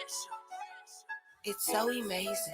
It's so amazing.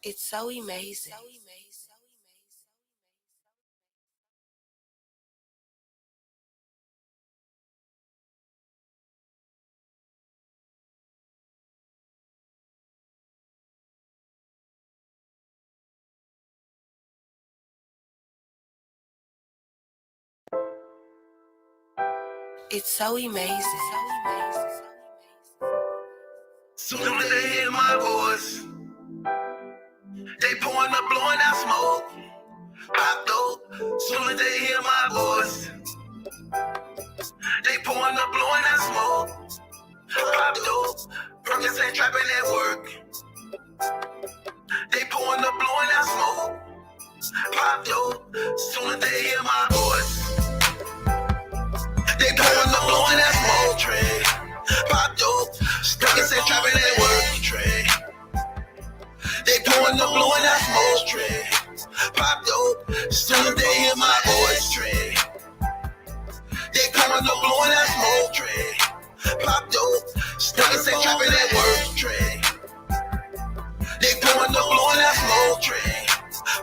It's so amazing. It's so amazing. Soon as they hear my voice, they pouring up, blowing out smoke. Pop dope. Soon as they hear my voice, they pouring up, blowing out smoke. Pop dope. Perkins ain't trapping at work. They pouring up, blowing out smoke. Pop dope. Soon as they hear my voice, they pouring up, blowing out smoke. Tray. Pop dope. Perkins ain't trapping at work. Tray. They pouring up, blowing out smoke. Tray. Pop dope. Soon as they hear my voice. Tray. They pouring up, blowing out smoke. Tray. Pop dope. Perkins ain't trapping at work. Tray. They pouring up, blowing out smoke. Tray.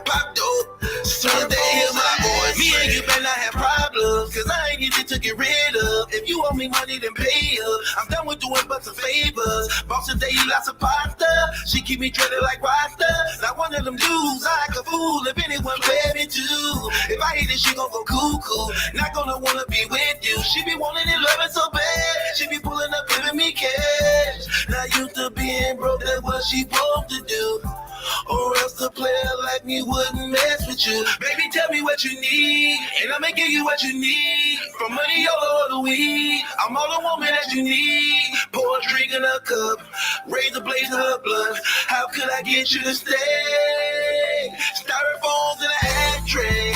Pop dope. Soon as they hear my voice. Me and you better not have problems, cause I ain't easy to get rid of. If you owe me money, then pay up. I'm done with doing but some favors. Boss today, you lots of pasta. She keep me dreaded like Rasta. Not one of them dudes, I act a fool if anyone play me too. If I hate it, she gon' go cuckoo. Not gonna wanna be with you. She be wanting it, loving so bad. She be pulling up, giving me cash. Not used to being broke, that's what she supposed to do. Or else a player like me wouldn't mess with you. Baby, tell me what you need, and I'ma give you what you need. From money all over the weed, I'm all the woman that you need. Pour a drink in a cup, raise the blaze of her blood. How could I get you to stay? Styrofoams in an ashtray.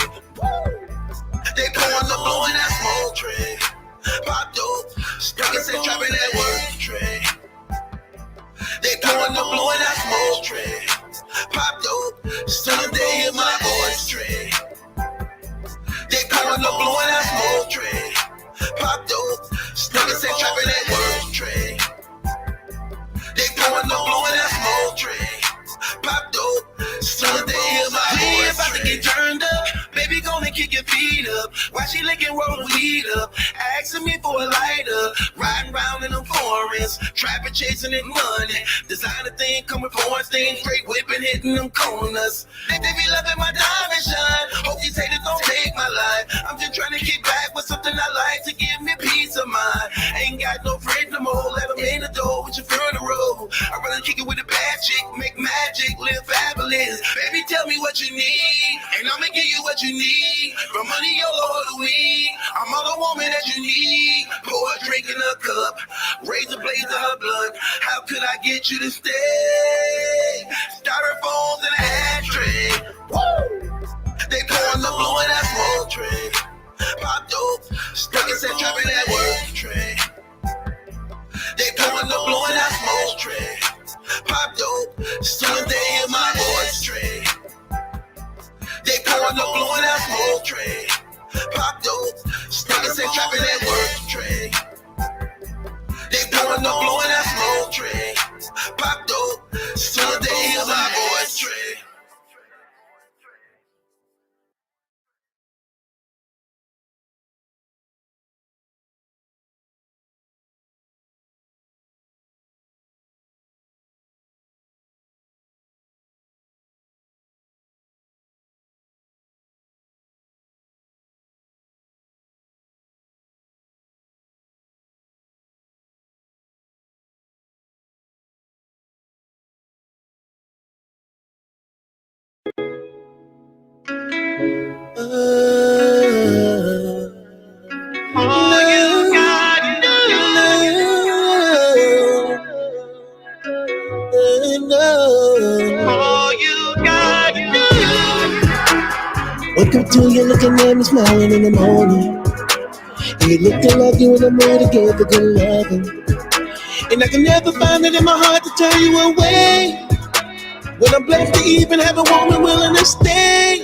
licking, rolling weed up, asking me for a lighter, riding round in them foreigns, trapping, chasing it money, designer thing, coming foreign things, straight whipping, hitting them corners. They be loving my diamond shine. Hope these haters don't take my life. I'm just trying to kick back with something I like to give me peace of mind. Ain't got no friends no more. Let them in the door with your funeral. I'd rather kick it with a bad chick, make magic, live fabulous. Baby, tell me what you need, and I'ma give you what you need. From money or the weed, I'm all the woman that you need. Pour a drink in a cup, raise a blaze of her blood. How could I get you to stay? Styrofoams in an ashtray. Woo! They pouring the blue in that smoke tray. Pop dope, stuck and set trapping that work tray. They pouring the blue in that smoke tray. Pop dope, soon as they hear my voice tray. They pouring the blue in that smoke tray. Pop dope, stuck and set trapping that work tray. They pouring the blue in that smoke tray. Pop dope, soon as they hear my voice tray. Wake up to you looking at me smiling in the morning, and you looking like you in the mood again for good loving. And I can never find it in my heart to turn you away, when I'm blessed to even have a woman willing to stay.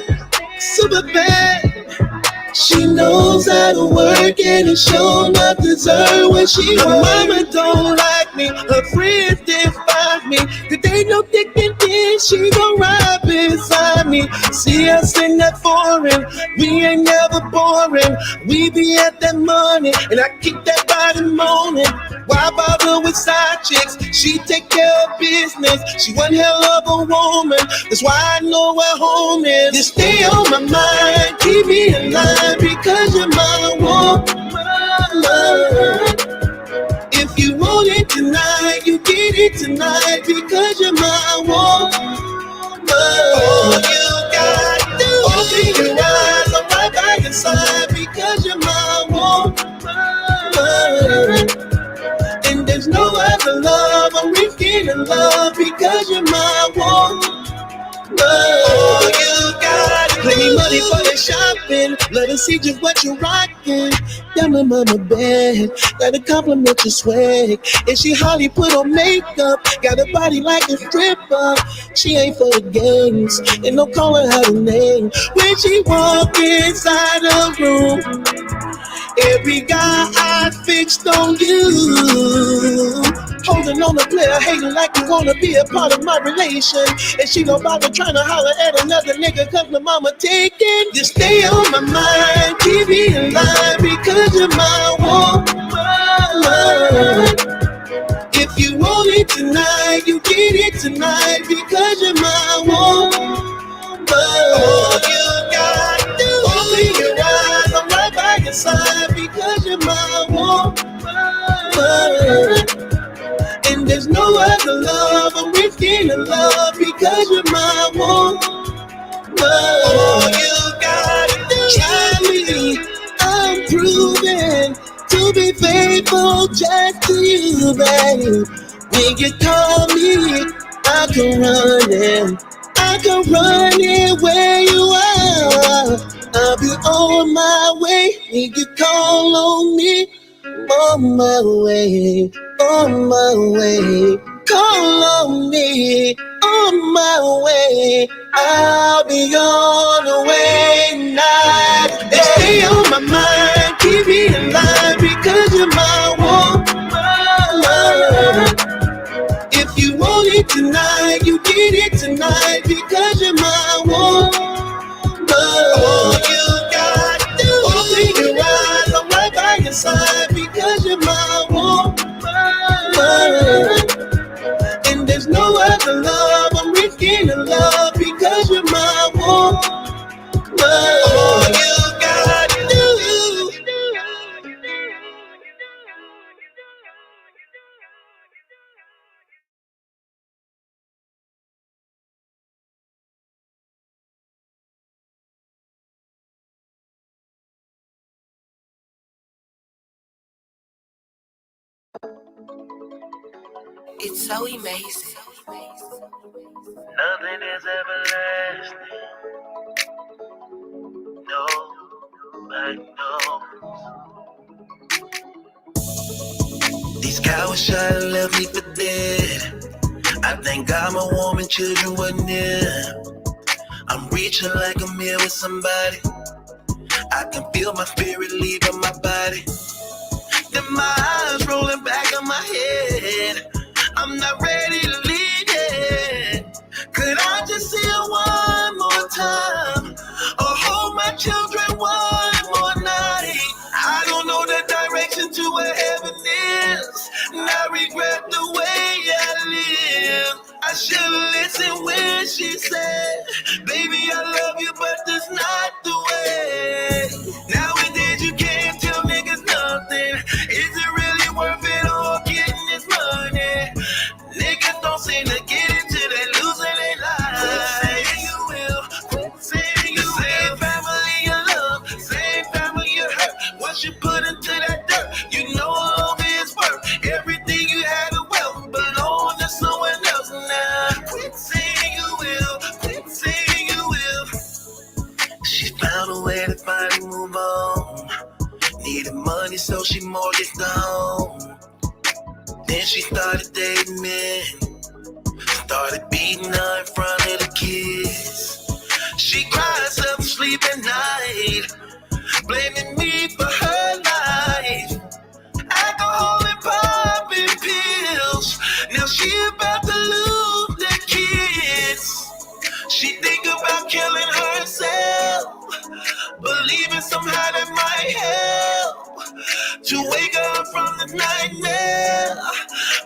Super bad. She knows how to work and it sure not deserve what she wants. Her mama don't like me, her friends despise me. There ain't no thick and thin, she gon' ride beside me. See us in that foreign, we ain't never boring. We be at that money, and I keep that body moaning. Why bother with side chicks? She take care of business. She one hell of a woman. That's why I know where home is. You stay on my mind, keep me in line, because you're my woman. If you want it tonight, you get it tonight, because you're my woman. All you gotta do, open your eyes, I'm right by your side, because you're my woman. And there's no other love, I'm risking in love, because you're my woman. All you gotta do, plenty money for the shopping, let her see just what you're rocking. Down my mama bed, gotta compliment your swag. And she hardly put on makeup, got a body like a stripper. She ain't for the games, and no calling her the name. When she walk inside the room, every guy I fixed on you. Holding on the player, hating like you wanna be a part of my relation. And she don't bother trying to holler at another nigga, cause my mama taken. You stay on my mind, keep me in line, because you're my woman. If you want it tonight, you get it tonight, because you're my woman. All you gotta do, open your eyes, I'm right by your side, because you're my woman. And there's no other love, I'm risking in love, because you're my woman. All you gotta do, try me, I'm proven to be faithful just to you, babe. When you call me, I can run in. I can run it where you are. I'll be on my way when you call on me. On my way, on my way. Call on me, on my way. I'll be on the way now. And stay on my mind, keep me in line, because you're my woman. If you want it tonight, you get it tonight, because you're my woman. All you gotta do, open your It's so amazing. Nothing is everlasting. No, I know. These cowards try to left me for dead. I thank God my woman children were near. I'm reaching like I'm here with somebody. I can feel my spirit leaving my body. Then my eyes rolling back on my head. I'm not ready to leave yet. Could I just see her one more time? Or hold my children one more night? I don't know the direction to where heaven is. And I regret the way I live. I should've listened when she said, baby, I love you, but that's not the way. Nowadays you can't tell niggas nothing. Is it really worth it all getting this money? Niggas don't seem to get it till they losing their lives. Quit saying you will, quit saying you will. Same family you love, same family you hurt. Once you put into that dirt, you no longer is worth. Everything you had to wealth belong to someone else now. Quit saying you will, quit saying you will. She found a way to finally move on. Needed money, so she mortgaged the home. Then she started dating men. Started beating her in front of the kids. She cried herself to sleep at night, blaming me for her life. Alcohol and popping pills. Now she about to lose the kids. She think about killing herself, believing somehow that might help to wake up from the nightmare,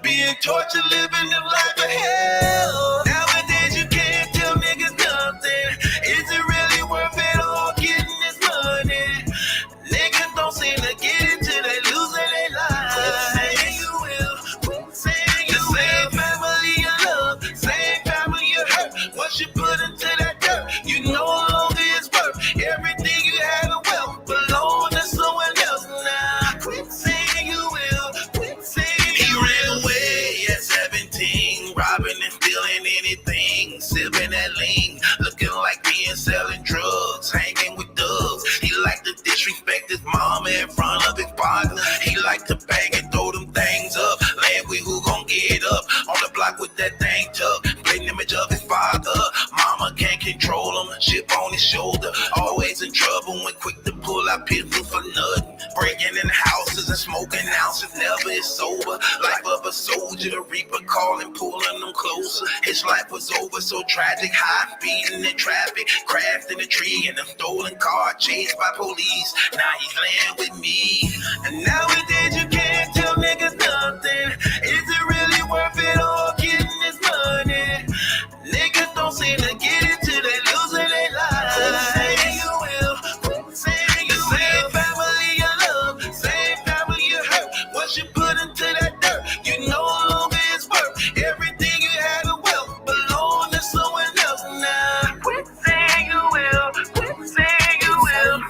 being tortured, living the life of hell. Nowadays you can't tell niggas nothing. Is it really worth it all getting this money? Niggas don't seem to get it till they losing their lives. Quit saying you will, quit saying you will. Same family you love, same family you hurt. Once you put into that dirt, you no longer is worth. Everything you had to wealth belong to someone else now. Quit saying you will, quit saying you will. He ran away at 17, robbing and stealing anything, sipping that lean, looking like me and selling drugs, hanging with thugs. He liked to disrespect his mama in front of his partner. He liked to bang and throw them things up, laying with who gon' get up on the block with that thing tucked, plain image of his father. Mama can't control him, chip on his shoulder, always in trouble when quick to pull out pistol for nothing. Breaking in houses and smoking ounces, never is sober. Life of a soldier, the reaper calling, pulling them closer. His life was over, so tragic, high speeding in traffic, crashed in a tree in a stolen car, chased by police. Now he's laying with me. And nowadays you can't tell niggas nothing. Is it really worth it all getting this money? Niggas don't seem to get it till they losing their lives. Quit saying you will, quit saying you will. Same family you love, same family you hurt. Once you put into that dirt, you no longer is worth. Everything you had to wealth belong to someone else now. Quit saying you will, quit saying you will.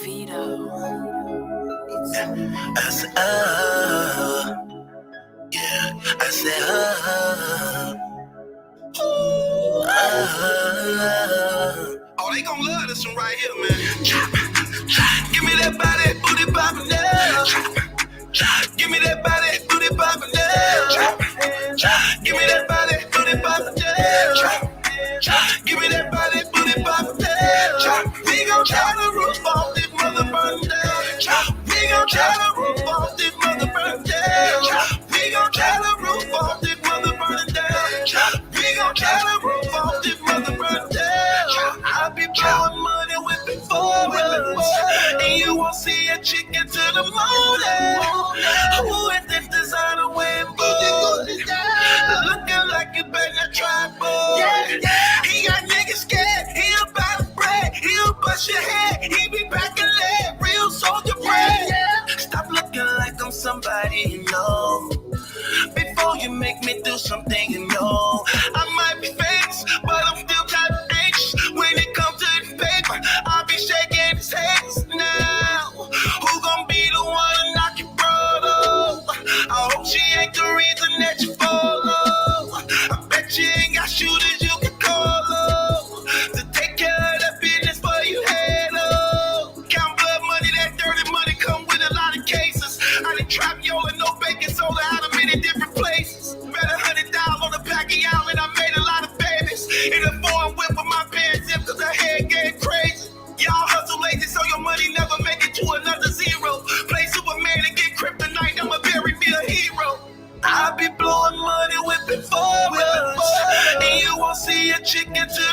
Vito. I said, yeah. I said, oh, they gon' love this one right here, man. Give me that body, booty poppin' now. Give me that body, booty poppin' now. Give me that body, booty poppin' now. Give me that body, booty poppin' now. We gon' try to roof off this mother burn down. We gon' try to roof off this mother burn down. We gon' try to roof off this mother burn down. We gon' try to roof off this mother burn down. I be blowing money, whipping forward.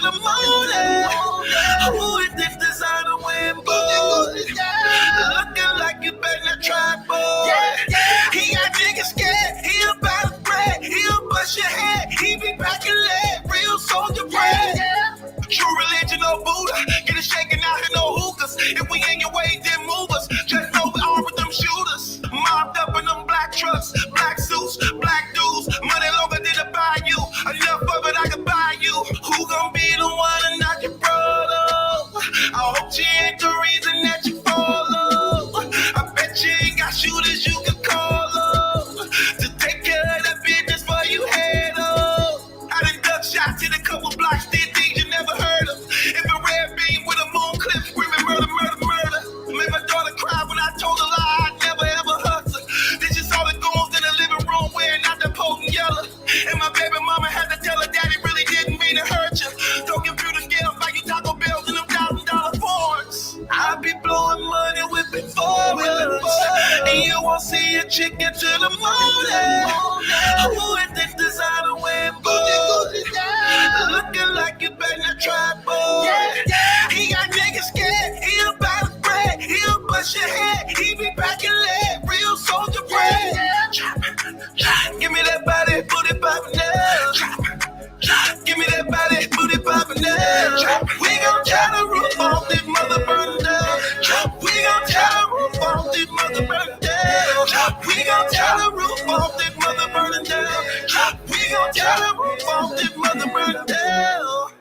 the morning. Who is this designer wearing boy? Looking like you better try, boy. He got niggas scared. He about to bread. He'll bust your head. He be packing lead. Real soldier bread. True religion, no Buddha. Get it shaking out here, no hookahs. If we in your way, then move us. Just know we all with them shooters. Mobbed up in them black trucks, black suits, black dudes. Money longer than to buy you. Enough of it I can buy you. Who gon' be the one to knock your brother? I hope she ain't the reason that you follow. I bet you ain't got shooters you can call up to take care of that business for you head up. I done duck shots in a couple blocks, did things you never heard of. If a red beam with a moon clip screaming murder, murder, murder. Made my daughter cry when I told her lie, I'd never ever hustle. This is all the goons in the living room wearing out the potent yellow. And my baby mama had to tell her daddy really didn't mean to hurt you. Don't computer scales like you Taco Bells and them $1,000 Fords. I be blowing money, whipping forwards. And you won't see a chicken till the morning. Who is this designer wearing booty? Looking like you better try, boy. He got niggas scared. He about to bread. He'll bust your head. He be packing lead. Real soldier bread. Give me that body, booty poppin' now. Give me that body, booty poppin' now. We gon' tear the roof off this mother burn down. We gon' tear the roof off this mother burn down. We gon' tear the roof off this mother burn down. We gon' tear the roof off this mother burn down.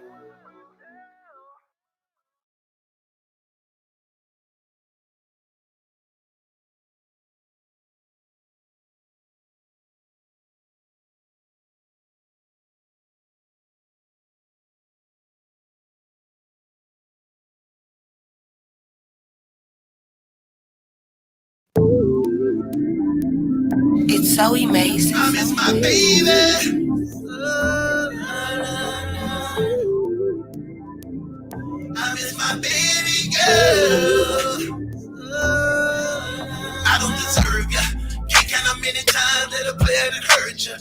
It's so amazing. I miss my baby. I miss my baby girl. I don't deserve ya. Can't count how many times that a player that hurt ya.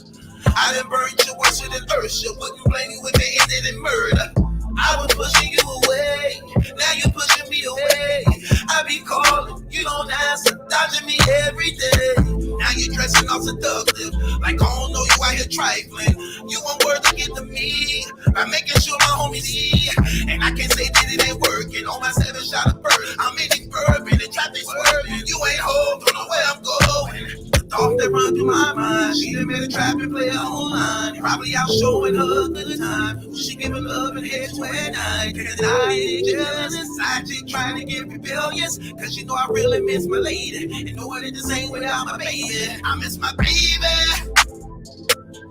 I done burned you worse than hurt ya. Wouldn't blame you if it ended in murder. I was pushing you away. Now you're pushing me away. I be calling, you don't answer, dodging me every day. Now you're dressing all seductive, like I don't know you out here trifling. You want word to get to me by making sure my homies see. And I can't say that it ain't working. On my 7 shot of bird, I'm eating bourbon and traffic swerving. You ain't home, don't know where I'm going. The thought that run through my mind, she done made a trap and play her online. Probably out showing her a good time. She giving love and head to at night. And I ain't just side chick trying to get rebellious. Cause you know I really miss my lady. And know what it just ain't without my baby. I miss my baby.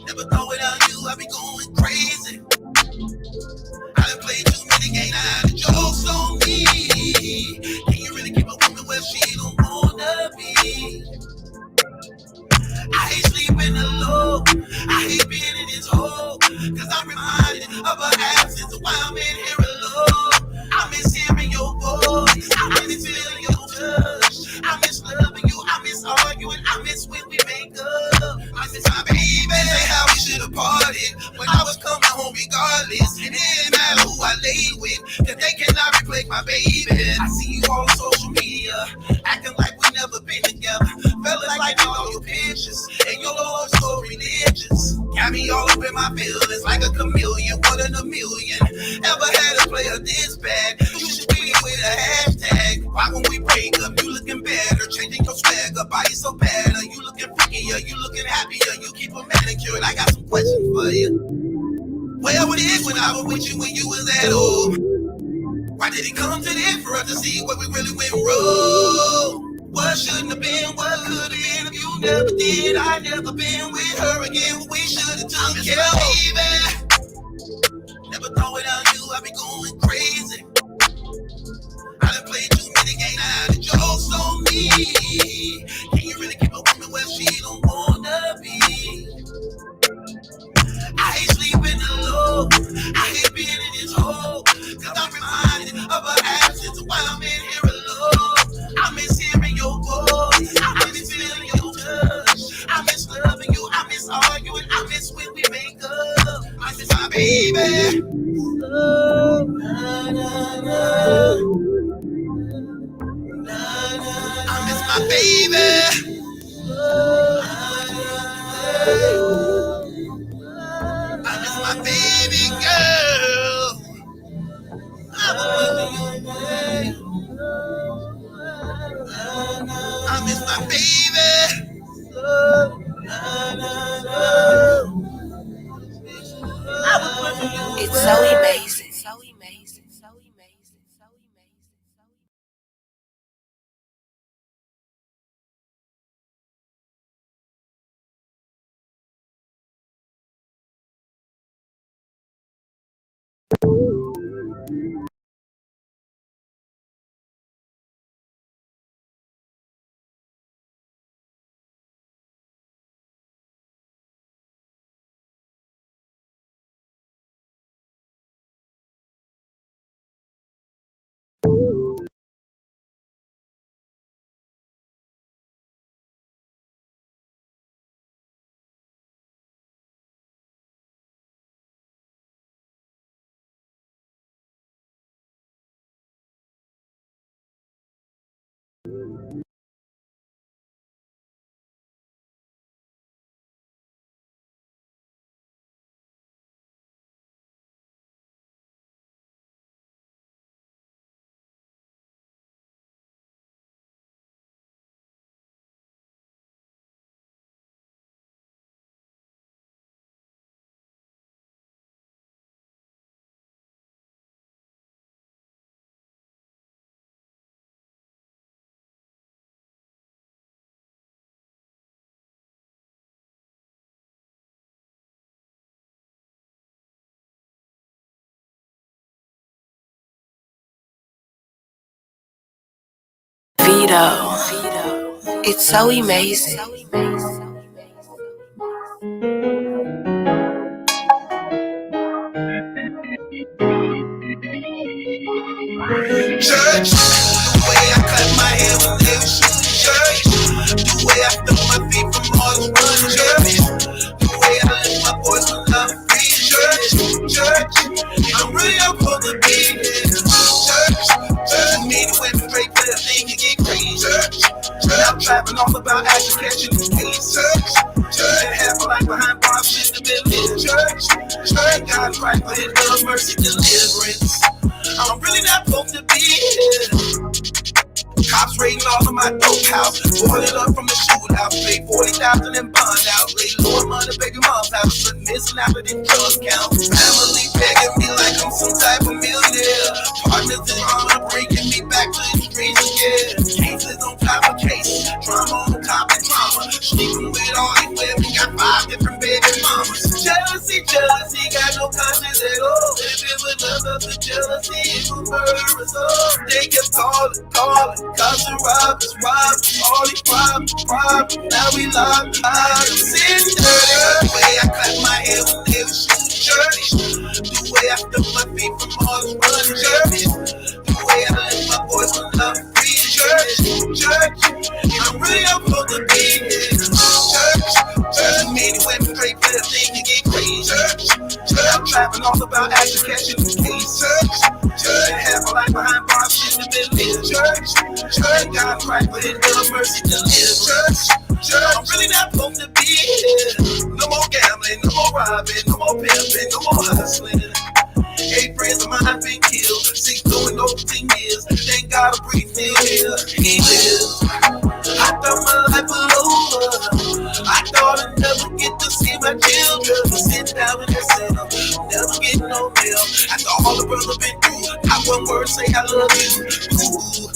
Never thought without you I'd be going crazy. I done played too many games, now the joke's on me. Can you really keep a woman where she don't wanna be? I hate sleeping alone. I hate being in this hole. Cause I'm reminded of her absence while I'm in here alone. I miss hearing your voice. I miss feeling your touch. I miss loving you. I miss arguing. I miss when we make up. I miss my baby. Say how we should have parted when I was coming home regardless. And it didn't matter who I lay with, cause they cannot replace my baby. I see you all on social media, acting like we never been together. Fellas like all your pictures, and your love so religious. Got me all up in my feelings like a chameleon, 1 in a million. Ever had a player this bad? You should be with a hashtag. Why when we break up, you looking better, changing your swagger, body so better. You looking freakier, you looking happier, you keep a manicured. I got some questions for you. Where was it when I was with you when you was at home? Why did it come to this for us to see where we really went wrong? What shouldn't have been, what could have been if you never did? I never been with her again, we should have took care of, baby. Never thought without you I'd be going crazy. I done played too many games, now the joke's on me. Can you really keep a woman where she don't wanna be? I hate sleeping alone. I hate being in this hole. Cause I'm reminded of her absence while I'm in here alone. I miss hearing your voice. I miss feeling your touch. I miss loving you. I miss arguing. I miss when we make up. I miss my baby. baby. I miss my baby girl. I miss my baby. It's so amazing. So amazing. So amazing. So amazing. Vito. It's so amazing. Church, the way I cut my hair when they was shooting church. The way I throw my feet from all this running church. The way I lift my voice when I'm free church. Church, I'm really supposed to be here. Church, church, me the way we break for the thing and get crazy. Church, church, I'm trapping off about action catching the case. Church, church, half a life behind bars in the middle. Church, church, God Christ for His love, mercy, deliverance. I'm really not supposed to be here. Cops raiding all of my dope house, boarded up from the shootout, paid 40,000 in bond out, lay low money, baby mom's house, but missing after the drug count. Family begging me like I'm some type of millionaire. Partners in honor bringing me back to the streets again. Cases on top of cases, drama on top of drama. Sleeping with all these women, got 5 different baby mamas. Jealousy, jealousy, got no conscience at all. If it was love of the jealousy, it would murder us all. They kept calling, cause the robbers, all these problems. Now we locked out. Sitting dirty, the way I cut my hair when they was shooting church. The way I threw my feet from all this running church. The way I lift my voice when I'm free in church. Church, I'm really supposed to be here. Church, church, me the way we pray for the thing and get crazy. Church, church, I'm trapping off about action catching the case. Church, church, half a life behind bars in the middle. Church, church, God Christ for His love, mercy, deliverance. Church, church, I'm really not supposed to be here. No more gambling, no more robbing, no more pimping, no more hustling. 8 friends of mine been killed, 6 going over 10 years. Thank God I breathe still here. He lives. I thought my life was over. I thought I'd never get to see my children. Sit down in the center, never get no mail. After all the brother been through, not one word say I love you. Ooh.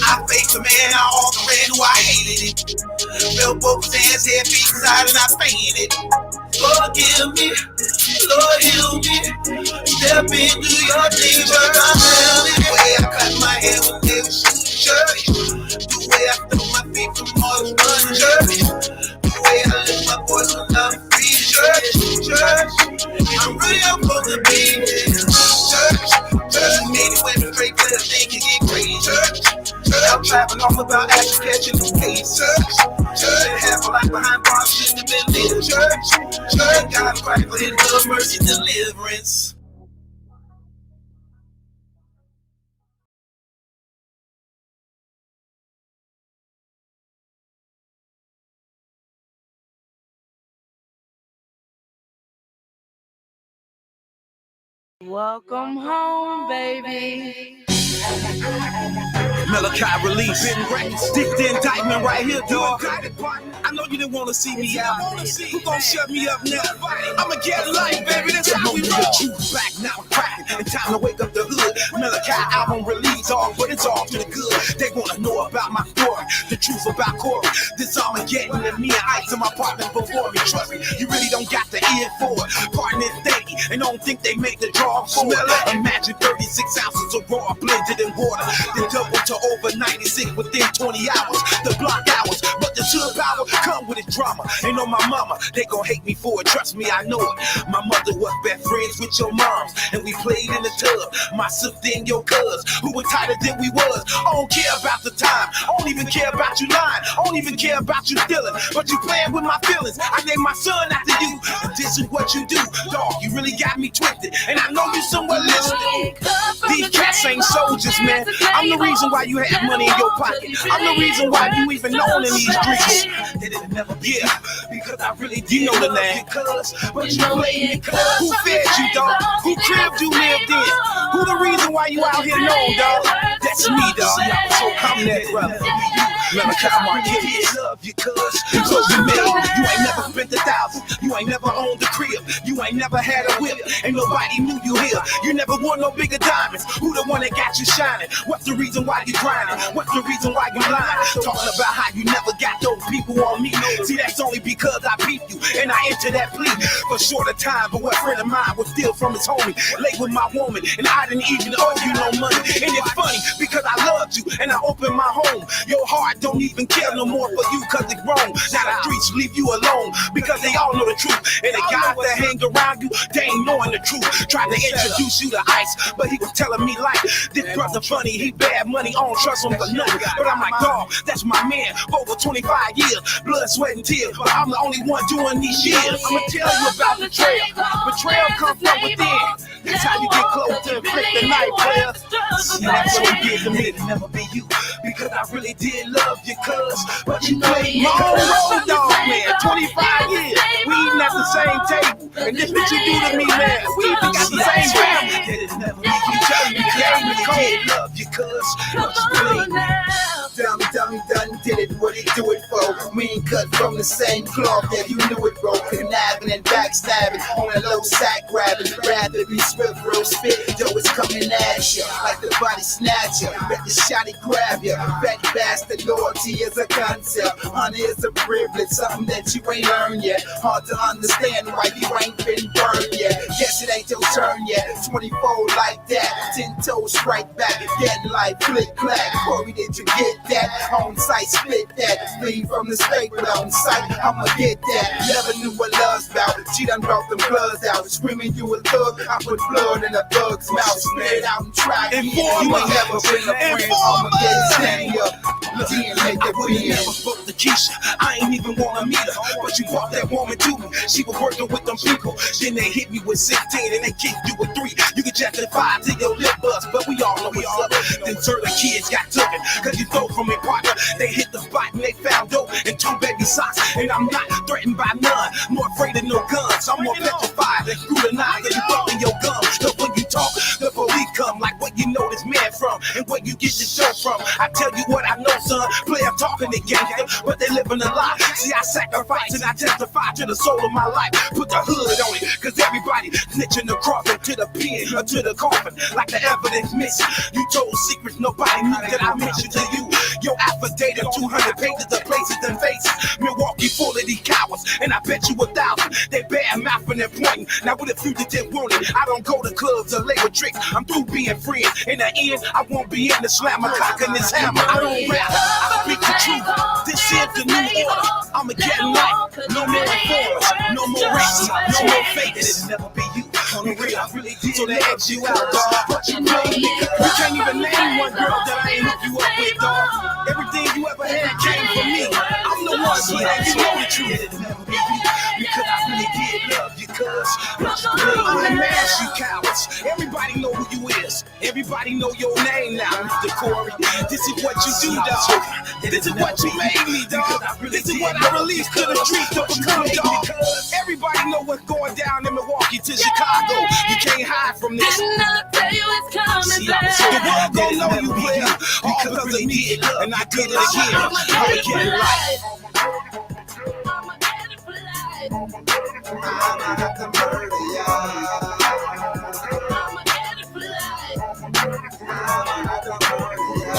I faked the man, I also ran who I hated it. Felt both hands, head, feet, side, and I fainted. Forgive me, Lord heal me. Step into your things, but I'm held. The way I cut my hair when they was shooting church. The way I throw my feet from all this running church. The way I lift my voice when I'm free church. Church, I'm really supposed to be here. Church, church, me the way we pray for the thing can get crazy. Church, church, I'm trapping off about action catching the case. Church, church, half a life behind bars in the middle. Church, church, God Christ for His love, mercy, deliverance. Welcome home, baby. Maliki release. Stick the indictment right here, dog. I know you didn't want to see me out. Who gon' shut me up now? I'ma get life, baby. That's how we roll. Truth back now, I'm cracking. And time to wake up the hood. Maliki album release, all, but it's all to the good. They wanna know about my story, the truth about Corey. This Armageddon and me and Ice and my partners before me. Trust me, you really don't got the ear for it. Partners daily, and don't think they make the draw for it. Imagine 36 ounces of raw blended in water, then double to over 96 within 20 hours. The block hours, but the hood power come with its drama. Ain't on my mama, they gon' hate me for it. Trust me, I know it. My mother was best friends with your moms, and we played in the tub. My sister and your cuz, who were tighter than we was. I don't care about the time. I don't even care about you lying. I don't even care about you stealing. But you playing with my feelings. I named my son after you. And this is what you do, dog. You really got me twisted, and I know you somewhere listening. These cats ain't soldiers, man. I'm the reason why you have money in your pocket. I'm the reason why you even known in these streets. Yeah, because I really do know the name. But you played me. Who fed you, dog? Who crib you lived in? Who the reason why you out here known, dog? That's me, dog. So come that brother. Maliki Marquez, love you, cuz. So you ain't never spent $1,000. You ain't never owned a crib. You ain't never had a whip. Ain't nobody knew you here. You never wore no bigger diamonds. Who the one that got you shining? What's the reason why you grinding? What's the reason why you lying? Talking about how you never got those people on me. See, that's only because I beat you and I entered that plea for shorter time. But what friend of mine was still from his homie, late with my woman, and I didn't even owe you no money. And it's funny because I loved you and I opened my home. Your heart don't even care no more for you cause it's wrong. Now the streets leave you alone because they all know the truth. And the guys that hang around you, they ain't knowing the truth. Tried to introduce you to Ice, but he was telling me like, this brother funny, he bad money, I don't trust him for nothing. But I'm like, dog, that's my man for over 25 years. Blood, sweat, and tears, but I'm the only one doing these years. I'ma tell you about betrayal. Betrayal comes from within. That's how you get close to inflict the night, player. See, that's what you did to me, to never be you. Because I really did love you, cuz. But you played my own role, dog, man. 25 years. We eating at the same table. And this what you do to me, man. We even got the same family. It'll never be you. Tell me, I love you, cuz. But you played me. Done did it, what he do it for? We ain't cut from the same cloth, yeah, you knew it, bro. Conniving and backstabbing, on a low sack grabbing. Rather be swift, real spit, yo, it's coming at you. Like the body snatcher, let the shotty grab you. Fat bastard, loyalty is a concept. Honor is a privilege, something that you ain't earned yet. Hard to understand why you ain't been burned yet. Guess it ain't your turn yet. 24 like that, 10 toes strike back. Getting like flick clack. Corey, did you get that? On sight, split that. Leave from the state, but on sight, I'ma get that. Never knew what love's about. She done brought them bloods out. Screaming you a thug, I put blood in a thug's mouth. Spit out and try again. You ain't never been a friend. I'ma get it standing up. I wouldn't never fuck the Keisha. I ain't even wanna meet her. But you brought that woman to me. She was working with them people. Then they hit me with 16 and they kicked you with 3. You can justify to your lip bust, but we all know what's up. Then certain kids got taken. Cause you throw from me, partner. They hit the spot and they found dope and 2 baby socks. And I'm not threatened by none. More afraid of no guns. I'm more petrified than scrutinized than you throw in your gums. So when you talk, the police come like what you know this man from and where you get this show from. I tell you what I know, son. Player talking to gangster, but they living a lie. See, I sacrifice and I testify to the soul of my life. Put the hood on it, cause everybody snitching the coffin to the pen or to the coffin. Like the evidence missing. You told secrets nobody knew that I mentioned to you. Your affidavit, 200 pages of places and faces. Milwaukee full of these cowards, and I bet you 1,000. They bad mouthing and pointing. Now with a fugitive wanted, I don't go to clubs or lay with tricks. I'm through being friends. In the end, I won't be in the slam a cock in this hammer. I don't rap, I speak the truth. This is the new order. I'ma get right. No more reformers, no more racism, no more fakers. It'll never be you. On the real, I really did. So they X you out, dog. But you know, you can't even name one girl that I ain't hook you up with, dog. Everything you ever had came from me. I'm the one see how you know the truth. It'll never be you, because I really did love you, cuz unmask you cowards. Everybody know who you is. Everybody know your name now, Mr. Corey. This is what you do, dog. This is what you made me, dog. This is what I released to the streets to become, dog. Everybody know what's going down in Milwaukee to Chicago. You can't hide from this. Didn't I tell you it's coming The back? world gon' know you, player, all because of me, and I did it again. I'ma get it right. I'ma get it for life. I'ma have to murder ya. I'ma get it for life. I'ma have to murder ya.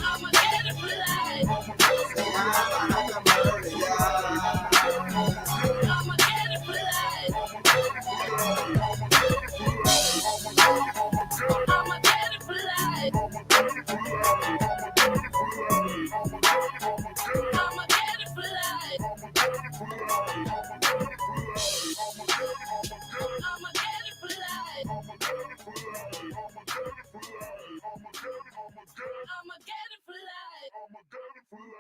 I'ma get it for life. I'ma have to murder ya. I'ma get it for life. I'ma get it for life. I'ma get it for life. I'ma get it for life. I'ma get it for life.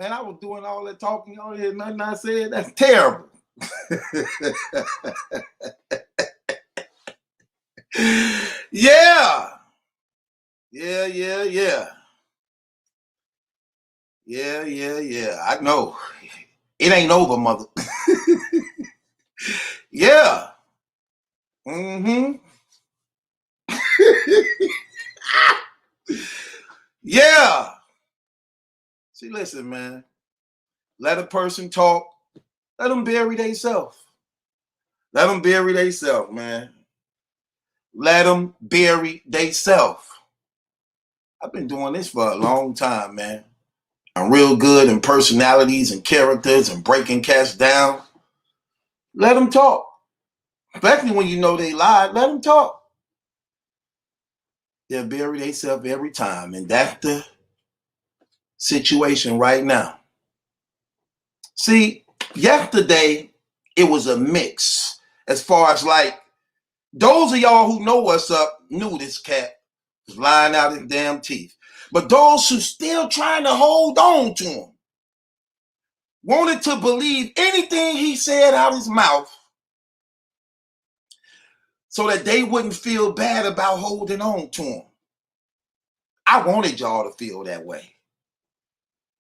Man, I was doing all that talking on here, nothing I said. That's terrible. Yeah. I know. It ain't over, mother. Yeah. Yeah. See, listen, man. Let a person talk. Let them bury themselves. Let them bury themselves, man. Let them bury themselves. I've been doing this for a long time, man. I'm real good in personalities and characters and breaking cats down. Let them talk. Especially when you know they lied, let them talk. They'll bury themselves every time. And that's the situation right now. See, yesterday, it was a mix. As far as like, those of y'all who know what's up knew this cat was lying out his damn teeth. But those who still trying to hold on to him, wanted to believe anything he said out his mouth so that they wouldn't feel bad about holding on to him. I wanted y'all to feel that way.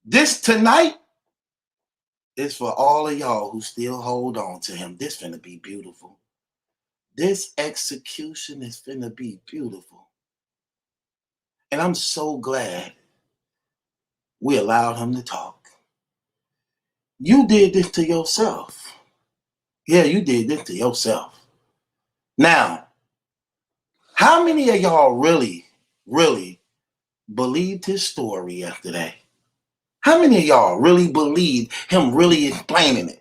This tonight is for all of y'all who still hold on to him. This finna be beautiful. This execution is finna be beautiful. And I'm so glad we allowed him to talk. You did this to yourself. Yeah, you did this to yourself. Now, how many of y'all really believed his story yesterday? How many of y'all really believed him really explaining it?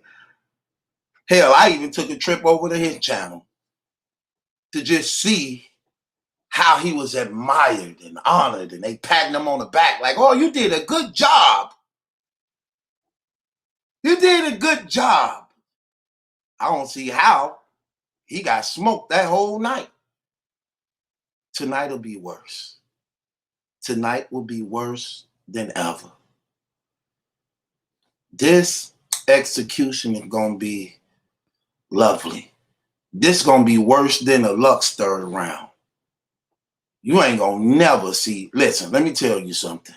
Hell, I even took a trip over to his channel to just see how he was admired and honored, and they patting him on the back like, oh, you did a good job. You did a good job. I don't see how he got smoked that whole night. Tonight will be worse. Tonight will be worse than ever. This execution is going to be lovely. This is going to be worse than a luck stirred around. You ain't going to never see. Listen, let me tell you something.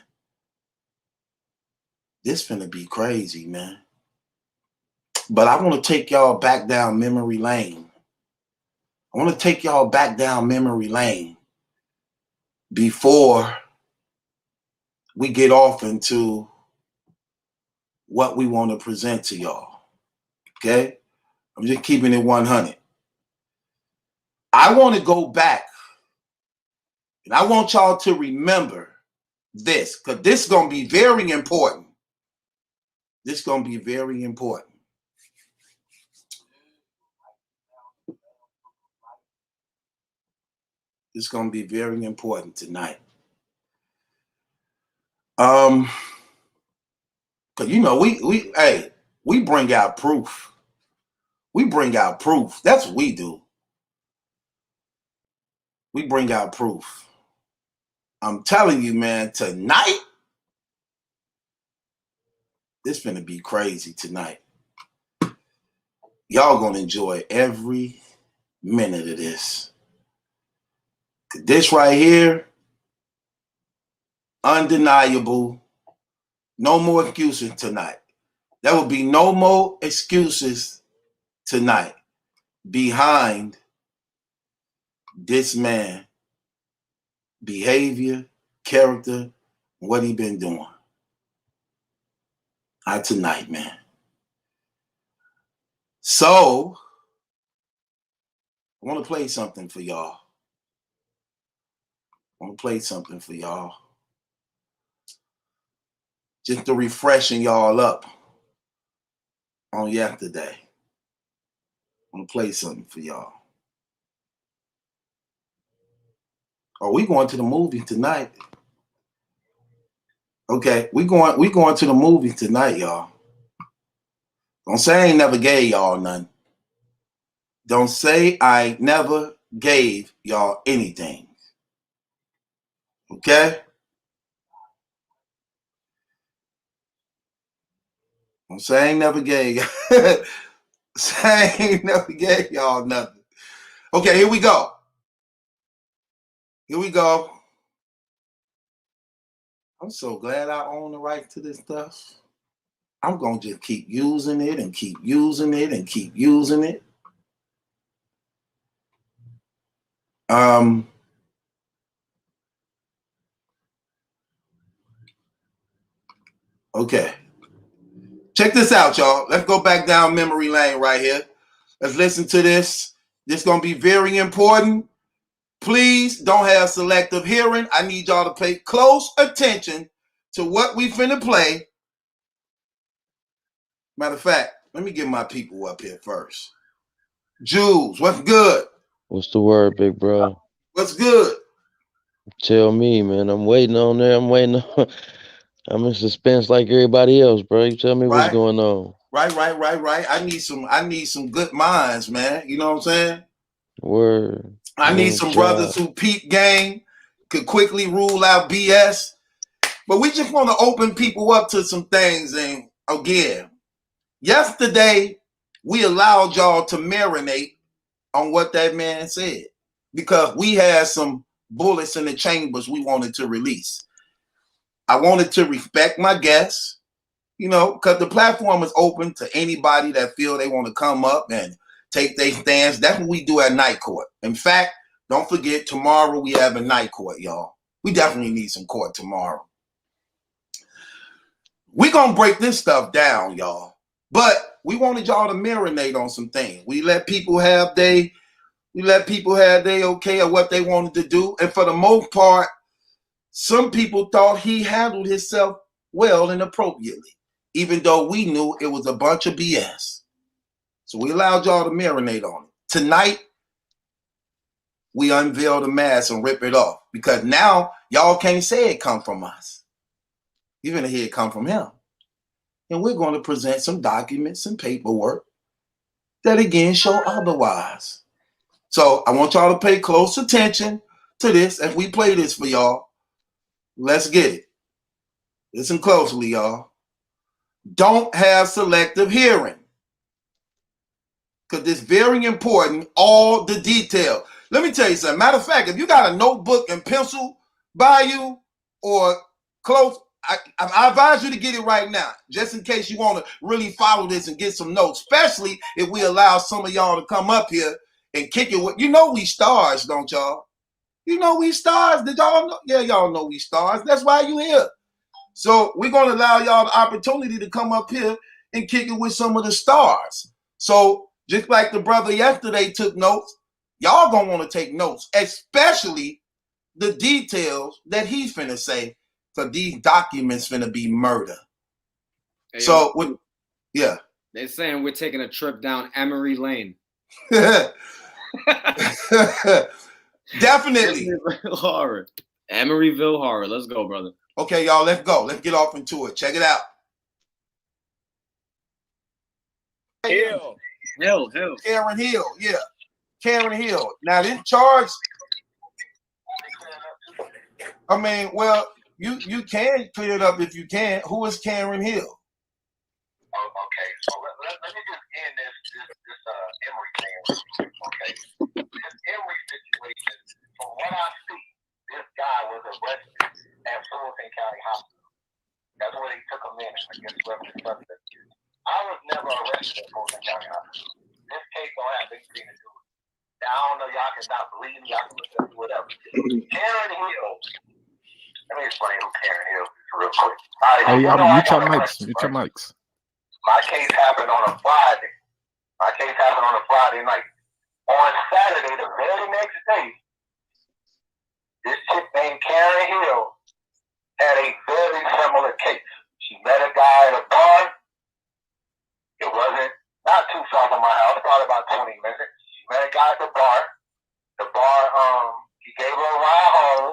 This finna be crazy, man. But I want to take y'all back down memory lane. I want to take y'all back down memory lane before we get off into what we want to present to y'all. Okay? I'm just keeping it 100. I want to go back, and I want y'all to remember this, because this is going to be very important. This is going to be very important. It's going to be very important tonight. Cause you know we bring out proof. We bring out proof. That's what we do. We bring out proof. I'm telling you, man, tonight it's gonna be crazy tonight. Y'all gonna enjoy every minute of this. This right here, undeniable. No more excuses tonight. There will be no more excuses tonight behind this man behavior, character, what he been doing. Tonight, man. So I want to play something for y'all. Just to refreshing y'all up on yesterday. I'm gonna play something for y'all. Oh, we going to the movie tonight. Okay, we going to the movie tonight, y'all. Don't say I ain't never gave y'all nothing. Don't say I never gave y'all anything. Okay? Don't say I ain't never gave say I ain't never gave y'all nothing. Okay, here we go. Here we go. I'm so glad I own the right to this stuff. I'm going to just keep using it and keep using it and keep using it. Okay. Check this out, y'all. Let's go back down memory lane right here. Let's listen to this. This is going to be very important. Please don't have selective hearing. I need y'all to pay close attention to what we finna play. Matter of fact, let me get my people up here first. Jules, what's good? What's the word, big bro? What's good? Tell me, man. I'm waiting on there. I'm waiting on. I'm in suspense like everybody else, bro. You tell me what's Right? going on. Right. I need some good minds, man. You know what I'm saying? Word. I need some brothers who peep game, could quickly rule out BS. But we just want to open people up to some things. And again, yesterday we allowed y'all to marinate on what that man said because we had some bullets in the chambers we wanted to release. I wanted to respect my guests, you know, because the platform is open to anybody that feel they want to come up and take their stance. That's what we do at Night Court. In fact, don't forget, tomorrow we have a Night Court, y'all. We definitely need some court tomorrow. We're going to break this stuff down, y'all. But we wanted y'all to marinate on some things. We let people have their okay of what they wanted to do. And for the most part, some people thought he handled himself well and appropriately, even though we knew it was a bunch of BS. So we allowed y'all to marinate on it. Tonight, we unveil the mask and rip it off because now y'all can't say it come from us. You're going to hear it come from him. And we're going to present some documents and paperwork that again show otherwise. So I want y'all to pay close attention to this as we play this for y'all. Let's get it. Listen closely, y'all. Don't have selective hearing. Because it's very important, all the detail. Let me tell you something. Matter of fact, if you got a notebook and pencil by you or close, I advise you to get it right now, just in case you want to really follow this and get some notes, especially if we allow some of y'all to come up here and kick it with, you know we stars, don't y'all? You know we stars. Did y'all know? Yeah, y'all know we stars. That's why you here. So we're going to allow y'all the opportunity to come up here and kick it with some of the stars. So just like the brother yesterday took notes, Y'all gonna want to take notes, especially the details that he's finna say, because these documents finna be murder. Hey, So, yeah. They're saying we're taking a trip down Emery Lane. Definitely. Emeryville horror. Emeryville horror. Let's go, brother. Okay, y'all, let's go. Let's get off into it. Check it out. Hill. Karen Hill, yeah. Karen Hill. Now, this charge, I mean, well, you can clear it up if you can. Who is Karen Hill? Okay, so let me just end this Emory thing. Okay, this Emory situation, from what I see, this guy was arrested at Fulton County Hospital. That's where they took him in, I guess, suspect. I was never arrested at Fulton County Hospital. This case don't have anything to do with it. Now, I don't know, y'all can not believe me, y'all can look at whatever. Karen Hill. Let me explain who Karen Hill is real quick. Hey, mute your mics. Mute your mics. My case happened on a Friday. Night. On Saturday, the very next day, this chick named Karen Hill had a very similar case. She met a guy at a bar. It wasn't not too far from my house, probably about 20 minutes. She met a guy at the bar. He gave her a ride home.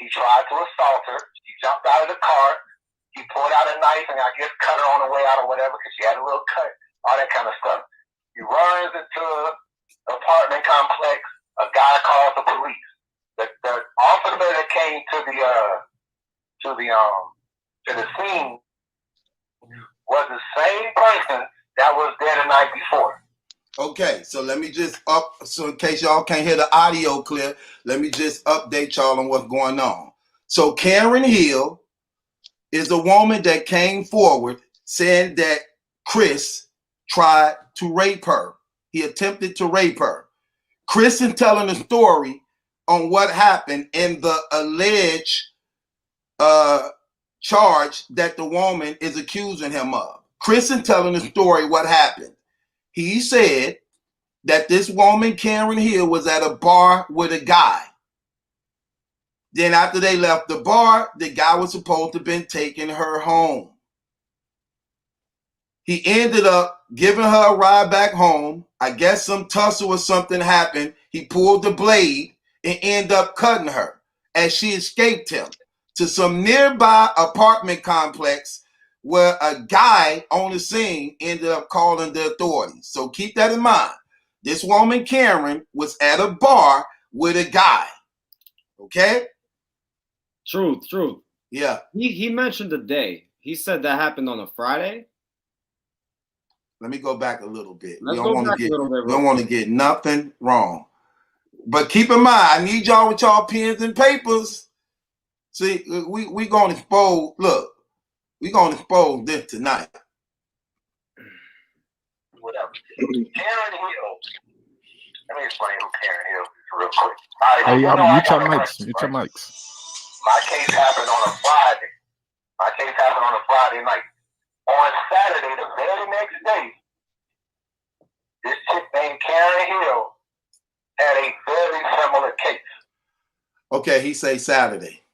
He tried to assault her. She jumped out of the car. He pulled out a knife and I guess cut her on the way out or whatever because she had a little cut, all that kind of stuff. He runs into an apartment complex. A guy calls the police. The officer that came to the scene was the same person that was there the night before. Okay, so let me just so in case y'all can't hear the audio clear, let me just update y'all on what's going on. So Karen Hill is a woman that came forward saying that Chris tried to rape her. He attempted to rape her. Chris is telling a story on what happened in the alleged charge that the woman is accusing him of. Chris is telling the story what happened. He said that this woman, Karen Hill, was at a bar with a guy. Then after they left the bar, the guy was supposed to have been taking her home. He ended up giving her a ride back home. I guess some tussle or something happened. He pulled the blade and ended up cutting her as she escaped him to some nearby apartment complex where a guy on the scene ended up calling the authorities. So keep that in mind. This woman, Karen, was at a bar with a guy. Okay? Truth. Yeah. He mentioned the day. He said that happened on a Friday. Let me go back a little bit. We don't want to get nothing wrong. But keep in mind, I need y'all with y'all pens and papers. See, we gonna expose. Look, we gonna expose this tonight. Whatever. Karen Hill. Let me explain who Karen Hill is real quick. Hey, mute your mics. Mute your mics. My case happened on a Friday. Night. On Saturday, the very next day, this chick named Karen Hill had a very similar case. Okay, he say Saturday.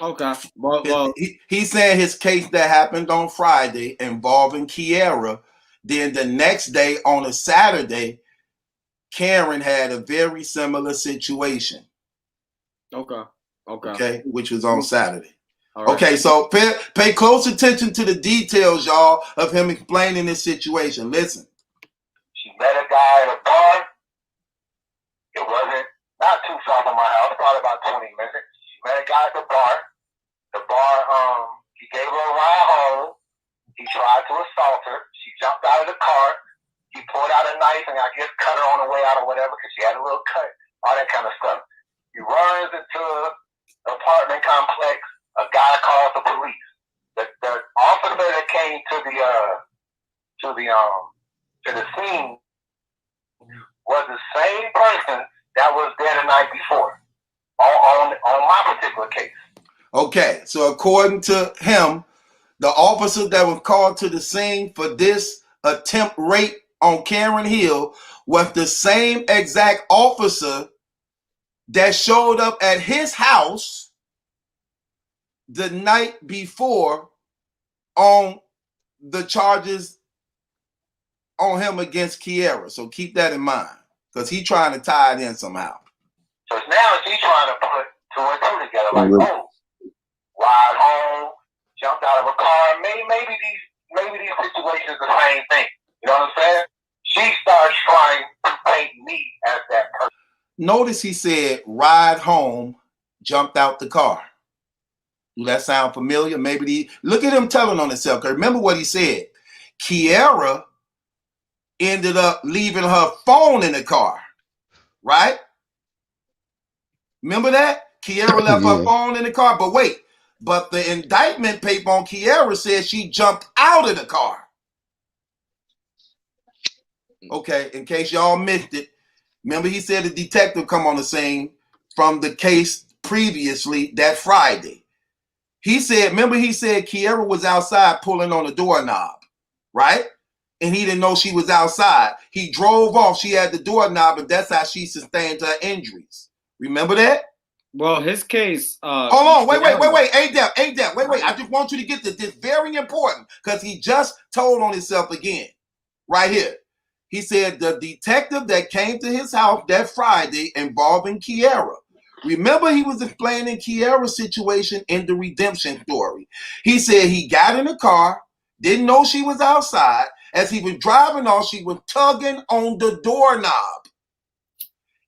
Okay. Well, he said his case that happened on Friday involving Kiera. Then the next day, on a Saturday, Karen had a very similar situation. Okay, which was on Saturday. Right. Okay, so pay close attention to the details, y'all, of him explaining this situation. Listen. She met a guy at a bar. It wasn't not too far from my house, probably about 20 minutes. She met a guy at the bar. He gave her a ride home. He tried to assault her. She jumped out of the car. He pulled out a knife and I guess cut her on the way out or whatever because she had a little cut, all that kind of stuff. He runs into an apartment complex. A guy calls the police. The officer that came to the scene was the same person that was there the night before on my particular case. Okay, so according to him, the officer that was called to the scene for this attempt rape on Karen Hill was the same exact officer that showed up at his house the night before on the charges on him against Kiara. So keep that in mind, because he's trying to tie it in somehow. So now she's trying to put two and two together, like, oh, ride home, jumped out of a car. Maybe these situations are the same thing. You know what I'm saying? She starts trying to paint me as that person. Notice he said, ride home, jumped out the car. Do that sound familiar? Maybe look at him telling on himself. Remember what he said. Kiara ended up leaving her phone in the car, right? Remember that? Kiara left her phone in the car. But wait, but the indictment paper on Kiara says she jumped out of the car. Okay, in case y'all missed it, remember he said the detective come on the scene from the case previously that Friday. He said, remember he said Kiara was outside pulling on the doorknob, right? And he didn't know she was outside. He drove off. She had the doorknob, and that's how she sustained her injuries. Remember that? Well, his case. Hold on, wait. A-Dep, wait. I just want you to get this. This is very important because he just told on himself again, right here. He said the detective that came to his house that Friday involving Kiara. Remember, he was explaining Kiara's situation in the redemption story. He said he got in the car, didn't know she was outside. As he was driving off, she was tugging on the doorknob.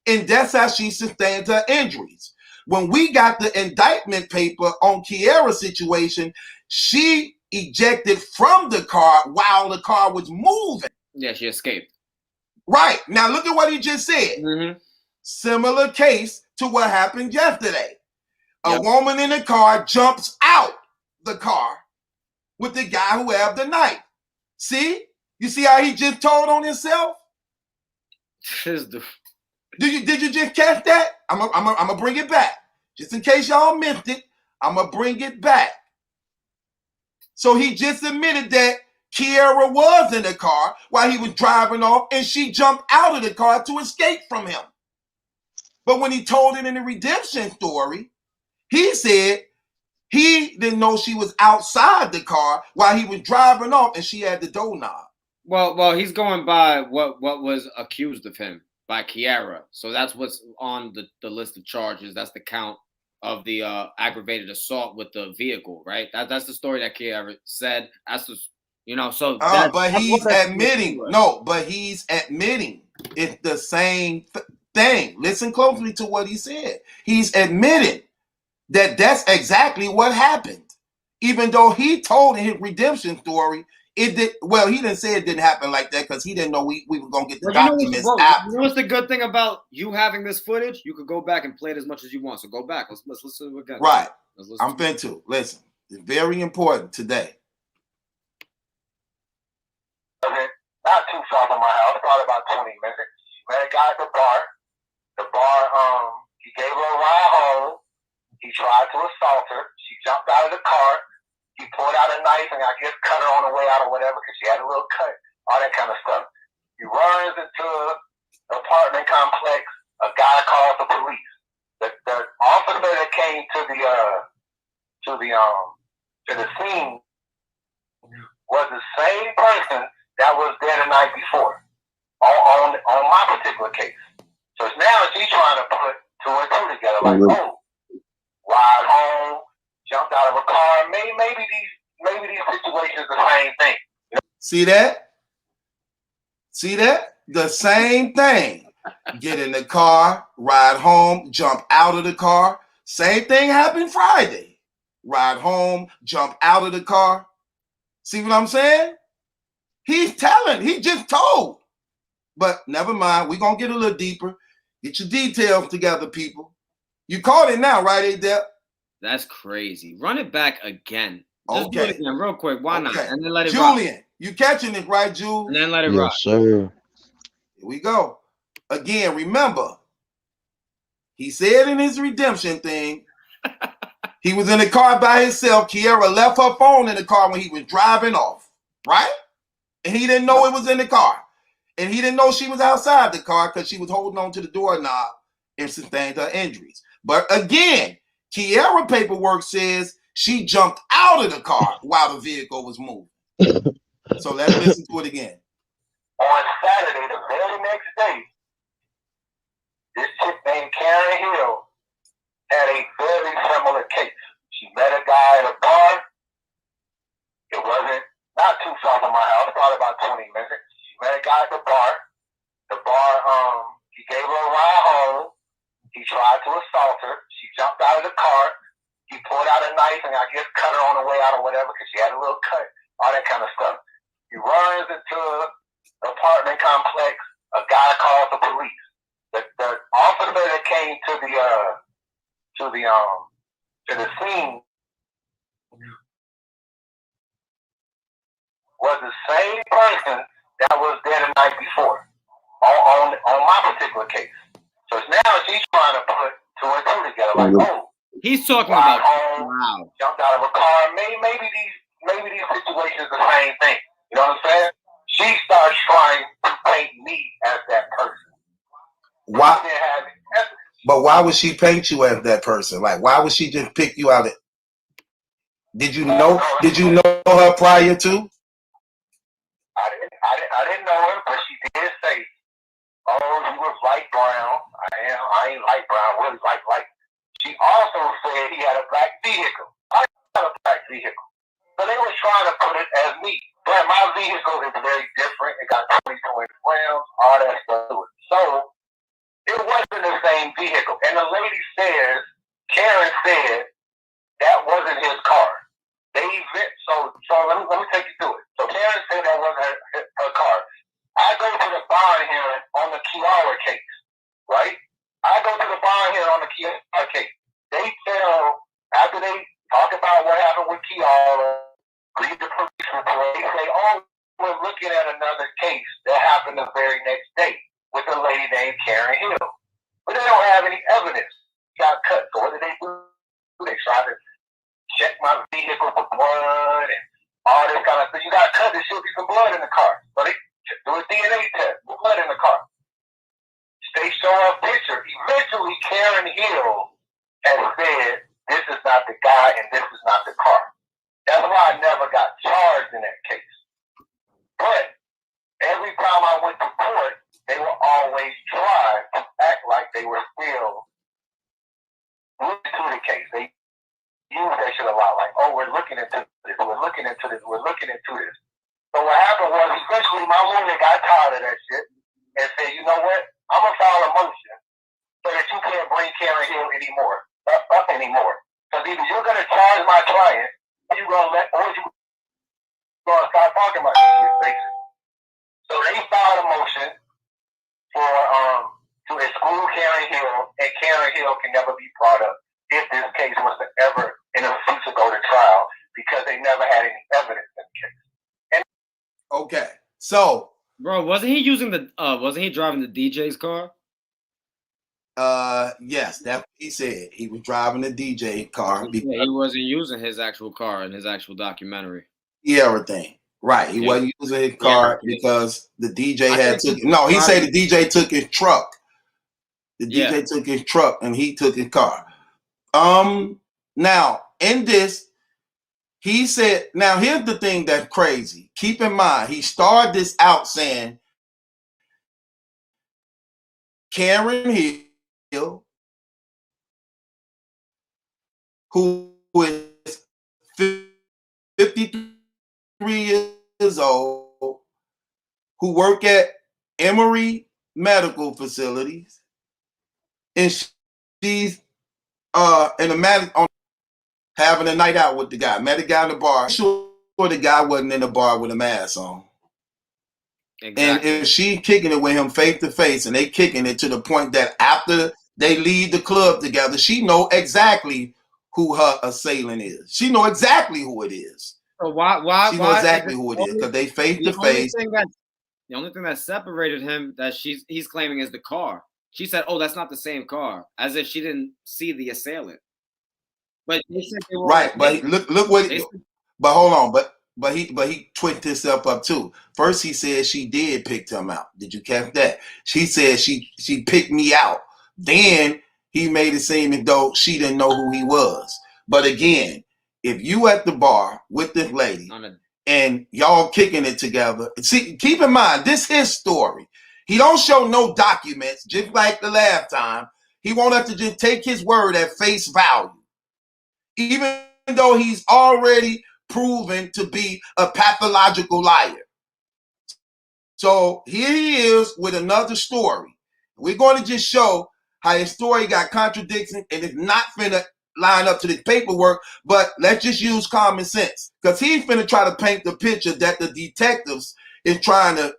And that's how she sustained her injuries. When we got the indictment paper on Kiara's situation, she ejected from the car while the car was moving. Yeah, she escaped. Right. Now look at what he just said. Mm-hmm. Similar case to what happened yesterday. A woman in the car jumps out the car with the guy who had the knife. See? You see how he just told on himself? Did you just catch that? I'm gonna bring it back. Just in case y'all missed it, I'm gonna bring it back. So he just admitted that Kiara was in the car while he was driving off, and she jumped out of the car to escape from him. But when he told it in the redemption story, he said he didn't know she was outside the car while he was driving off, and she had the doorknob. Well, he's going by what was accused of him by Kiara. So that's what's on the list of charges. That's the count of the aggravated assault with the vehicle, right? That's the story that Kiara said. That's the, so. But he's admitting. No, but he's admitting it's the same thing. Listen closely to what he said. He's admitting that that's exactly what happened. Even though he told in his redemption story, it did. Well, he didn't say it didn't happen like that because he didn't know we were gonna get the documents after. You know what's the good thing about you having this footage? You could go back and play it as much as you want. So go back. Let's listen to it again. Right. I'm finna to listen. It's very important today. Okay, not too far from my house, probably about 20 minutes. Met a guy at the bar. The bar, he gave her a ride home. He tried to assault her. She jumped out of the car. He pulled out a knife and I guess cut her on the way out or whatever because she had a little cut, all that kind of stuff. He runs into an apartment complex. A guy calls the police. The officer that came to the scene was the same person that was there the night before on my particular case. So now she's trying to put two and two together, like, oh, ride home, jumped out of a car. Maybe these situations are the same thing. See that? See that? The same thing. Get in the car, ride home, jump out of the car. Same thing happened Friday. Ride home, jump out of the car. See what I'm saying? He's telling. He just told. But never mind. We're going to get a little deeper. Get your details together, people. You caught it now, right, A-Dep? That's crazy. Run it back again. Just do it again real quick. Why not? And then let it Julian, rock. You catching it, right, Jules? And then let it rock. Yes, sir. Here we go. Again, remember, he said in his redemption thing, he was in the car by himself. Kiara left her phone in the car when he was driving off, right? And he didn't know it was in the car. and he didn't know she was outside the car because she was holding on to the doorknob and sustained her injuries. But again, Kiara paperwork says she jumped out of the car while the vehicle was moving. So let's listen to it again. On Saturday, the very next day, this chick named Karen Hill had a very similar case. She met a guy at a bar. It wasn't not too far from my house, probably about 20 minutes. She met a guy at the bar. The bar, he gave her a ride home. He tried to assault her. She jumped out of the car. He pulled out a knife and I guess cut her on the way out or whatever because she had a little cut, all that kind of stuff. He runs into an apartment complex. A guy calls the police. The officer that came to the scene was the same person that was there the night before on my particular case. So now she's trying to put two and two together, like, oh, he's talking about home, jumped out of a car. Maybe these situations are the same thing. You know what I'm saying? She starts trying to paint me as that person. Why? But why would she paint you as that person? Like, why would she just pick you out? Did you know her prior to? I didn't know her, but she did say, "Oh, you was light brown." I ain't light brown. Really light. She also said he had a black vehicle. I had a black vehicle. So they were trying to put it as me. But my vehicle is very different. It got 22 rounds, all that stuff to it. So it wasn't the same vehicle. And the lady says, Karen said, that wasn't his car. So let me take you through it. So Karen said that wasn't her car. I go to the bond hearing on the Kiara case, right? I go to the bond hearing on the Kiara case. They tell, after they talk about what happened with Kiara, read the police report, they say, oh, we're looking at another case that happened the very next day with a lady named Karen Hill. But they don't have any evidence. She got cut. So what did they do? They tried to check my vehicle for blood and all this kind of stuff. You got cut, there should be some blood in the car. So they do a DNA test, blood in the car. They show a picture. Eventually, Karen Hill has said, this is not the guy and this is not the car. That's why I never got charged in that case. But every time I went to court, they were always trying to act like they were still looking into the case. They use that shit a lot, like, oh, we're looking into this, we're looking into this, we're looking into this. So what happened was, eventually my lawyer got tired of that shit and said, you know what, I'm going to file a motion so that you can't bring Karen Hill anymore. Because either you're going to charge my client, or you're going to start talking about this shit, basically. So they filed a motion for to exclude Karen Hill, and Karen Hill can never be brought up if this case was to ever in the future go to trial, because they never had any evidence in the case. Okay, so bro, wasn't he driving the DJ's car? Yes, that's what he said. He was driving the DJ car because he wasn't using his actual car in his actual documentary. Everything. Right. He wasn't using his car because the DJ he said the DJ took his truck. The DJ took his truck and he took his car. Now in this, he said, now here's the thing that's crazy. Keep in mind, he started this out saying Karen Hill, who is 53 years old, who work at Emory Medical Facilities, and she's in a on having a night out with the guy. Met a guy in the bar. Sure, the guy wasn't in the bar with a mask on. Exactly. And if she kicking it with him face to face, and they kicking it to the point that after they leave the club together, she know exactly who her assailant is. She know exactly who it is. So why? She know exactly who it is because they face to face. The only thing that separated him that he's claiming is the car. She said, "Oh, that's not the same car," as if she didn't see the assailant. But they said they were right. But look what. But hold on. but he twisted himself up too. First he said she did pick him out. Did you catch that? She said she picked me out. Then he made it seem as though she didn't know who he was. But again, if you at the bar with this lady and y'all kicking it together, see, keep in mind, this is his story. He don't show no documents, just like the last time. He want us to just take his word at face value. Even though he's already proven to be a pathological liar. So here he is with another story. We're going to just show how his story got contradictions and it's not finna line up to this paperwork, but let's just use common sense. Because he's finna try to paint the picture that the detectives is trying to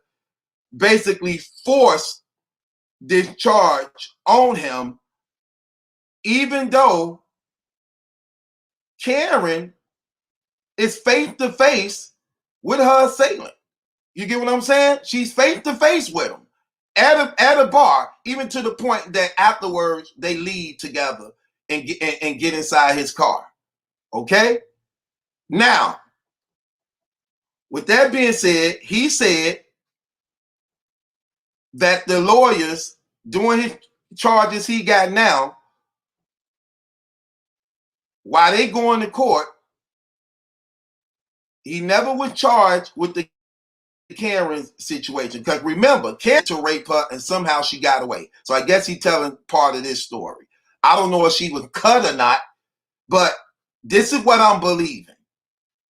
basically force this charge on him, even though Karen is face to face with her assailant. You get what I'm saying? She's face to face with him at a bar, even to the point that afterwards they leave together and get inside his car. Okay? Now, with that being said, he said that the lawyers doing his charges he got now, while they going to court, he never was charged with the Karen situation. Because remember, Karen to rape her and somehow she got away. So I guess he's telling part of this story. I don't know if she was cut or not, but this is what I'm believing.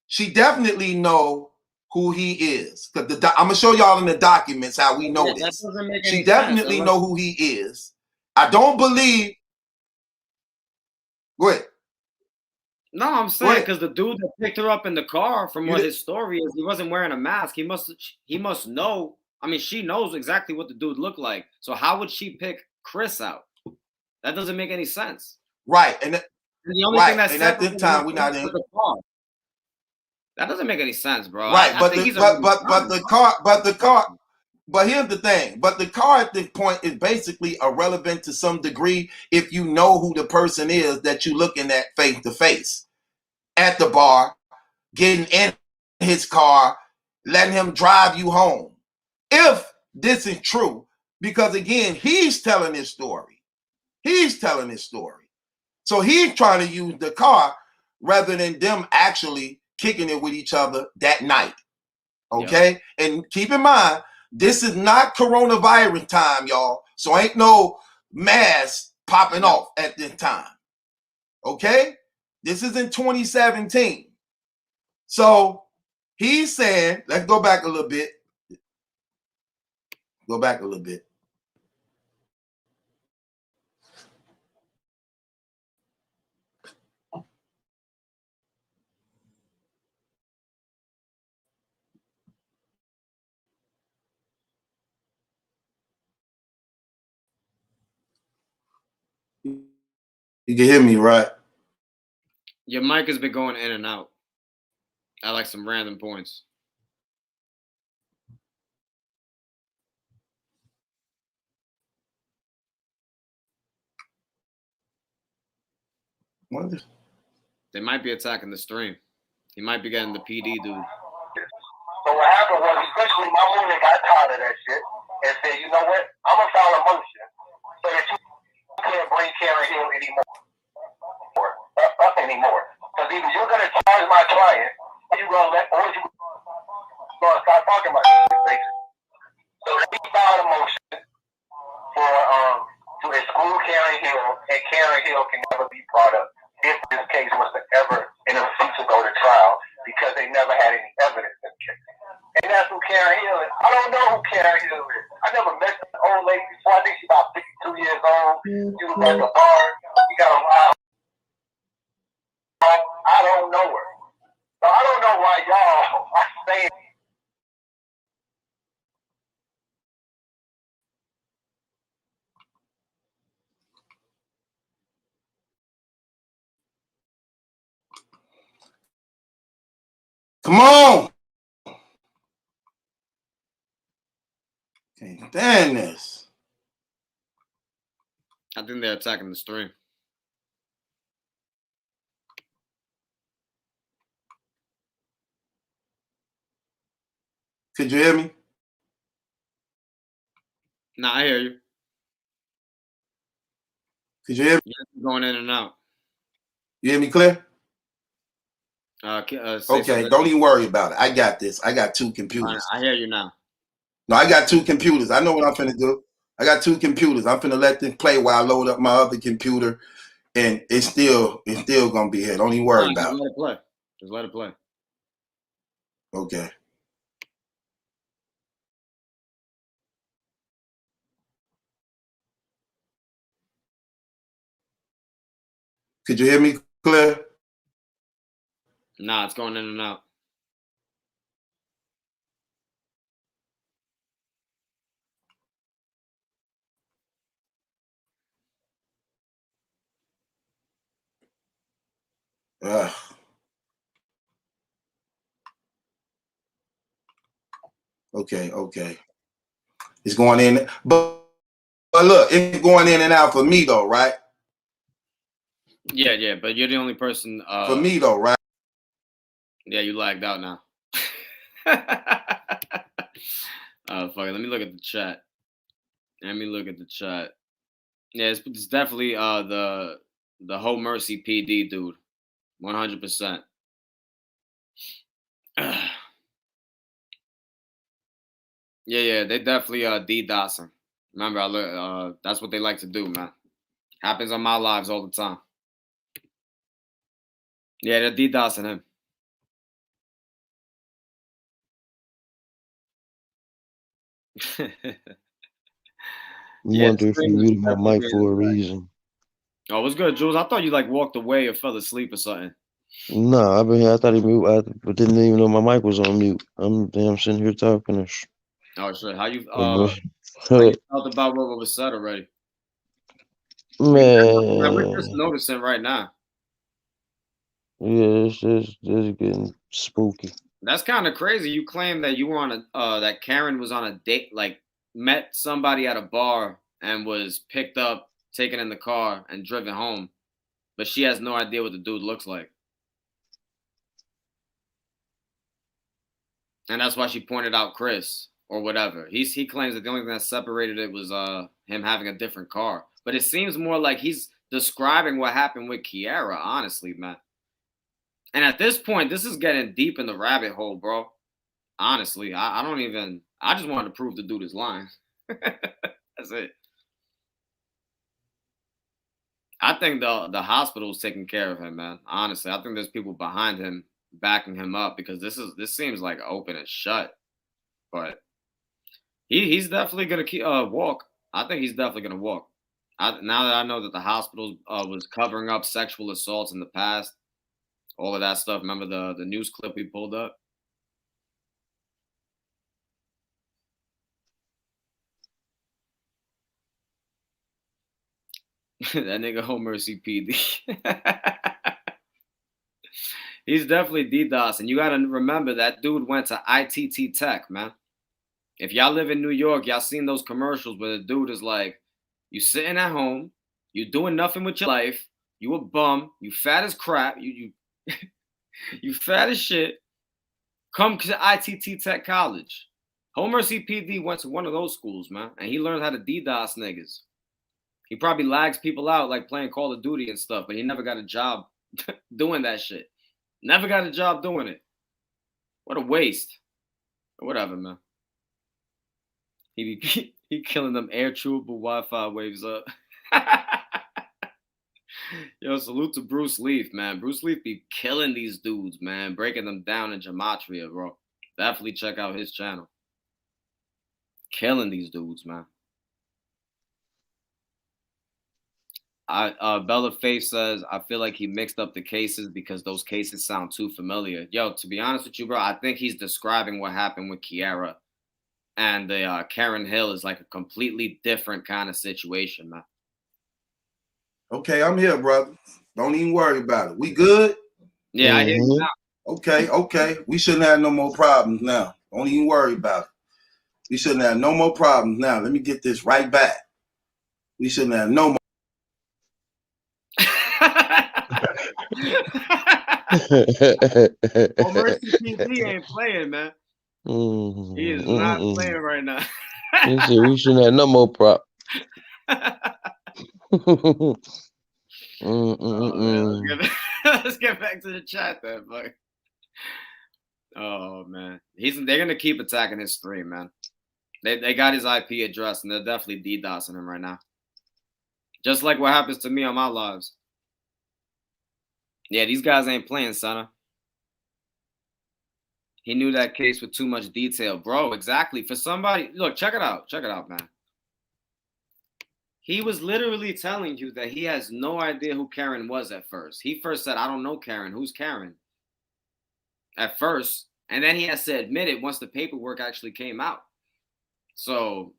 She definitely know who he is. Because I'm going to show y'all in the documents how we know this. She definitely know who he is. I don't believe. Go ahead. No, I'm saying because the dude that picked her up in the car, from what his story is, he wasn't wearing a mask. He must know. I mean, she knows exactly what the dude looked like. So how would she pick Chris out? That doesn't make any sense. Right. And the only thing that's at this time we're not in the car. That doesn't make any sense, bro. Right, but here's the thing. But the car at this point is basically irrelevant to some degree if you know who the person is that you're looking at face to face at the bar, getting in his car, letting him drive you home. If this is true, because again, he's telling his story. He's telling his story. So he's trying to use the car rather than them actually kicking it with each other that night. Okay? Yeah. And keep in mind, this is not coronavirus time, y'all. So ain't no mask popping off at this time. Okay? This is in 2017. So he's saying, let's go back a little bit. Go back a little bit. You can hear me, right? Your mic has been going in and out at like some random points. What? They might be attacking the stream. He might be getting the PD dude. So what happened was, especially my lawyer got tired of that shit and said, you know what, I'm going to file a motion so that you can't bring Karen Hill anymore. Because either you're going to charge my client or you're going to start talking about it, basically. So he filed a motion for to exclude Karen Hill, and Karen Hill can never be brought up if this case was to ever in the future go to trial, because they never had any evidence in the case. And that's who Karen Hill is. I don't know who Karen Hill is. I never met the old lady before. I think she's about 52 years old. She was at the bar. She got a wild. I don't know her. So I don't know why y'all are saying. Come on. Can't stand this. I think they're attacking the stream. Could you hear me? Nah, I hear you. Could you hear me? You're going in and out. You hear me clear? Okay, don't even worry about it. I got this. I got 2 computers. I hear you now. No, I got 2 computers. I know what I'm finna do. I got 2 computers. I'm finna let them play while I load up my other computer, and it's still gonna be here. Don't even worry about it. Let it play. Just let it play. Okay. Could you hear me clear? Nah, it's going in and out. Okay. It's going in, but look, it's going in and out for me though, right? Yeah, but you're the only person. For me though, right? Yeah, you lagged out now. Fuck it. Let me look at the chat. Yeah, it's definitely the whole Mercy PD dude, 100%. Yeah, they definitely DDoSing. Remember, that's what they like to do, man. Happens on my lives all the time. Yeah, they're DDoSing him. I wonder if you muted my mic for a reason. Oh, what's good, Jules? I thought you like walked away or fell asleep or something. Nah, I've been here. I thought he muted. I didn't even know my mic was on mute. I'm sitting here talking. Oh shit! How you felt about what was said already? Man, we're just noticing right now. Yeah, it's getting spooky. That's kind of crazy. You claim that you were on that Karen was on a date, like met somebody at a bar and was picked up, taken in the car, and driven home, but she has no idea what the dude looks like. And that's why she pointed out Chris or whatever. He claims that the only thing that separated it was him having a different car. But it seems more like he's describing what happened with Kiara, honestly, man. And at this point, this is getting deep in the rabbit hole, bro. Honestly, I just wanted to prove the dude is lying. That's it. I think the hospital's taking care of him, man. Honestly, I think there's people behind him backing him up because this seems like open and shut. But he's definitely gonna walk. I think he's definitely gonna walk. Now that I know that the hospital was covering up sexual assaults in the past, all of that stuff. Remember the news clip we pulled up? That nigga Home Mercy PD. He's definitely DDoS, and you gotta remember that dude went to ITT Tech, man. If y'all live in New York, y'all seen those commercials where the dude is like, you sitting at home, you doing nothing with your life, you a bum, you fat as crap, you you fat as shit, come to ITT Tech College. Home Mercy PD went to one of those schools, man, and he learned how to DDoS niggas. He probably lags people out like playing Call of Duty and stuff, but he never got a job doing that shit. Never got a job doing it. What a waste. Or whatever, man. He killing them air chewable Wi-Fi waves up. Yo, salute to Bruce Leaf, man. Bruce Leaf be killing these dudes, man. Breaking them down in gematria, bro. Definitely check out his channel. Killing these dudes, man. Bella Faith says, I feel like he mixed up the cases because those cases sound too familiar. Yo, to be honest with you, bro, I think he's describing what happened with Kiara. And the Karen Hill is like a completely different kind of situation, man. Okay, I'm here, brother. Don't even worry about it. We good? Yeah, I hear you now. Okay. We shouldn't have no more problems now. Don't even worry about it. We shouldn't have no more problems now. Let me get this right back. We shouldn't have no more. Mercy PD ain't playing, man. He is not playing right now. He said we shouldn't have no more prop. Let's get back to the chat then, fuck. Oh man, they're gonna keep attacking his stream, man. They got his IP address and they're definitely DDoSing him right now. Just like what happens to me on my lives. Yeah, these guys ain't playing, son. He knew that case with too much detail, bro. Exactly. For somebody, look, check it out, man. He was literally telling you that he has no idea who Karen was at first. He first said, I don't know Karen. Who's Karen? At first. And then he has to admit it once the paperwork actually came out. So,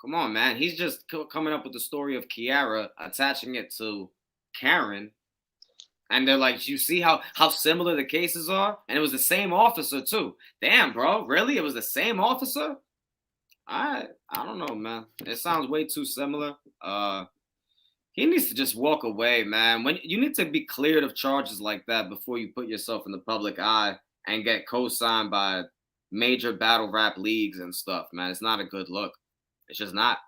come on, man. He's just coming up with the story of Kiara, attaching it to Karen. And they're like, you see how similar the cases are? And it was the same officer, too. Damn, bro. Really? It was the same officer? I don't know, man. It sounds way too similar. He needs to just walk away, man. When you need to be cleared of charges like that before you put yourself in the public eye and get co-signed by major battle rap leagues and stuff, man. It's not a good look. It's just not.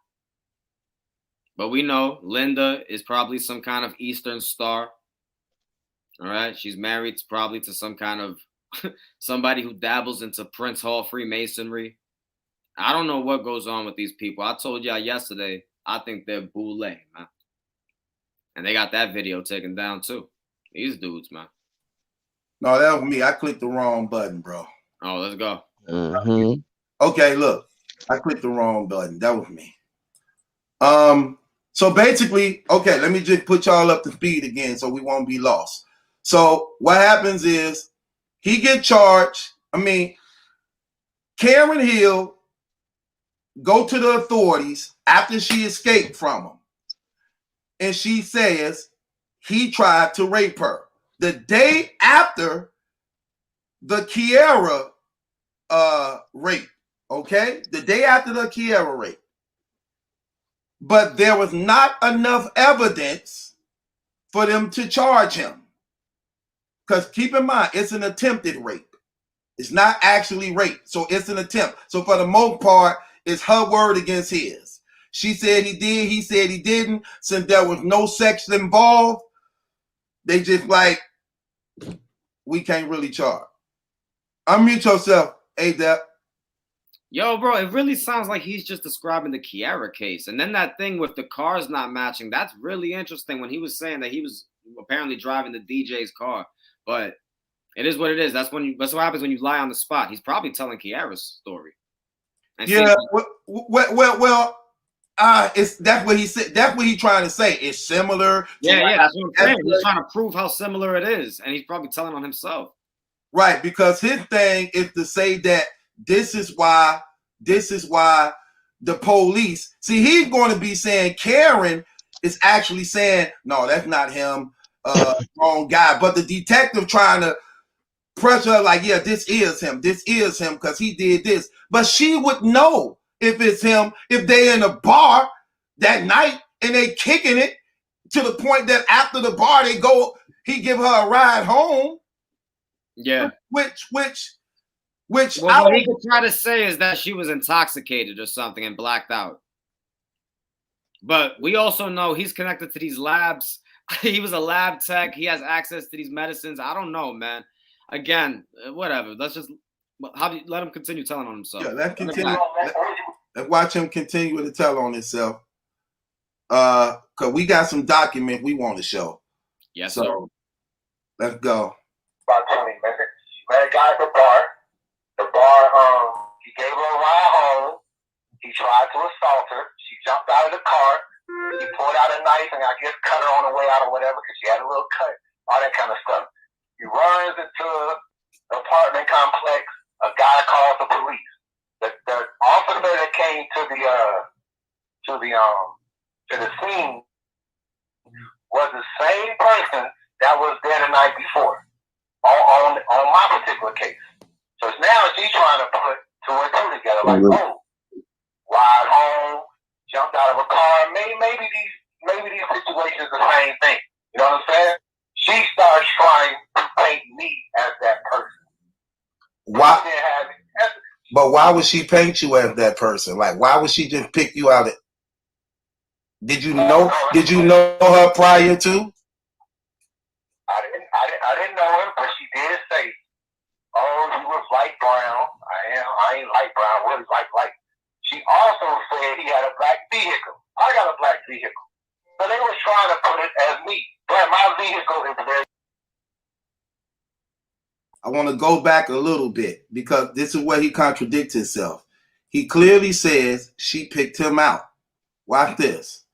But we know Linda is probably some kind of Eastern star. All right? She's married probably to some kind of somebody who dabbles into Prince Hall Freemasonry. I don't know what goes on with these people. I told y'all yesterday, I think they're boule, man. And they got that video taken down, too. These dudes, man. No, that was me. I clicked the wrong button, bro. Oh, let's go. Okay, look. I clicked the wrong button. That was me. So basically, okay, let me just put y'all up to speed again so we won't be lost. So what happens is he get charged. I mean, Karen Hill go to the authorities after she escaped from him. And she says he tried to rape her. The day after the Kiara rape, okay? The day after the Kiara rape. But there was not enough evidence for them to charge him. Because keep in mind, it's an attempted rape. It's not actually rape, so it's an attempt. So for the most part, it's her word against his. She said he did, he said he didn't. Since there was no sex involved, they just like, we can't really charge. Unmute yourself, A-Dep. Yo, bro, it really sounds like he's just describing the Kiara case. And then that thing with the cars not matching, that's really interesting when he was saying that he was apparently driving the DJ's car. But it is what it is. That's what happens when you lie on the spot. He's probably telling Kiara's story. And yeah, that's what he said. That's what he's trying to say. It's similar. Yeah, that's what I'm saying. He's trying to prove how similar it is, and he's probably telling on himself. Right, because his thing is to say that this is why the police. See, he's going to be saying Karen is actually saying, no, that's not him, wrong guy. But the detective trying to pressure her like, yeah, this is him because he did this. But she would know if it's him if they in a bar that night and they kicking it to the point that after the bar he give her a ride home. Yeah. Which what he could try to say is that she was intoxicated or something and blacked out. But we also know he's connected to these labs. He was a lab tech. He has access to these medicines. I don't know, man. Again, whatever. Let's let him continue telling on himself. Yeah, let's continue. Let's watch him continue to tell on himself. Cause we got some documents we want to show. Yes, so, sir. Let's go. About 20 minutes. Met a guy at the bar. He gave her a ride home. He tried to assault her. She jumped out of the car. He pulled out a knife and I guess cut her on the way out or whatever because she had a little cut. All that kind of stuff. He runs into the apartment complex. A guy calls the police. The officer that came to the scene was the same person that was there the night before on my particular case. So now she's trying to put two and two together, like, oh, ride home, jumped out of a car. Maybe these situations are the same thing. You know what I'm saying? She starts trying to paint me as that person. Wow. But why would she paint you as that person? Like, why would she just pick you out? Did you know her prior to? I didn't know him, but she did say, "Oh, you was light brown." I ain't light brown. Really light. She also said he had a black vehicle. I got a black vehicle. So they were trying to put it as me, but my vehicle is very. I want to go back a little bit because this is where he contradicts himself. He clearly says she picked him out. Watch this.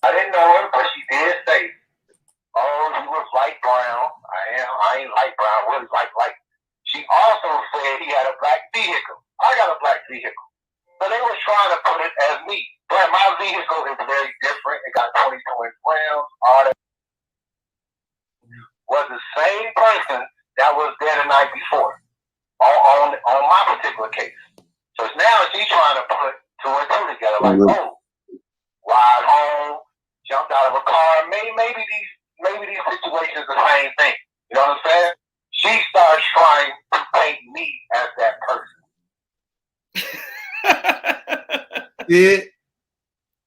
I didn't know him, but she did say, "Oh, you was light brown." I ain't light brown. Really light. She also said he had a black vehicle. I got a black vehicle. So they were trying to put it as me, but my vehicle is very different. It got 22 inch rims, all that. Was the same person that was there the night before on my particular case. So now she's trying to put two and two together, like, oh, ride home, jumped out of a car. Maybe these situations are the same thing. You know what I'm saying? She starts trying to paint me as that person.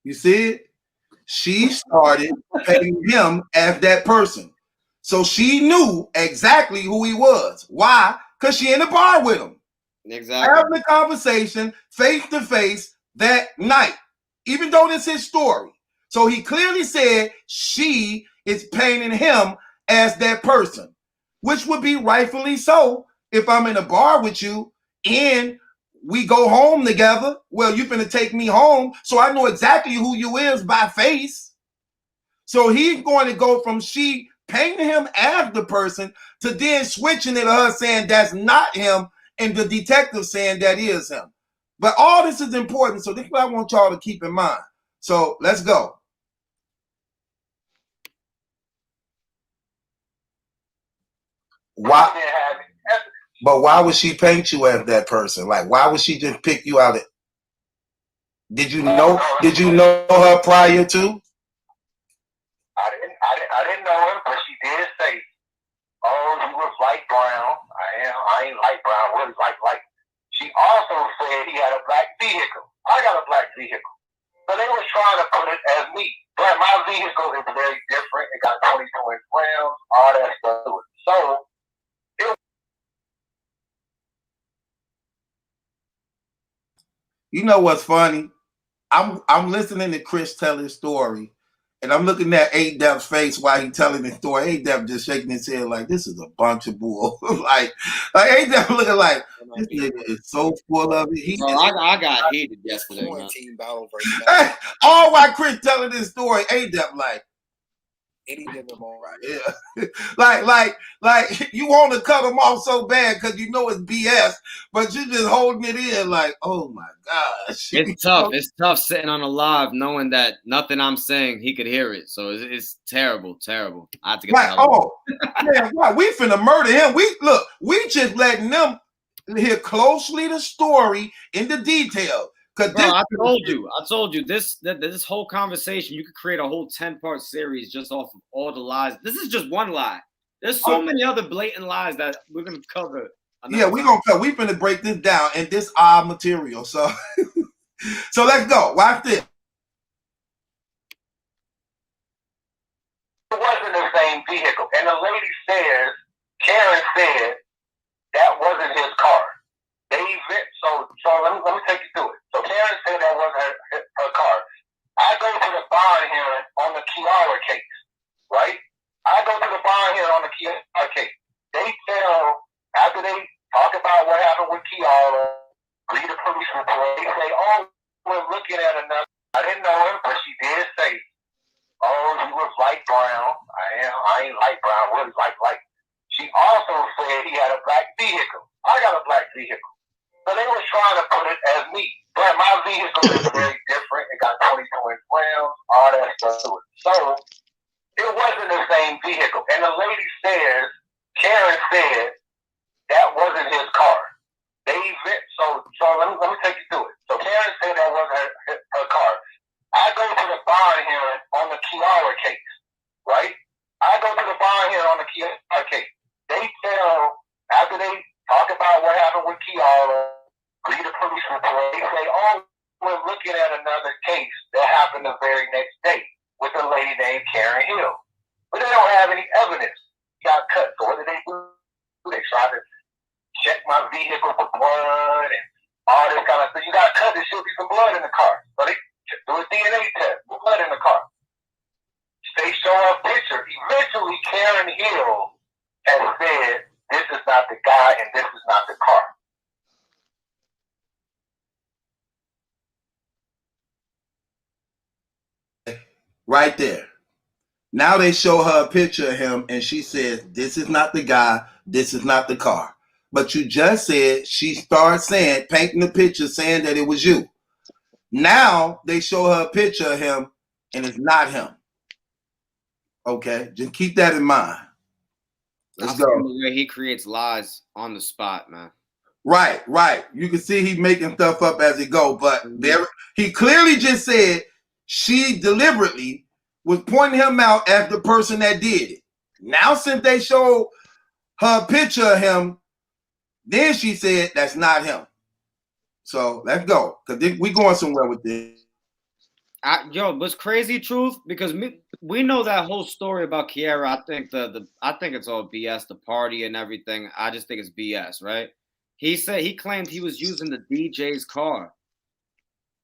You see it? She started painting him as that person. So she knew exactly who he was. Why? Because she in the bar with him. Exactly. Having a conversation face to face that night, even though this is his story. So he clearly said she is painting him as that person, which would be rightfully so if I'm in a bar with you and we go home together. Well, you're going to take me home, so I know exactly who you is by face. So he's going to go from she painting him as the person to then switching it to her saying that's not him and the detective saying that is him. But all this is important, so this is what I want y'all to keep in mind. So let's go. Why? But why would she paint you as that person? Like, why would she just pick you out? Did you know her prior to? I didn't know him, but she did say, "Oh, you was light brown." I ain't light brown. Really light. She also said he had a black vehicle. I got a black vehicle. So they were trying to put it as me, but my vehicle is very different. It got 22 inch rims, all that stuff to it. So you know what's funny? I'm listening to Chris tell his story, and I'm looking at A-Dep's face while he's telling his story. A-Dep just shaking his head like, this is a bunch of bull. like A-Dep looking like, this nigga is so full of it. I got heated yesterday, man. All while Chris telling his story, A-Dep like, any give him all right. Yeah. like you want to cut him off so bad because you know it's BS, but you're just holding it in like, oh my gosh. It's tough. It's tough sitting on a live knowing that nothing I'm saying, he could hear it. So it's terrible. I have to get right. Man, why? We finna murder him. We just letting them hear closely the story in the detail. Bro, I told you this whole conversation, you could create a whole 10-part series just off of all the lies. This is just one lie. There's so many other blatant lies that we're gonna cover. Yeah, we're gonna cover. We're gonna break this down in this odd material. So so let's go. Watch this. It wasn't the same vehicle. And the lady says, Karen said that wasn't his car. So let me take you through it. So Karen said that wasn't her car. I go to the bond hearing on the Kiara case, right? I go to the bond hearing on the Kiara case. They tell, after they talk about what happened with Kiara, read the police report, they say, oh, we're looking at another. I didn't know him, but she did say, oh, you was light brown. I ain't light brown, really light. She also said he had a black vehicle. I got a black vehicle. So they were trying to put it as me, but my vehicle is very different. It got 22 inch rims, all that stuff to it. So it wasn't the same vehicle. And the lady says, Karen said that wasn't his car. So let me take you through it. So Karen said that wasn't her car. I go to the bond hearing on the Kiara case, right? I go to the bond hearing on the Kiara case. They tell, after they talk about what happened happened with Kiara, read a police report. They say, oh, we're looking at another case that happened the very next day with a lady named Karen Hill. But they don't have any evidence. He got cut. So what did they do? They tried to check my vehicle for blood and all this kind of stuff. You got cut, there should be some blood in the car. So they do a DNA test, blood in the car. They show a picture. Eventually, Karen Hill has said, this is not the guy and this is not the car. Right there. Now they show her a picture of him and she says, this is not the guy, this is not the car. But you just said she started saying, painting the picture, saying that it was you. Now they show her a picture of him and it's not him. Okay, just keep that in mind. Let's go. He creates lies on the spot, man. Right. You can see he's making stuff up as he go, but he clearly just said she deliberately was pointing him out as the person that did it. Now, since they showed her a picture of him, then she said that's not him. So let's go, because we going somewhere with this. What's crazy, Truth? Because we know that whole story about Kiara. I think it's all BS. The party and everything. I just think it's BS, right? He claimed he was using the DJ's car.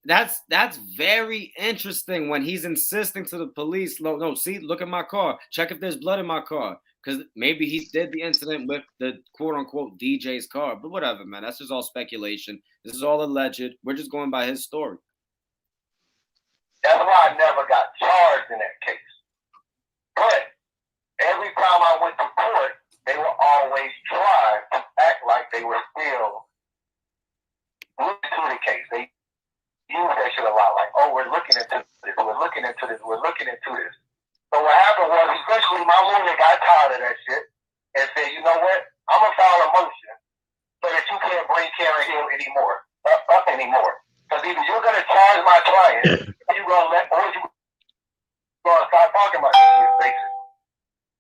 That's very interesting when he's insisting to the police, no, see, look at my car. Check if there's blood in my car. Because maybe he did the incident with the quote-unquote DJ's car. But whatever, man. That's just all speculation. This is all alleged. We're just going by his story. That's why I never got charged in that case. But every time I went to court, they would always try to act like they were still looking into the case. They use that shit a lot, like, oh, we're looking into this, we're looking into this, we're looking into this. So what happened was, eventually my lawyer got tired of that shit and said, you know what, I'm going to file a motion so that you can't bring Karen Hill anymore. Because either you're going to charge my client, or you're going to start talking about this shit, basically.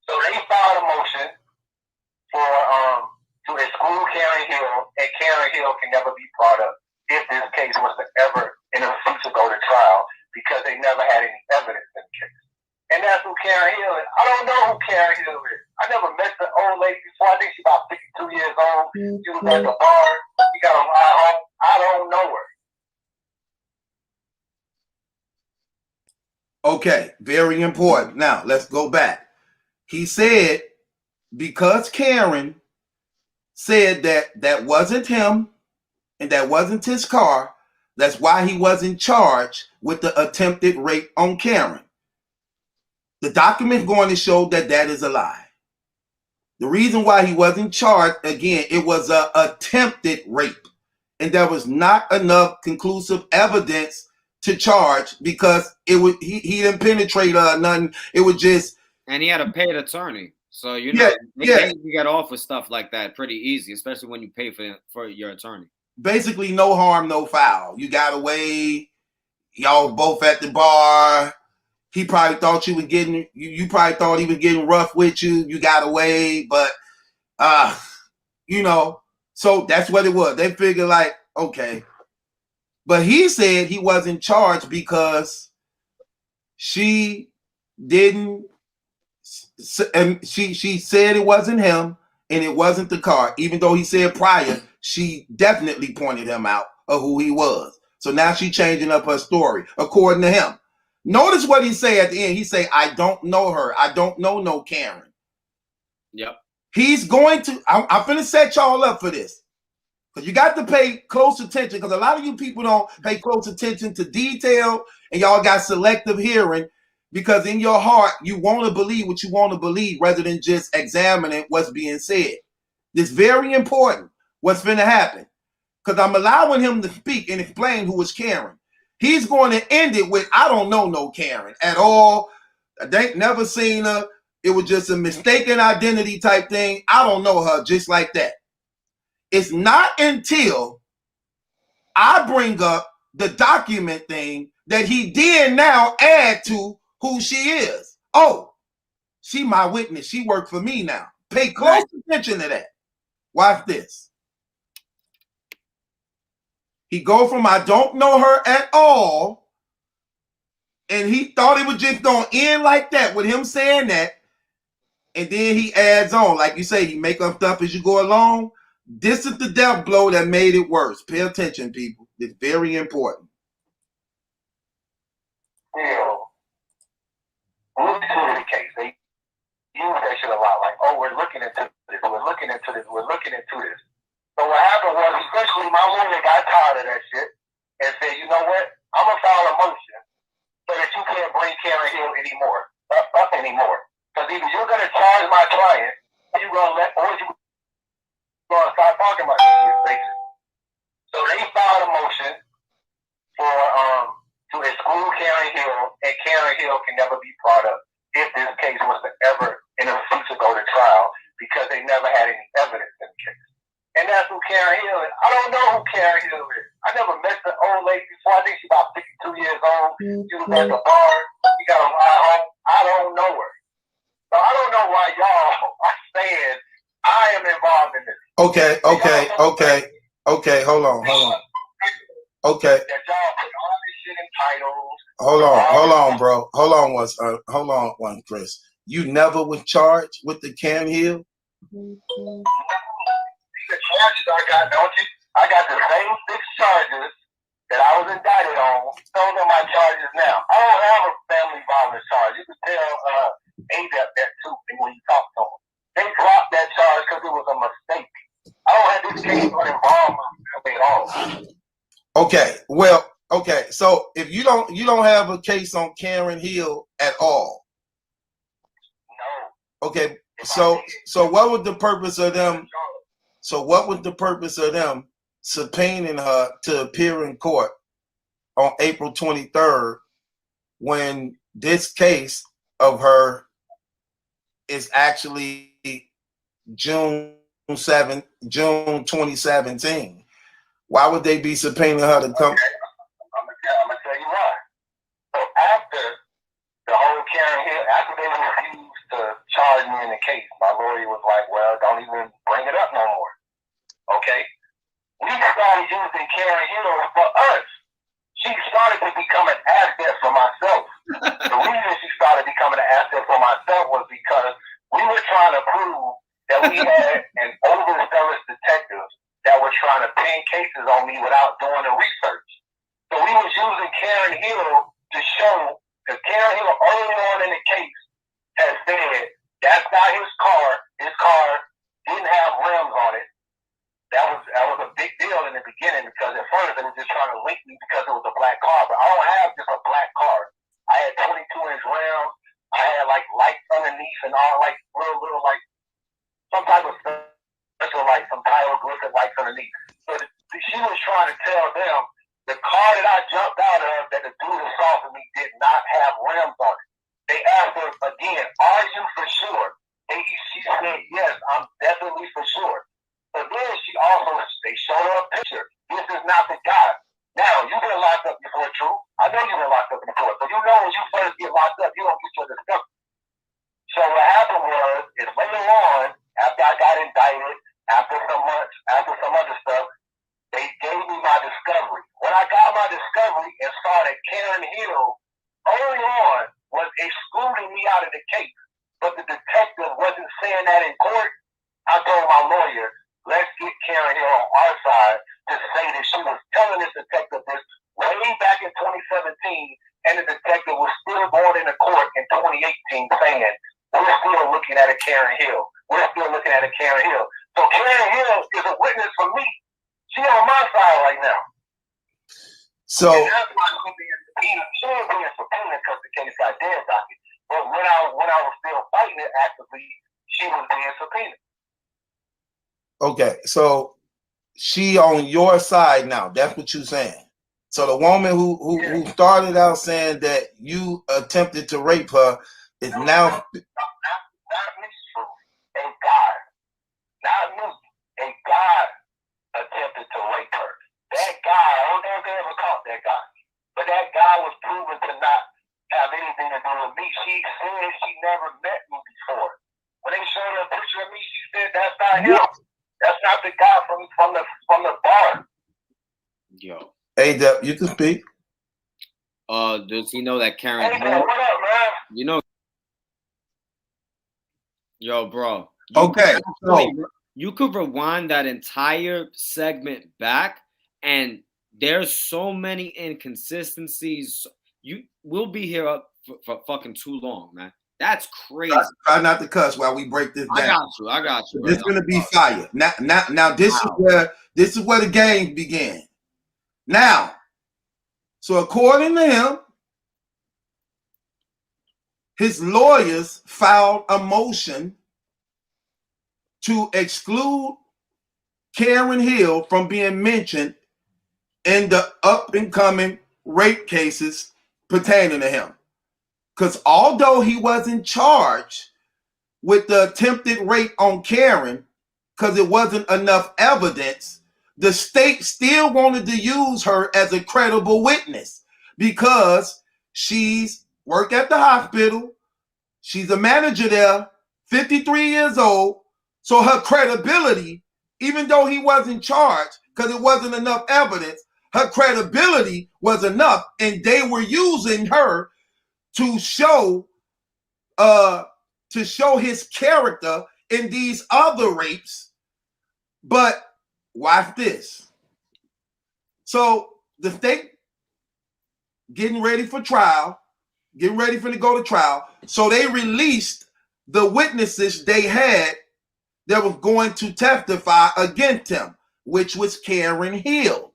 So they filed a motion for to exclude Karen Hill, and Karen Hill can never be brought up if this case was to ever in the future go to trial, because they never had any evidence in the case. And that's who Karen Hill is. I don't know who Karen Hill is. I never met the old lady before. I think she's about 52 years old. She was at the bar. She got a ride home. I don't know her. Okay, very important. Now, let's go back. He said, because Karen said that wasn't him and that wasn't his car, that's why he wasn't charged with the attempted rape on Karen. The document's going to show that is a lie. The reason why he wasn't charged, again, it was an attempted rape. And there was not enough conclusive evidence to charge, because he didn't penetrate nothing. It was just, and he had a paid attorney, so you know you get off with stuff like that pretty easy, especially when you pay for your attorney. Basically, no harm, no foul. You got away. Y'all both at the bar. He probably thought you was getting. You probably thought he was getting rough with you. You got away, but so that's what it was. They figured like, okay. But he said he wasn't charged because she didn't, and she said it wasn't him and it wasn't the car, even though he said prior she definitely pointed him out of who he was. So now she's changing up her story according to him. Notice what he say at the end. He say, I don't know her. I don't know no Karen. Yep. He's going to, I'm finna set y'all up for this. Because you got to pay close attention, because a lot of you people don't pay close attention to detail, and y'all got selective hearing, because in your heart, you want to believe what you want to believe rather than just examining what's being said. It's very important what's going to happen, because I'm allowing him to speak and explain who is Karen. He's going to end it with, I don't know no Karen at all. I ain't never seen her. It was just a mistaken identity type thing. I don't know her, just like that. It's not until I bring up the document thing that he did now add to who she is. Oh, she my witness. She worked for me now. Pay close attention to that. Watch this. He go from I don't know her at all, and he thought it was just gonna end like that with him saying that, and then he adds on, like you say, he make up stuff as you go along. This is the death blow that made it worse. Pay attention, people. It's very important. Look to the case. They use that shit a lot. Like, oh, we're looking into this. We're looking into this. We're looking into this. So what happened was, essentially, my lawyer got tired of that shit and said, you know what? I'm gonna file a motion so that you can't bring Karen Hill up anymore. Because either you're gonna charge my client, or you gonna start talking about this shit, basically. So they filed a motion for to exclude Karen Hill, and Karen Hill can never be brought up if this case was to ever in the future go to trial, because they never had any evidence in the case. And that's who Karen Hill is. I don't know who Karen Hill is. I never met the old lady before. I think she's about 52 years old. She was at the bar. She got a ride home. I don't know her. So I don't know why y'all are saying I am involved in this. Okay. Hold on. Okay. That y'all put all this shit in titles. Hold on, bro. Hold on, one, Chris. You never was charged with the Karen Hill? The charges I got, don't you? I got the same 6 charges that I was indicted on. Those are my charges now. I don't have a family violence charge. You can tell ADEP that too when you talk to them. They dropped that charge because it was a mistake. I don't have this case on involvement at all. Okay, well, okay. So if you don't have a case on Karen Hill at all. No. Okay, so what was the purpose of them? So what was the purpose of them subpoenaing her to appear in court on April 23rd when this case of her is actually June 2017? Why would they be subpoenaing her to come? I'm gonna tell you why. So after the whole Karen Hill, after they refused to charge me in the case, my lawyer was like, well, don't even bring it up no more. Okay? We started using Karen Hill for us. She started to become an asset for myself. The reason she started becoming an asset for myself was because we were trying to prove that we had an overzealous detective that was trying to pin cases on me without doing the research. So we was using Karen Hill to show, because Karen Hill early on in the case had said, that's not his car. His car didn't have rims on it. That was a big deal in the beginning, because at first they were just trying to link me because it was a black car. But I don't have just a black car. I had 22-inch rims. I had like lights underneath and all, like little like some type of special light, some pyroglyphic lights underneath. So she was trying to tell them the car that I jumped out of that the dude assaulted me did not have rims on it. They asked her again, are you for sure? And she said, yes, I'm definitely for sure. So then they showed her a picture. This is not the guy. Now, you've been locked up before, true? I know you've been locked up before. So you know when you first get locked up, you don't get your discovery. So what happened was, is later on, after I got indicted, after some months, after some other stuff, they gave me my discovery. When I got my discovery and saw that Karen Hill early on was excluding me out of the case, but the detective wasn't saying that in court, I told my lawyer, let's get Karen Hill on our side to say that she was telling this detective this way back in 2017, and the detective was still going into court in 2018 saying, we're still looking at a Karen Hill. We're still looking at a Karen Hill. So Karen Hill is a witness for me. She's on my side right now. So and that's why she ain't being subpoenaed because the case got dead docket. But when I was still fighting it actively, she was being subpoenaed. Okay, so she on your side now. That's what you're saying. So the woman who started out saying that you attempted to rape her is now. Not me, a guy. Not me. A guy attempted to rape her. That guy, I don't know if they ever caught that guy, but that guy was proven to not have anything to do with me. She said she never met me before. When they showed her a picture of me, she said that's not him. That's not the guy from the bar. Yo. Hey, Dep, you can speak. Does he know that Karen Hey, Hill? what up, man? You know, yo, bro. Okay, so You could rewind that entire segment back, and there's so many inconsistencies. We'll be here up for fucking too long, man. That's crazy. try not to cuss while we break this down. I got you. It's gonna be fire. Now this is where the game began. Now, so according to him, his lawyers filed a motion to exclude Karen Hill from being mentioned in the up and coming rape cases pertaining to him. Because although he wasn't charged with the attempted rape on Karen, because it wasn't enough evidence, the state still wanted to use her as a credible witness because she's worked at the hospital. She's a manager there, 53 years old. So her credibility, even though he wasn't charged because it wasn't enough evidence, her credibility was enough, and they were using her to show his character in these other rapes. But watch this. So the state getting ready for trial, getting ready for to go to trial. So they released the witnesses they had that was going to testify against him, which was Karen Hill.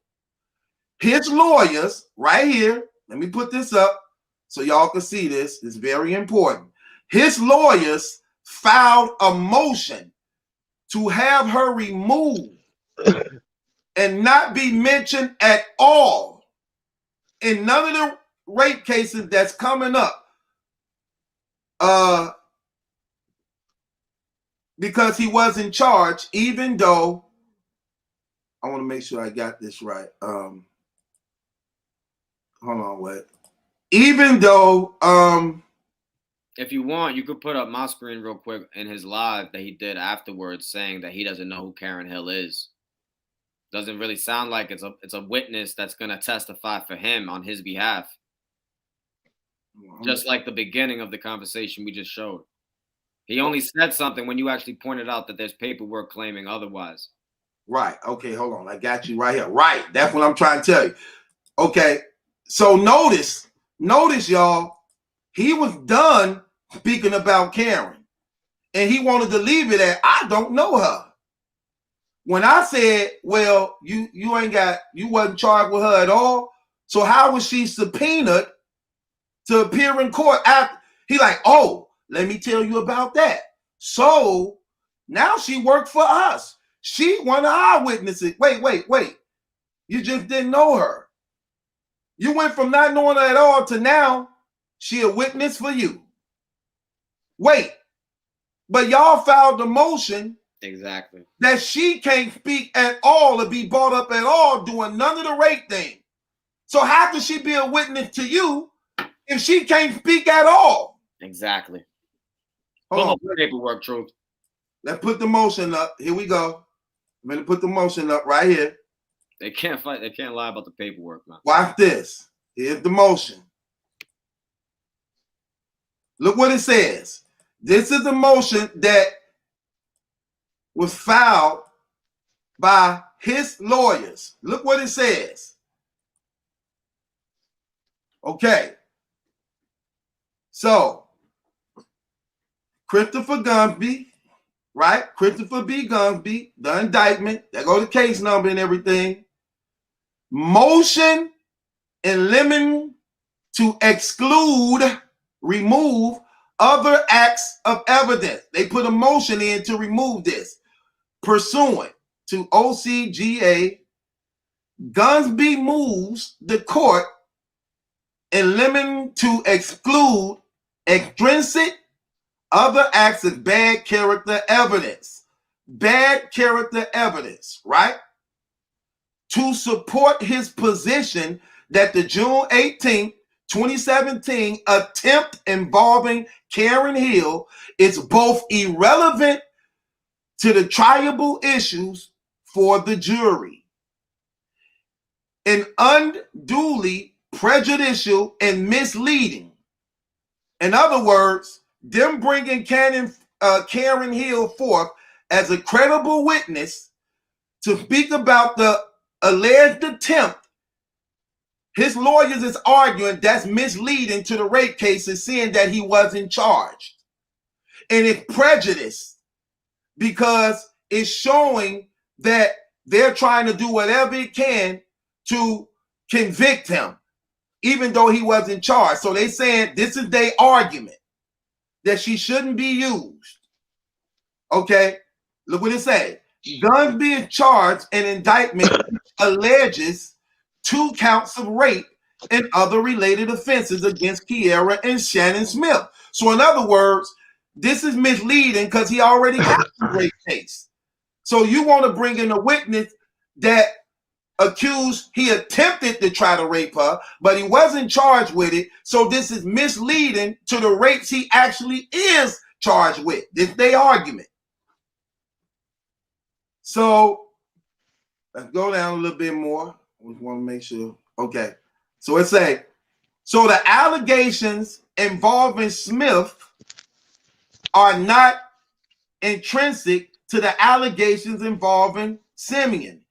His lawyers, right here, let me put this up so y'all can see this. It's very important. His lawyers filed a motion to have her removed and not be mentioned at all in none of the rape cases that's coming up. Because he wasn't charged, even though I want to make sure I got this right. Hold on, wait. Even though if you want, you could put up my screen real quick in his live that he did afterwards, saying that he doesn't know who Karen Hill is. Doesn't really sound like it's a witness that's gonna testify for him on his behalf. Just like the beginning of the conversation we just showed. He only said something when you actually pointed out that there's paperwork claiming otherwise. Right. Okay, hold on. I got you right here. Right. That's what I'm trying to tell you. Okay. So notice, y'all, he was done speaking about Karen. And he wanted to leave it at, I don't know her. When I said, well, you wasn't charged with her at all. So how was she subpoenaed to appear in court after? He like, oh, let me tell you about that. So now she worked for us. She one of our witnesses. Wait. You just didn't know her. You went from not knowing her at all to now she a witness for you. Wait, but y'all filed the motion exactly that she can't speak at all or be brought up at all doing none of the rape thing. So how can she be a witness to you if she can't speak at all? Exactly. Hold on. Paperwork, truth. Let's put the motion up. Here we go. I'm gonna put the motion up right here. They can't fight. They can't lie about the paperwork, man. Watch this. Here's the motion. Look what it says. This is the motion that was filed by his lawyers. Look what it says. Okay. So, Christopher Gunsby, right? Christopher B. Gunsby, the indictment. There go the case number and everything. Motion in limine to exclude, remove other acts of evidence. They put a motion in to remove this. Pursuant to OCGA, Gunsby moves the court in limine to exclude extrinsic other acts of bad character evidence. Bad character evidence, right? To support his position that the June 18th, 2017 attempt involving Karen Hill is both irrelevant to the triable issues for the jury. and unduly prejudicial and misleading. In other words, them bringing Karen Hill forth as a credible witness to speak about the alleged attempt, his lawyers is arguing that's misleading to the rape cases, saying that he wasn't charged. And it's prejudice because it's showing that they're trying to do whatever it can to convict him, even though he wasn't charged. So they saying this is their argument, that she shouldn't be used. Okay, look what it says. Guns being charged, an indictment alleges 2 counts of rape and other related offenses against Kiara and Shannon Smith. So in other words, this is misleading because he already got the rape case. So you want to bring in a witness that accused he attempted to try to rape her, but he wasn't charged with it. So this is misleading to the rapes he actually is charged with. This is their argument. So let's go down a little bit more. We want to make sure. Okay. So it say, so the allegations involving Smith are not intrinsic to the allegations involving Simeon.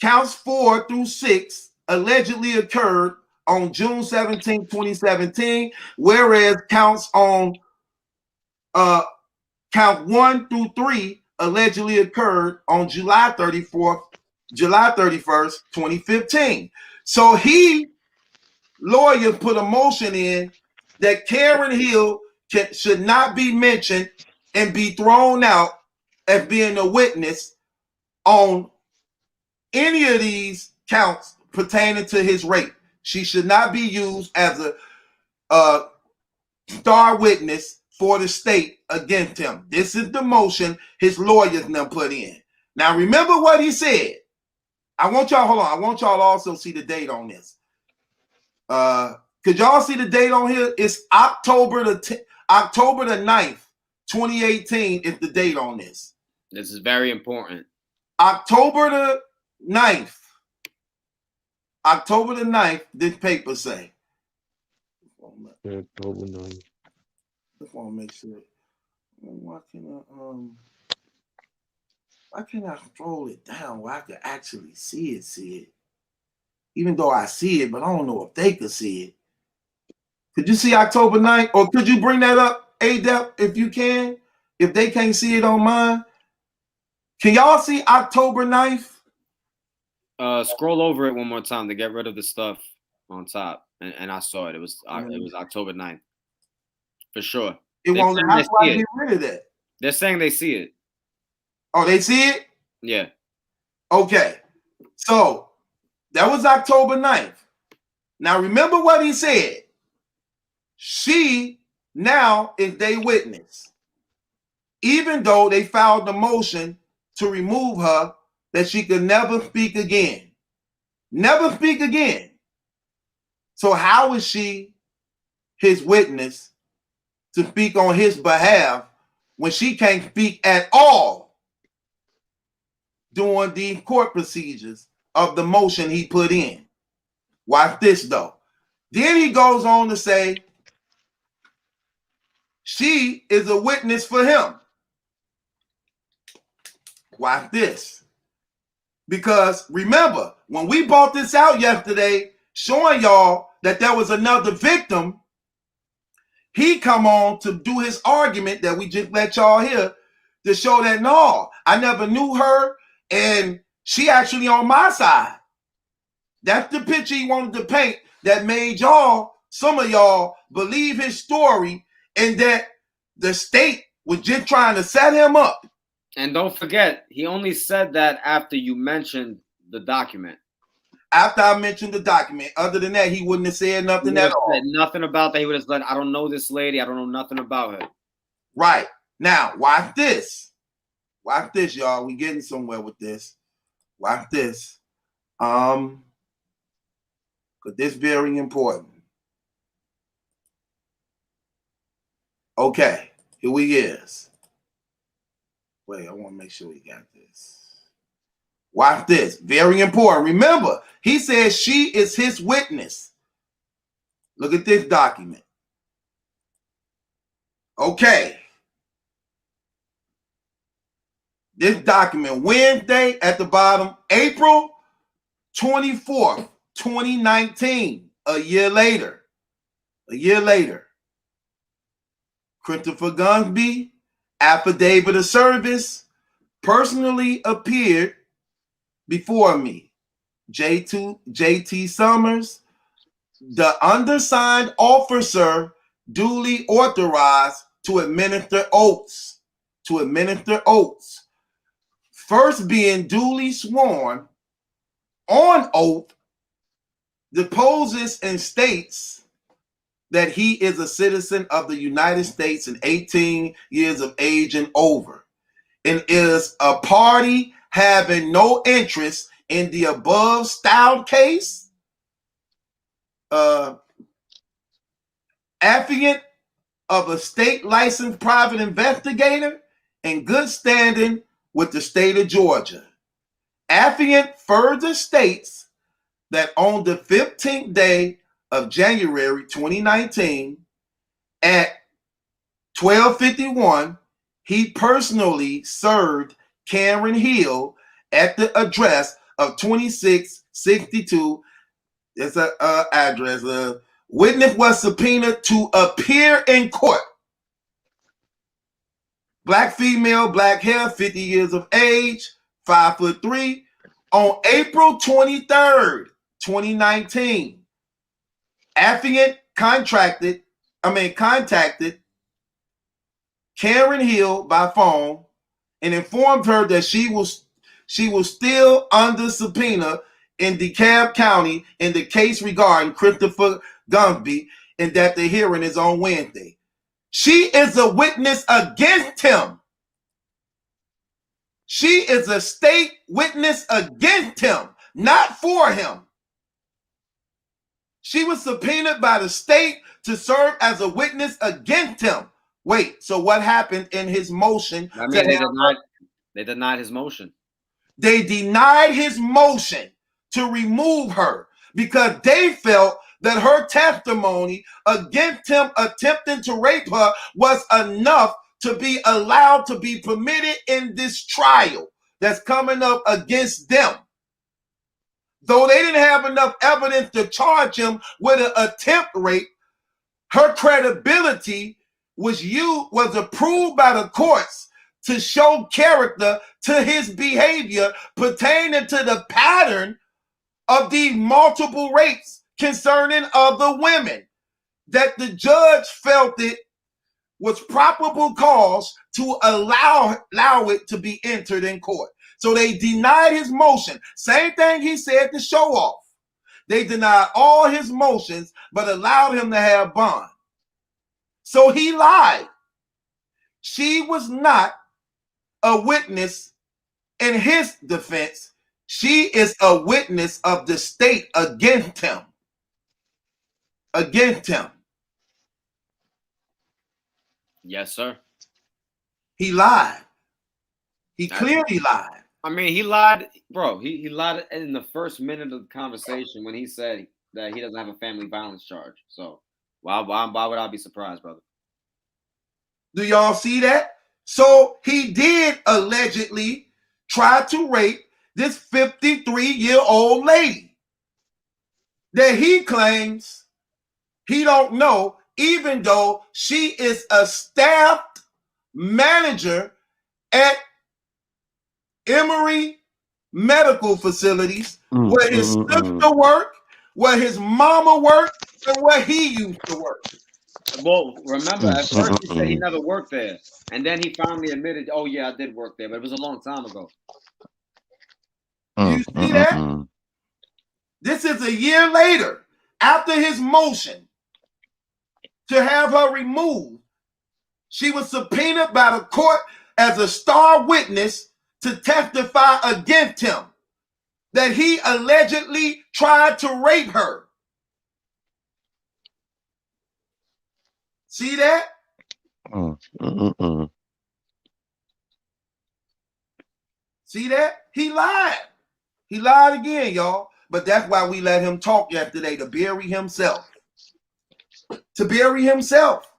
Counts 4 through 6 allegedly occurred on June 17, 2017, whereas counts on count 1 through 3 allegedly occurred on July 31st, 2015. So lawyers put a motion in that Karen Hill should not be mentioned and be thrown out as being a witness on any of these counts pertaining to his rape. She should not be used as a star witness for the state against him. This is the motion his lawyers now put in. Now remember what he said. I want y'all, hold on. I want y'all to also see the date on this. Could y'all see the date on here? It's October the 9th, 2018 is the date on this. This is very important. October the 9th. October the 9th, this paper say. October 9th. Just want to make sure. Why can't I scroll it down where I can actually see it? Even though I see it, but I don't know if they could see it. Could you see October 9th? Or could you bring that up, ADEP, if you can? If they can't see it on mine. Can y'all see October 9th? Scroll over it one more time to get rid of the stuff on top. And I saw it. It was October 9th. For sure. It won't let us get rid of that. They're saying they see it. Oh, they see it? Yeah. Okay. So that was October 9th. Now remember what he said. She now is their witness. Even though they filed the motion to remove her, that she could never speak again. Never speak again. So how is she his witness to speak on his behalf when she can't speak at all during the court procedures of the motion he put in? Watch this though. Then he goes on to say she is a witness for him. Watch this. Because remember, when we brought this out yesterday, showing y'all that there was another victim, he come on to do his argument that we just let y'all hear to show that no, I never knew her and she actually on my side. That's the picture he wanted to paint that made y'all, some of y'all, believe his story and that the state was just trying to set him up. And don't forget, he only said that after you mentioned the document. After I mentioned the document. Other than that, he wouldn't have said nothing at all. Said nothing about that. He would have said, I don't know this lady. I don't know nothing about her. Right. Now, watch this. Watch this, y'all. We getting somewhere with this. Watch this. Because this is very important. Okay. Here we is. Wait, I want to make sure we got this. Watch this. Very important. Remember, He says she is his witness. Look at this document. Okay. This document, Wednesday at the bottom, April 24th, 2019, a year later. Christopher Gunsby, affidavit of service, personally appeared before me. J.T. Summers, the undersigned officer duly authorized to administer oaths. First being duly sworn on oath, deposes and states that he is a citizen of the United States and 18 years of age and over, and is a party having no interest in the above styled case, affiant of a state licensed private investigator in good standing with the state of Georgia. Affiant further states that on the 15th day of January 2019 at 12:51, he personally served Karen Hill at the address of 2662. It's an address. Witness was subpoenaed to appear in court. Black female, black hair, 50 years of age, 5'3", on April 23rd, 2019. Affiant contacted Karen Hill by phone and informed her that she was still under subpoena in DeKalb County in the case regarding Christopher Gunsby, and that the hearing is on Wednesday. She is a witness against him. She is a state witness against him, not for him. She was subpoenaed by the state to serve as a witness against him. Wait, so what happened in his motion? I mean, they denied his motion. They denied his motion to remove her because they felt that her testimony against him attempting to rape her was enough to be allowed to be permitted in this trial that's coming up against them. Though they didn't have enough evidence to charge him with an attempt rape, her credibility was approved by the courts to show character to his behavior pertaining to the pattern of these multiple rapes concerning other women, that the judge felt it was probable cause to allow it to be entered in court. So they denied his motion. Same thing he said to show off. They denied all his motions, but allowed him to have bond. So he lied. She was not a witness in his defense. She is a witness of the state against him. Against him. Yes, sir. He lied. He clearly lied. I mean, he lied, bro. He lied in the first minute of the conversation when he said that he doesn't have a family violence charge. So why would I be surprised, brother? Do y'all see that? So he did allegedly try to rape this 53-year-old lady that he claims he don't know, even though she is a staff manager at Emory Medical Facilities, where his sister worked, where his mama worked, and where he used to work. Well, remember, at first he said he never worked there. And then he finally admitted, oh, yeah, I did work there, but it was a long time ago. You see that? This is a year later, after his motion to have her removed. She was subpoenaed by the court as a star witness to testify against him, that he allegedly tried to rape her. See that? See that? He lied. He lied again, y'all. But that's why we let him talk yesterday, to bury himself. To bury himself.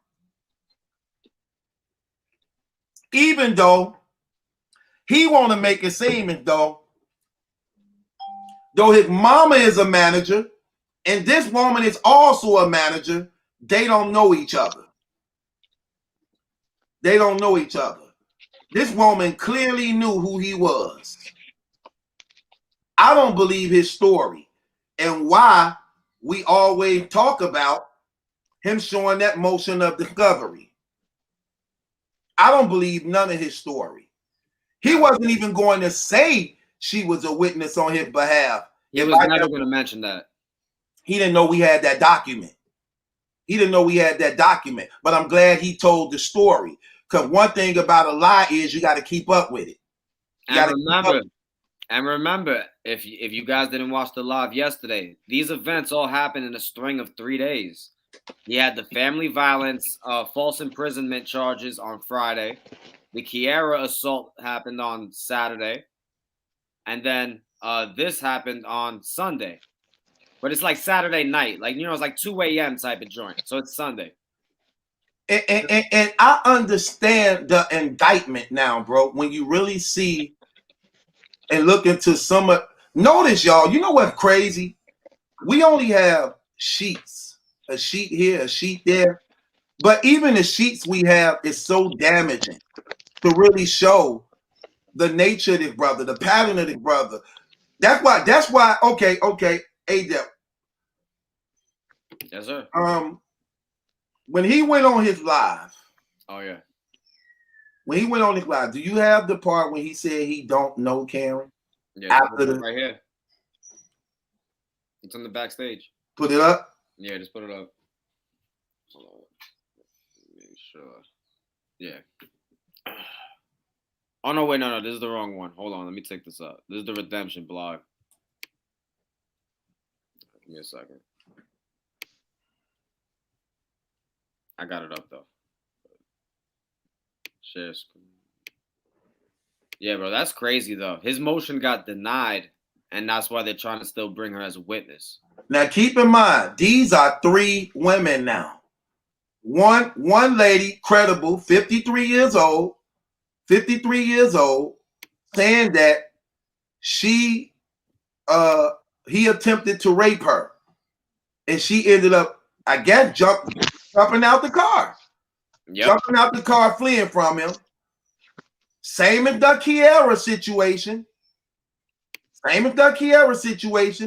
Even though he want to make it seem as though his mama is a manager and this woman is also a manager, they don't know each other. They don't know each other. This woman clearly knew who he was. I don't believe his story and why we always talk about him showing that motion of discovery. I don't believe none of his story. He wasn't even going to say she was a witness on his behalf. He was never going to mention that. He didn't know we had that document. He didn't know we had that document. But I'm glad he told the story. Because one thing about a lie is you got to keep up with it. And remember, if you guys didn't watch the live yesterday, these events all happened in a string of 3 days. He had the family violence, false imprisonment charges on Friday. The Kiara assault happened on Saturday. And then this happened on Sunday. But it's like Saturday night. Like, it's like 2 a.m. type of joint. So it's Sunday. And I understand the indictment now, bro. When you really see and look into some of... Notice, y'all, you know what's crazy? We only have sheets. A sheet here, a sheet there. But even the sheets we have is so damaging to really show the nature of this brother, the pattern of this brother. That's why, okay, AJ. Yes, sir. When he went on his live. Oh, yeah. When he went on his live, do you have the part when he said he don't know Karen? Yeah, right here. It's on the backstage. Put it up? Yeah, just put it up. Hold on. Make sure. Yeah. Oh, no, wait, no, this is the wrong one. Hold on, let me take this up. This is the Redemption blog. Give me a second. I got it up, though. Share screen. Yeah, bro, that's crazy, though. His motion got denied, and that's why they're trying to still bring her as a witness. Now, keep in mind, these are 3 women now. One lady, credible, 53 years old, saying that he attempted to rape her. And she ended up, I guess, jumping out the car. Yep. Jumping out the car, fleeing from him. Same as the Kiara situation.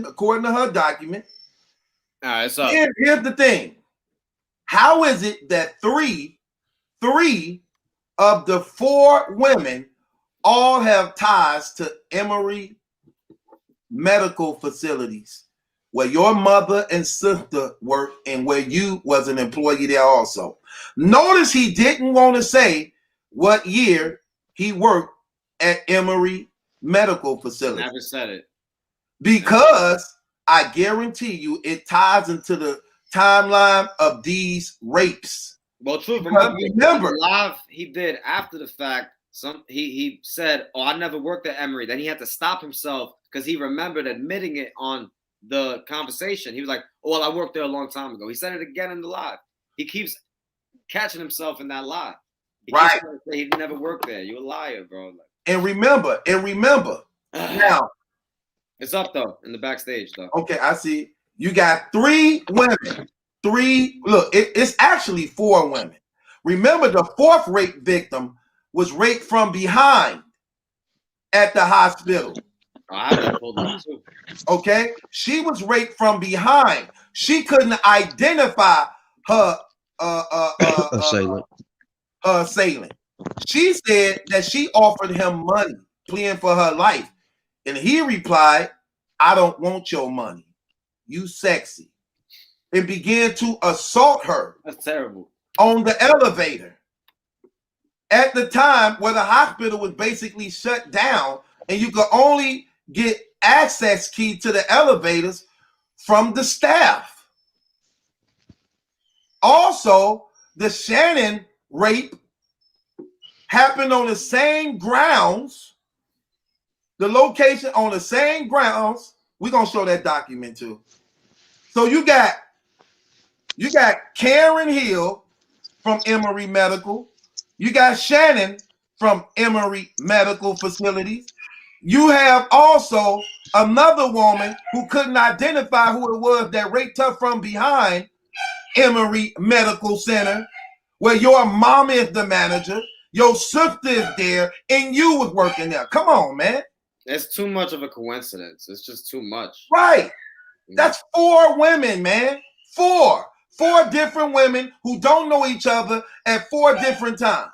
According to her document. All right, so here's the thing. How is it that three of the 4 women all have ties to Emory medical facilities where your mother and sister work and where you was an employee there also? Notice he didn't want to say what year he worked at Emory medical facility. Never said it. Because I guarantee you it ties into the timeline of these rapes. Well, true. Remember the live he did after the fact. He said, "Oh, I never worked at Emory." Then he had to stop himself because he remembered admitting it on the conversation. He was like, "Oh, well, I worked there a long time ago." He said it again in the live. He keeps catching himself in that lie. Right? He never worked there. You a liar, bro. And remember. Now it's up though in the backstage though. Okay, I see. You got 3 women. 3. Look, it's actually 4 women. Remember, the 4th rape victim was raped from behind at the hospital. I have that pulled up too. Okay, she was raped from behind. She couldn't identify her assailant. She said that she offered him money, pleading for her life, and he replied, "I don't want your money. You sexy," and began to assault her. That's terrible. On the elevator. At the time where the hospital was basically shut down and you could only get access key to the elevators from the staff. Also, the Shannon rape happened on the same grounds, the location on the same grounds We're gonna show that document too. So you got Karen Hill from Emory Medical. You got Shannon from Emory Medical Facilities. You have also another woman who couldn't identify who it was that raped her from behind Emory Medical Center, where your mom is the manager, your sister is there, and you was working there. Come on, man. It's too much of a coincidence. It's just too much. Right. That's 4 women, man. 4 different women who don't know each other at 4 different times.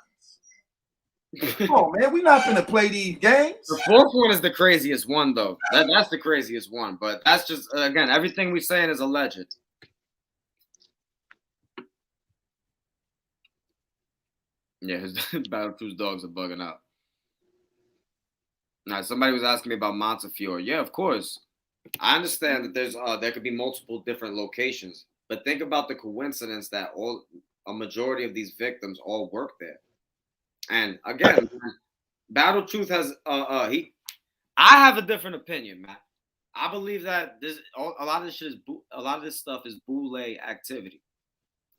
Come on, man. We're not gonna play these games. The 4th one is the craziest one, though. That's the craziest one. But that's just, again, everything we're saying is alleged. Yeah, his Battlefield dogs are bugging out. Now, somebody was asking me about Montefiore. Yeah, of course. I understand that there could be multiple different locations, but think about the coincidence that a majority of these victims all work there. And again, Battle Truth has I have a different opinion, man. I believe that a lot of this stuff is boule activity.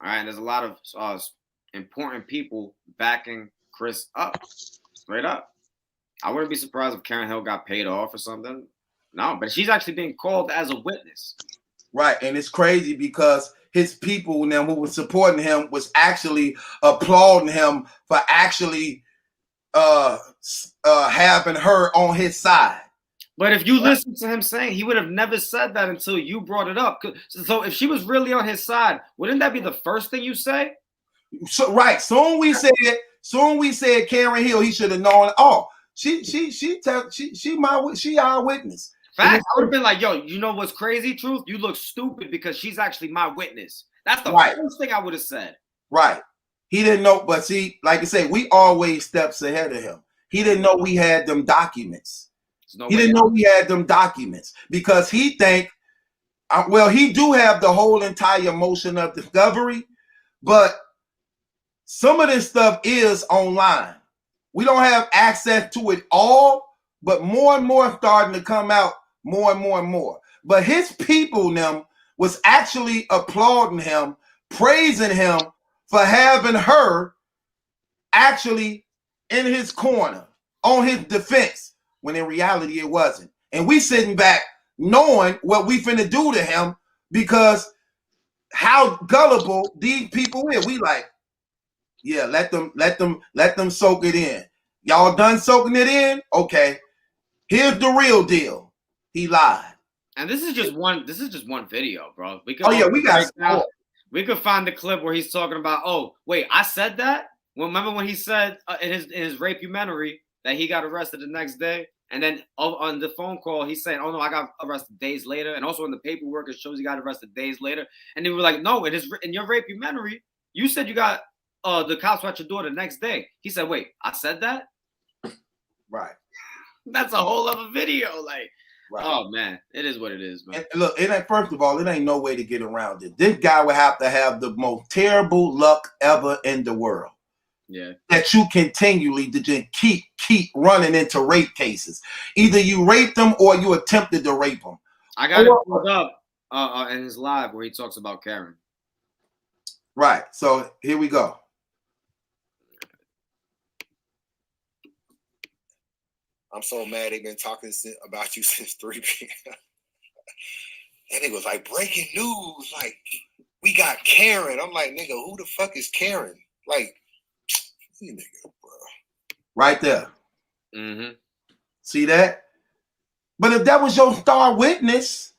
All right, and there's a lot of important people backing Chris up, straight up. I wouldn't be surprised if Karen Hill got paid off or something. No, but she's actually being called as a witness. Right, and it's crazy because his people now who were supporting him was actually applauding him for actually having her on his side. But if you listen to him saying, he would have never said that until you brought it up. So if she was really on his side, wouldn't that be the first thing you say? So, right. Soon we said Karen Hill, he should have known. Oh, she our witness. Fact, I would have been like, yo, you know what's crazy, Truth? You look stupid because she's actually my witness. That's the first thing I would have said. Right. He didn't know, but see, like I say, we always steps ahead of him. He didn't know we had them documents. He didn't know we had them documents because he think, well, he do have the whole entire motion of discovery, but some of this stuff is online. We don't have access to it all, but more and more starting to come out more and more and more. But his people them was actually applauding him, praising him for having her actually in his corner, on his defense, when in reality it wasn't. And we sitting back knowing what we finna do to him because how gullible these people is. We like, yeah, let them soak it in. Y'all done soaking it in? Okay. Here's the real deal. He lied. And this is just one video, bro. We could we could find the clip where he's talking about, oh, wait, I said that? Well, remember when he said in his rape-umentary that he got arrested the next day? And then on the phone call, he's saying, oh, no, I got arrested days later. And also in the paperwork, it shows he got arrested days later. And they were like, no, in your rape-umentary, you said you got the cops were at your door the next day. He said, wait, I said that? Right. That's a whole other video. Like, right. Oh, man, it is what it is, man. And look, first of all, it ain't no way to get around it. This guy would have to have the most terrible luck ever in the world. Yeah. That you continually to just keep running into rape cases. Either you raped them or you attempted to rape them. I got it pulled up in his live where he talks about Karen. Right. So here we go. I'm so mad they've been talking about you since 3 p.m. And it was like breaking news. Like, we got Karen. I'm like, nigga, who the fuck is Karen? Like, you nigga, bro. Right there. Mm-hmm. See that? But if that was your star witness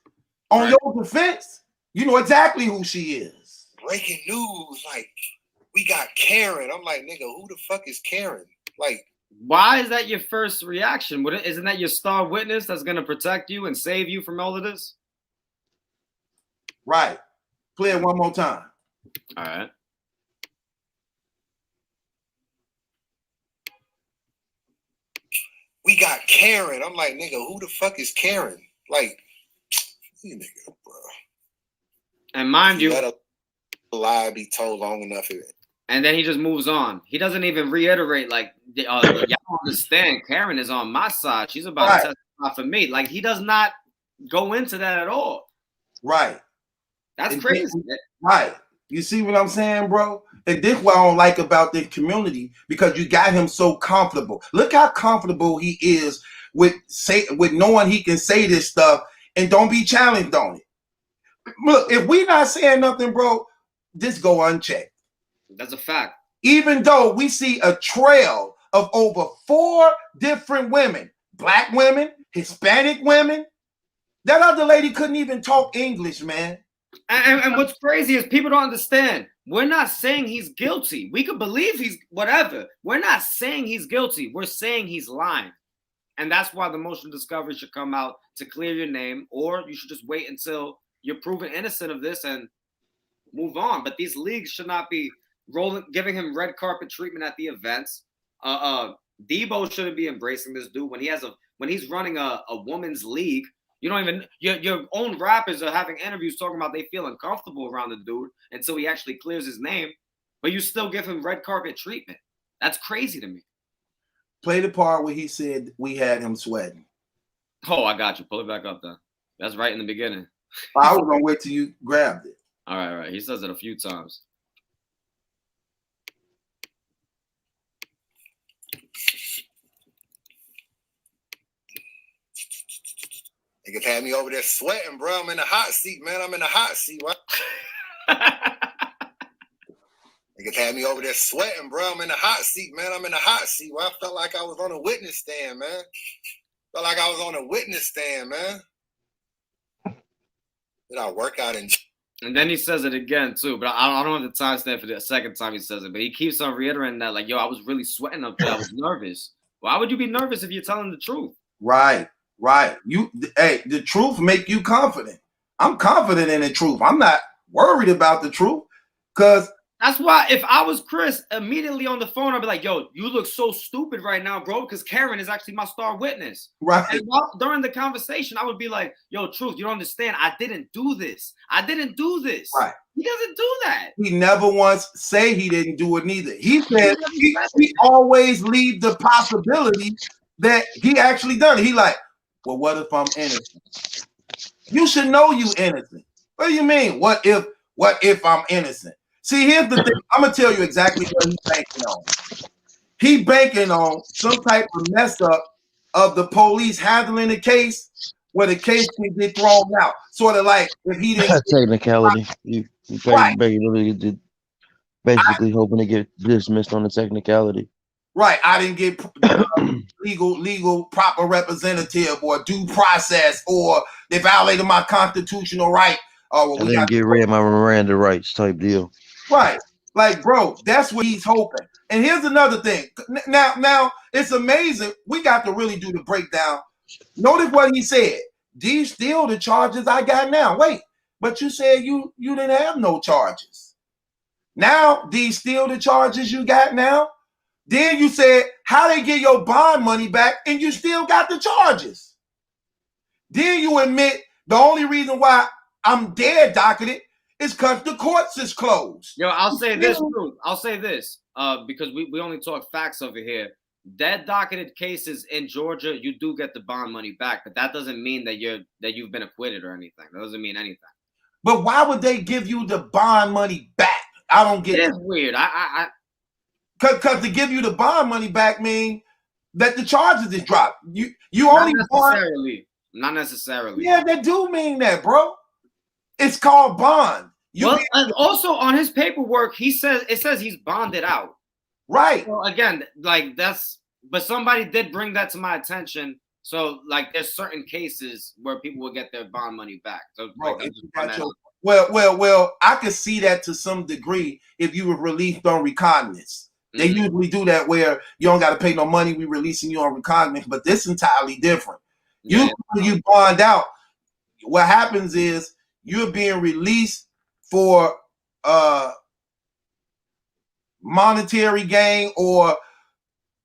on your defense, you know exactly who she is. Breaking news. Like, we got Karen. I'm like, nigga, who the fuck is Karen? Like, why is that your first reaction? Isn't that your star witness that's going to protect you and save you from all of this? Right. Play it one more time. All right. We got Karen. I'm like, nigga, who the fuck is Karen? Like, you nigga, bro. And mind you, let a lie be told long enough. And then he just moves on. He doesn't even reiterate, like, y'all understand, Karen is on my side. She's about to testify for me. Like, he does not go into that at all. Right. That's And crazy. Right. You see what I'm saying, bro? And this what I don't like about this community, because you got him so comfortable. Look how comfortable he is with knowing he can say this stuff and don't be challenged on it. Look, if we not saying nothing, bro, this go unchecked. That's a fact. Even though we see a trail of over 4 different women, black women, Hispanic women, that other lady couldn't even talk English, man. And what's crazy is people don't understand. We're not saying he's guilty. We could believe he's whatever. We're not saying he's guilty. We're saying he's lying. And that's why the motion of discovery should come out to clear your name, or you should just wait until you're proven innocent of this and move on. But these leagues should not be giving him red carpet treatment at the events. Debo shouldn't be embracing this dude when he's running a women's league. You don't even your own rappers are having interviews talking about they feel uncomfortable around the dude until he actually clears his name, but you still give him red carpet treatment. That's crazy to me. Play the part where he said we had him sweating. Oh, I got you. Pull it back up then. That's right in the beginning. I was gonna wait till you grabbed it. All right. He says it a few times. Niggas had me over there sweating, bro. I'm in the hot seat, man. I'm in the hot seat. What? Niggas had me over there sweating, bro. I'm in the hot seat, man. I'm in the hot seat. Well, I felt like I was on a witness stand, man. Felt like I was on a witness stand, man. Did I work out in? And then he says it again too, but I don't have the timestamp for the second time he says it. But he keeps on reiterating that, like, yo, I was really sweating up there. I was nervous. Why would you be nervous if you're telling the truth? Right. Hey, the truth make you confident. I'm confident in the truth. I'm not worried about the truth, because that's why if I was Chris, immediately on the phone, I'd be like, yo, you look so stupid right now, bro, because Karen is actually my star witness. Right. And during the conversation, I would be like, yo, Truth, you don't understand. I didn't do this. Right. He doesn't do that. He never once say he didn't do it neither. He said he always leave the possibility that he actually done it. He like, well, what if I'm innocent? You should know you innocent. What do you mean? What if I'm innocent? See, here's the thing. I'm gonna tell you exactly what he's banking on. He banking on some type of mess up of the police handling the case, where the case can get thrown out. Sort of like if he didn't technicality. You basically hoping to get dismissed on the technicality. Right, I didn't get legal proper representative or due process, or they violated my constitutional right. I didn't get rid of my Miranda rights type deal. Right, like, bro, that's what he's hoping. And here's another thing. Now it's amazing. We got to really do the breakdown. Notice what he said. These still the charges I got now. Wait, but you said you didn't have no charges. Now these still the charges you got now. Then you said how they get your bond money back, and you still got the charges. Then you admit the only reason why I'm dead docketed is because the courts is closed. Yo, I'll say this, Truth. I'll say this, because we only talk facts over here. Dead docketed cases in Georgia, you do get the bond money back, but that doesn't mean that you've been acquitted or anything. That doesn't mean anything. But why would they give you the bond money back? I don't get it. It's weird. Because to give you the bond money back mean that the charges is dropped. You not only necessarily. Not necessarily. Yeah, they do mean that, bro. It's called bond. And also on his paperwork, it says he's bonded out. Right. So again, like but somebody did bring that to my attention. So like there's certain cases where people will get their bond money back. So well, I could see that to some degree if you were released on recognizance. They usually do that where you don't got to pay no money. We releasing you on recognizance, but this entirely different. Yeah. You bond out. What happens is you're being released for monetary gain or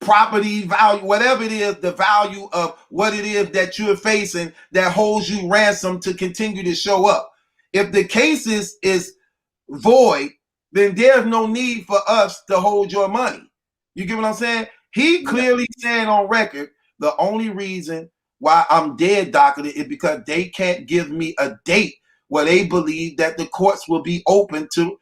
property value, whatever it is, the value of what it is that you're facing that holds you ransom to continue to show up. If the case is void, then there's no need for us to hold your money. You get what I'm saying? He clearly saying on record, the only reason why I'm dead docketed is because they can't give me a date where they believe that the courts will be open to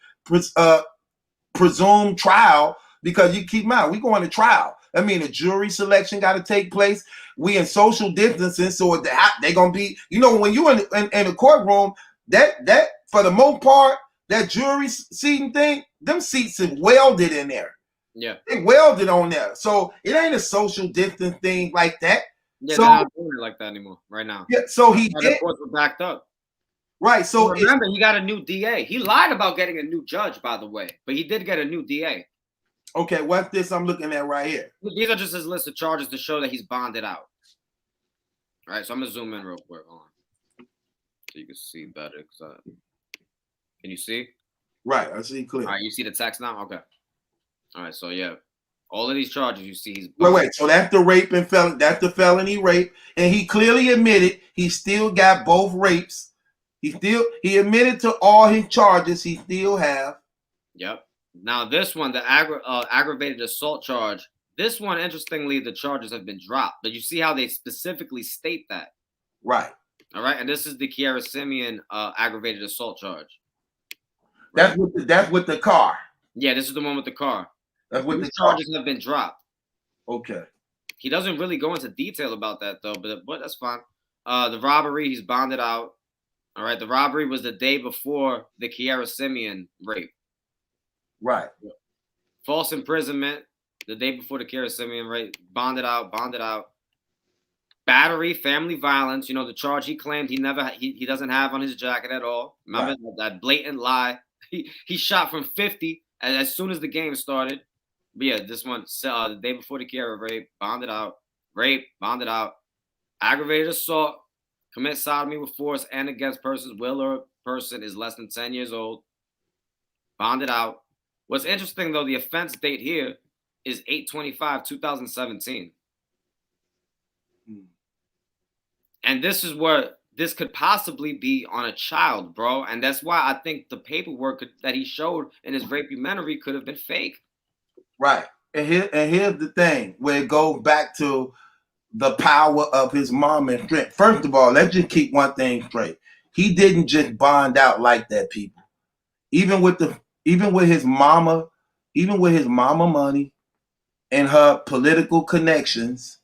presumed trial, because you keep in mind, we going to trial. I mean, the jury selection got to take place. We in social distancing, so they're going to be, you know, when you in the courtroom, that for the most part, that jury seating thing, them seats are welded in there. Yeah. They welded on there. So it ain't a social distance thing like that. Yeah, so, they're not doing it like that anymore right now. Yeah, so he the courts were backed up. Right. So remember, he got a new DA. He lied about getting a new judge, by the way, but he did get a new DA. Okay, what's this I'm looking at right here? These are just his list of charges to show that he's bonded out. All right, so I'm gonna zoom in real quick on so you can see better. Can you see? Right, I see clear. All right, you see the text now? Okay. All right, so yeah, all of these charges you see he's wait. So that's the rape and felony. That's the felony rape, and he clearly admitted he still got both rapes. He admitted to all his charges. He still have. Yep. Now this one, the aggravated assault charge. This one, interestingly, the charges have been dropped. But you see how they specifically state that. Right. All right, and this is the Kiara Simeon aggravated assault charge. Right? That's with the car. Yeah, this is the one with the car. That's with the charges have been dropped. Okay. He doesn't really go into detail about that though, but that's fine. The robbery, he's bonded out. All right, the robbery was the day before the Kiara Simeon rape. Right. False imprisonment, the day before the Kiara Simeon rape, bonded out. Battery, family violence, you know, the charge he claimed he doesn't have on his jacket at all. Remember that blatant lie? He shot from 50 as soon as the game started. But yeah, this one, the day before the Kiara rape, bonded out. Rape, bonded out. Aggravated assault, commit sodomy with force and against persons, will or person is less than 10 years old. Bonded out. What's interesting, though, the offense date here is 8/25/2017. And this is where this could possibly be on a child, bro. And that's why I think the paperwork that he showed in his rape-umentary could have been fake. Right. And here's the thing, where it goes back to the power of his mom and strength. First of all, let's just keep one thing straight. He didn't just bond out like that, people. Even with his mama money and her political connections,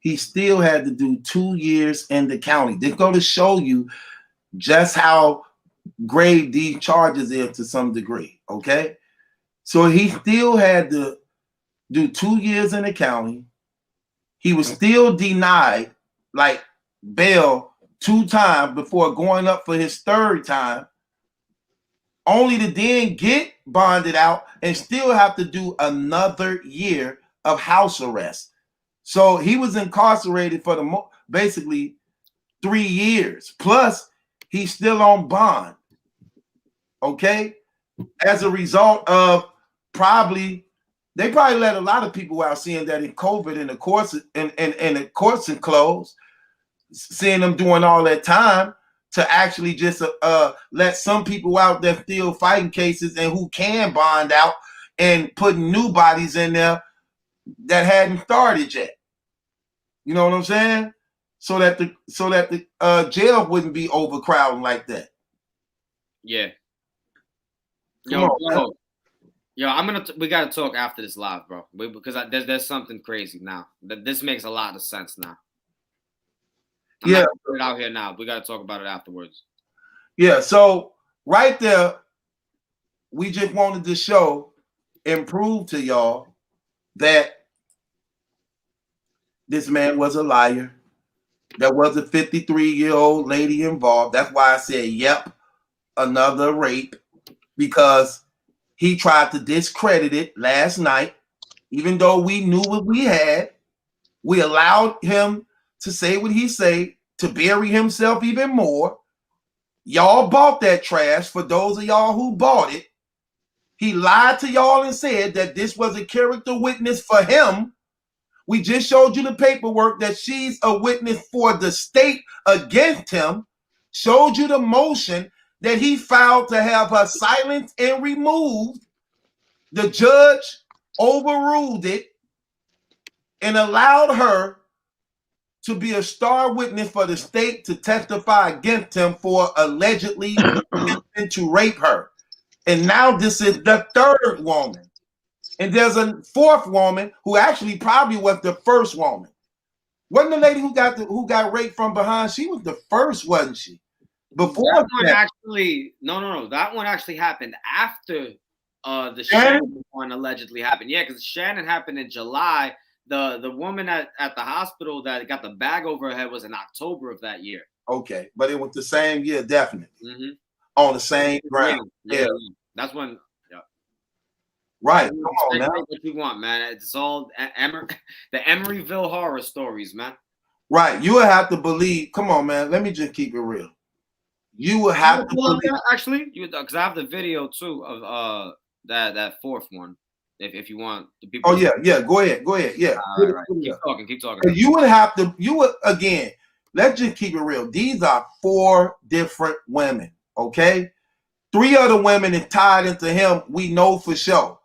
he still had to do 2 years in the county. This go to show you just how grave these charges is to some degree. Okay. So he still had to do 2 years in the county. He was still denied like bail 2 times before going up for his 3rd time, only to then get bonded out and still have to do another year of house arrest. So he was incarcerated for basically 3 years. Plus, he's still on bond. Okay? As a result of they probably let a lot of people out, seeing that in COVID and the courts and the courts and closed, seeing them doing all that time to actually just let some people out that still fighting cases and who can bond out and putting new bodies in there that hadn't started yet. You know what I'm saying? So that the jail wouldn't be overcrowding like that. Yeah. Yo, we gotta talk after this live, bro. Because there's something crazy now. This makes a lot of sense now. I'm not gonna put it out here now. We gotta talk about it afterwards. Yeah. So right there, we just wanted to show and prove to y'all that this man was a liar. There was a 53-year-old lady involved. That's why I said, yep, another rape, because he tried to discredit it last night. Even though we knew what we had, we allowed him to say what he said, to bury himself even more. Y'all bought that trash. For those of y'all who bought it, he lied to y'all and said that this was a character witness for him. We just showed you the paperwork that she's a witness for the state against him. Showed you the motion that he filed to have her silenced and removed. The judge overruled it and allowed her to be a star witness for the state to testify against him for allegedly attempting to rape her. And now this is the third woman. And there's a fourth woman who actually probably was the first woman. Wasn't the lady who got raped from behind? She was the first, wasn't she? Before that one actually, no. That one actually happened after the Shannon one allegedly happened. Yeah, because Shannon happened in July. The woman at the hospital that got the bag over her head was in October of that year. Okay, but it was the same year, definitely. Mm-hmm. On the same ground. Yeah. That's when. Yeah. Right. Come on now. What you want, man? It's all the Emeryville horror stories, man. Right. You would have to believe. Come on, man. Let me just keep it real. You would have to believe. Actually, because I have the video too of that fourth one. If you want the people. Oh yeah. Go ahead. Yeah. Right. Keep talking. You would have to. Again. Let's just keep it real. These are 4 different women. Okay. 3 other women is tied into him. We know for sure.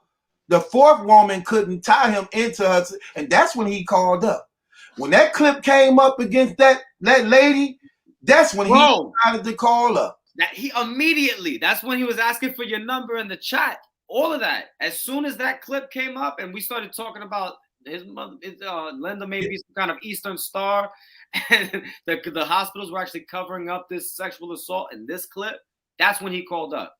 The 4th woman couldn't tie him into her, and that's when he called up. When that clip came up against that lady, that's when he decided to call up. That's when he was asking for your number in the chat. All of that. As soon as that clip came up, and we started talking about his mother, Linda may be some kind of Eastern Star, and the hospitals were actually covering up this sexual assault in this clip. That's when he called up.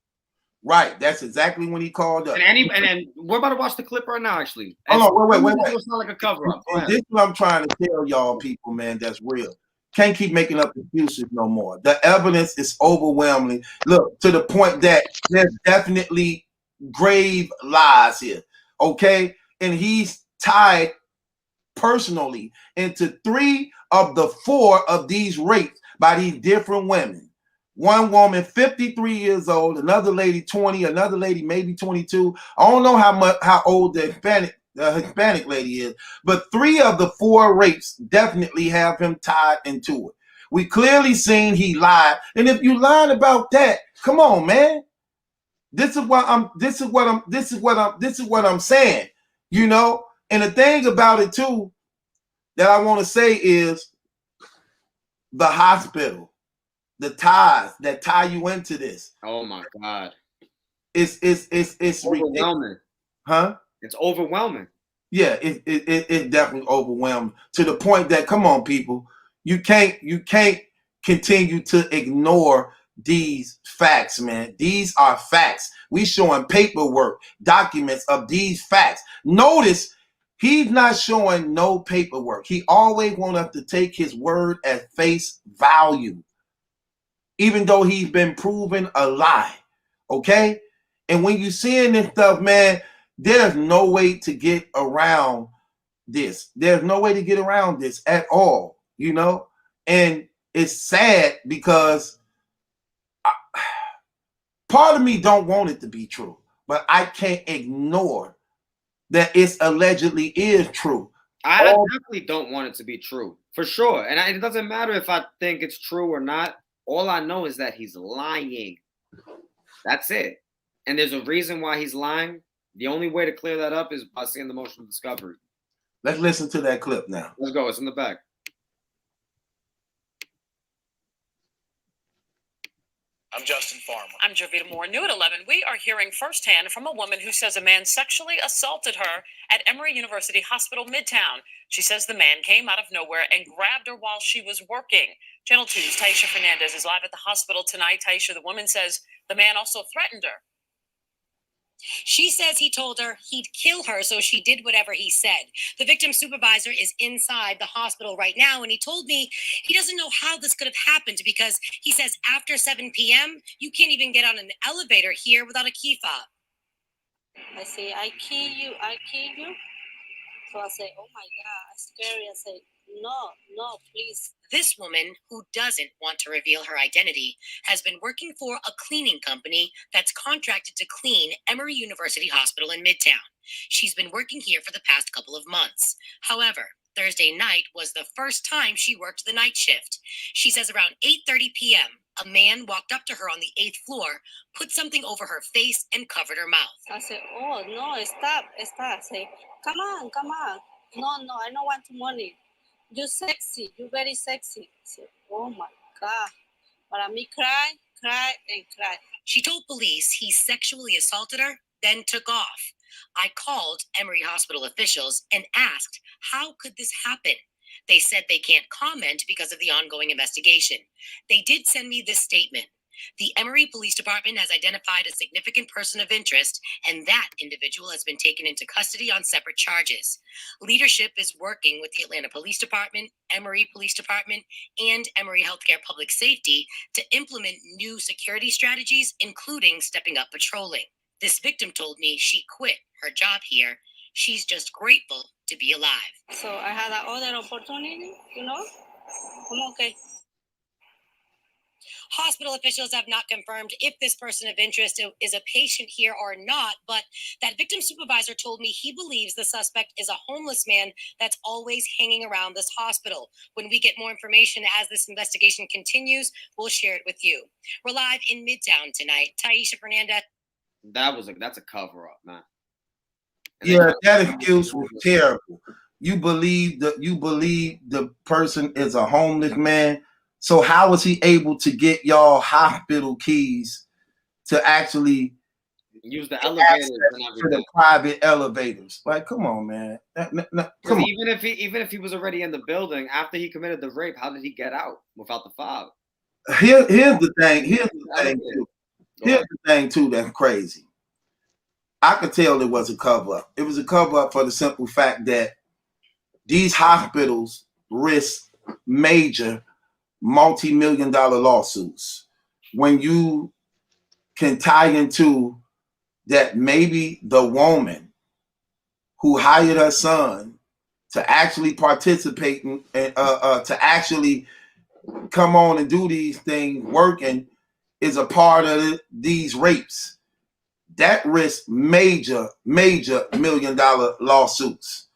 Right. That's exactly when he called up. And we're about to watch the clip right now, actually. Hold on, wait. It's not like a cover-up. This is what I'm trying to tell y'all people, man, that's real. Can't keep making up excuses no more. The evidence is overwhelming. Look, to the point that there's definitely grave lies here. Okay? And he's tied personally into 3 of the 4 of these rapes by these different women. One woman 53 years old, another lady 20, another lady maybe 22. I don't know how old the Hispanic lady is, but 3 of the 4 rapes definitely have him tied into it. We clearly seen he lied, and if you lied about that, come on, man. This is what I'm saying, you know. And the thing about it too that I want to say is the hospital. The ties that tie you into this. Oh my God. It's overwhelming. Ridiculous. Huh? It's overwhelming. Yeah, it's definitely overwhelming to the point that, come on, people, you can't continue to ignore these facts, man. These are facts. We showing paperwork, documents of these facts. Notice he's not showing no paperwork. He always wants us to take his word at face value, even though he's been proven a lie. Okay? And when you seeing this stuff, man, there's no way to get around this. There's no way to get around this at all, you know? And it's sad because part of me don't want it to be true, but I can't ignore that it's allegedly is true. I definitely don't want it to be true, for sure. And it doesn't matter if I think it's true or not. All I know is that he's lying. That's it. And there's a reason why he's lying. The only way to clear that up is by seeing the motion of discovery. Let's listen to that clip now. Let's go. It's in the back. I'm Justin Farmer. I'm Jovita Moore. New at 11, we are hearing firsthand from a woman who says a man sexually assaulted her at Emory University Hospital Midtown. She says the man came out of nowhere and grabbed her while she was working. Channel 2's Taisha Fernandez is live at the hospital tonight. Taisha, the woman says the man also threatened her. She says he told her he'd kill her, so she did whatever he said. The victim's supervisor is inside the hospital right now, and he told me he doesn't know how this could have happened because he says after 7 p.m., you can't even get on an elevator here without a key fob. I say, I kill you. So I say, oh my God, scary. I say, no, please. This woman, who doesn't want to reveal her identity, has been working for a cleaning company that's contracted to clean Emory University Hospital in Midtown. She's been working here for the past couple of months. However, Thursday night was the first time she worked the night shift. She says around 8:30 p.m., a man walked up to her on the 8th floor, put something over her face, and covered her mouth. I said, oh, no, stop. I say, come on. No, I don't want money. you sexy. You very sexy. I said, oh my God. But me cry, and cry. She told police he sexually assaulted her, then took off. I called Emory Hospital officials and asked, how could this happen? They said they can't comment because of the ongoing investigation. They did send me this statement. The Emory Police Department has identified a significant person of interest, and that individual has been taken into custody on separate charges. Leadership is working with the Atlanta Police Department, Emory Police Department, and Emory Healthcare Public Safety to implement new security strategies, including stepping up patrolling. This victim told me she quit her job here. She's just grateful to be alive. So I had another opportunity, you know? I'm okay. Hospital officials have not confirmed if this person of interest is a patient here or not, but that victim supervisor told me he believes the suspect is a homeless man that's always hanging around this hospital. When we get more information as this investigation continues, we'll share it with you. We're live in Midtown tonight. Taisha Fernandez. That's a cover up, man. And yeah, that excuse was terrible. You believe the person is a homeless man. So how was he able to get y'all hospital keys to actually use the elevators to the private elevators? Like, come on, man. Come on. Even if he was already in the building after he committed the rape, how did he get out without the fob? Here's the thing. Here's the thing too that's crazy. I could tell it was a cover up. It was a cover up for the simple fact that these hospitals risk major multi-million-dollar lawsuits when you can tie into that maybe the woman who hired her son to actually participate in, to actually come on and do these things working is a part of these rapes. That risks major million-dollar lawsuits.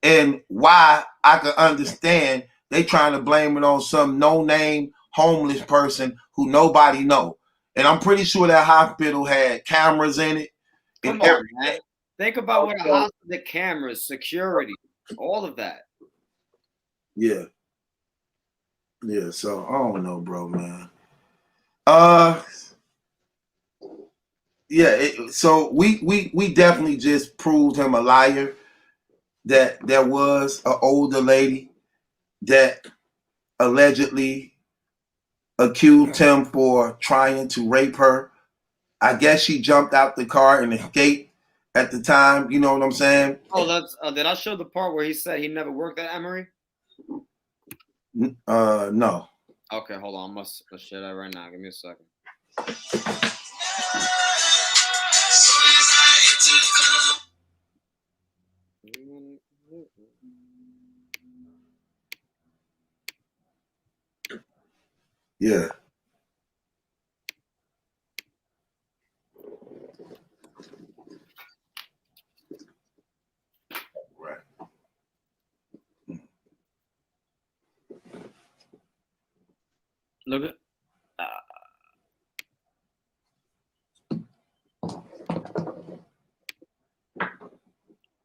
And why I can understand they trying to blame it on some no-name homeless person who nobody know. And I'm pretty sure that hospital had cameras in it. Come on, man. Think about what a hospital, the cameras, security, all of that. Yeah. Yeah, so I don't know, bro, man. Yeah, so we definitely just proved him a liar. That there was an older lady that allegedly accused him for trying to rape her. I guess she jumped out the car and escaped at the time. You know what I'm saying? Oh, that's did I show the part where he said he never worked at Emory? No. Okay, hold on. I must share that right now. Give me a second. Yeah. Right. Look at.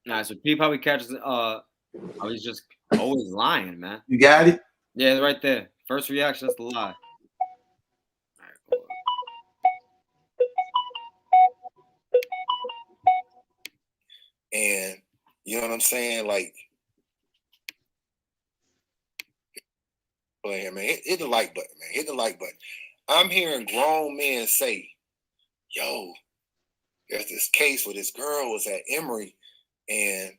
Nah, so he probably catches. He's just always lying, man. You got it? Yeah, it's right there. First reaction is to lie. And you know what I'm saying? Like, man, hit the like button, man. Hit the like button. I'm hearing grown men say, yo, there's this case where this girl was at Emory, and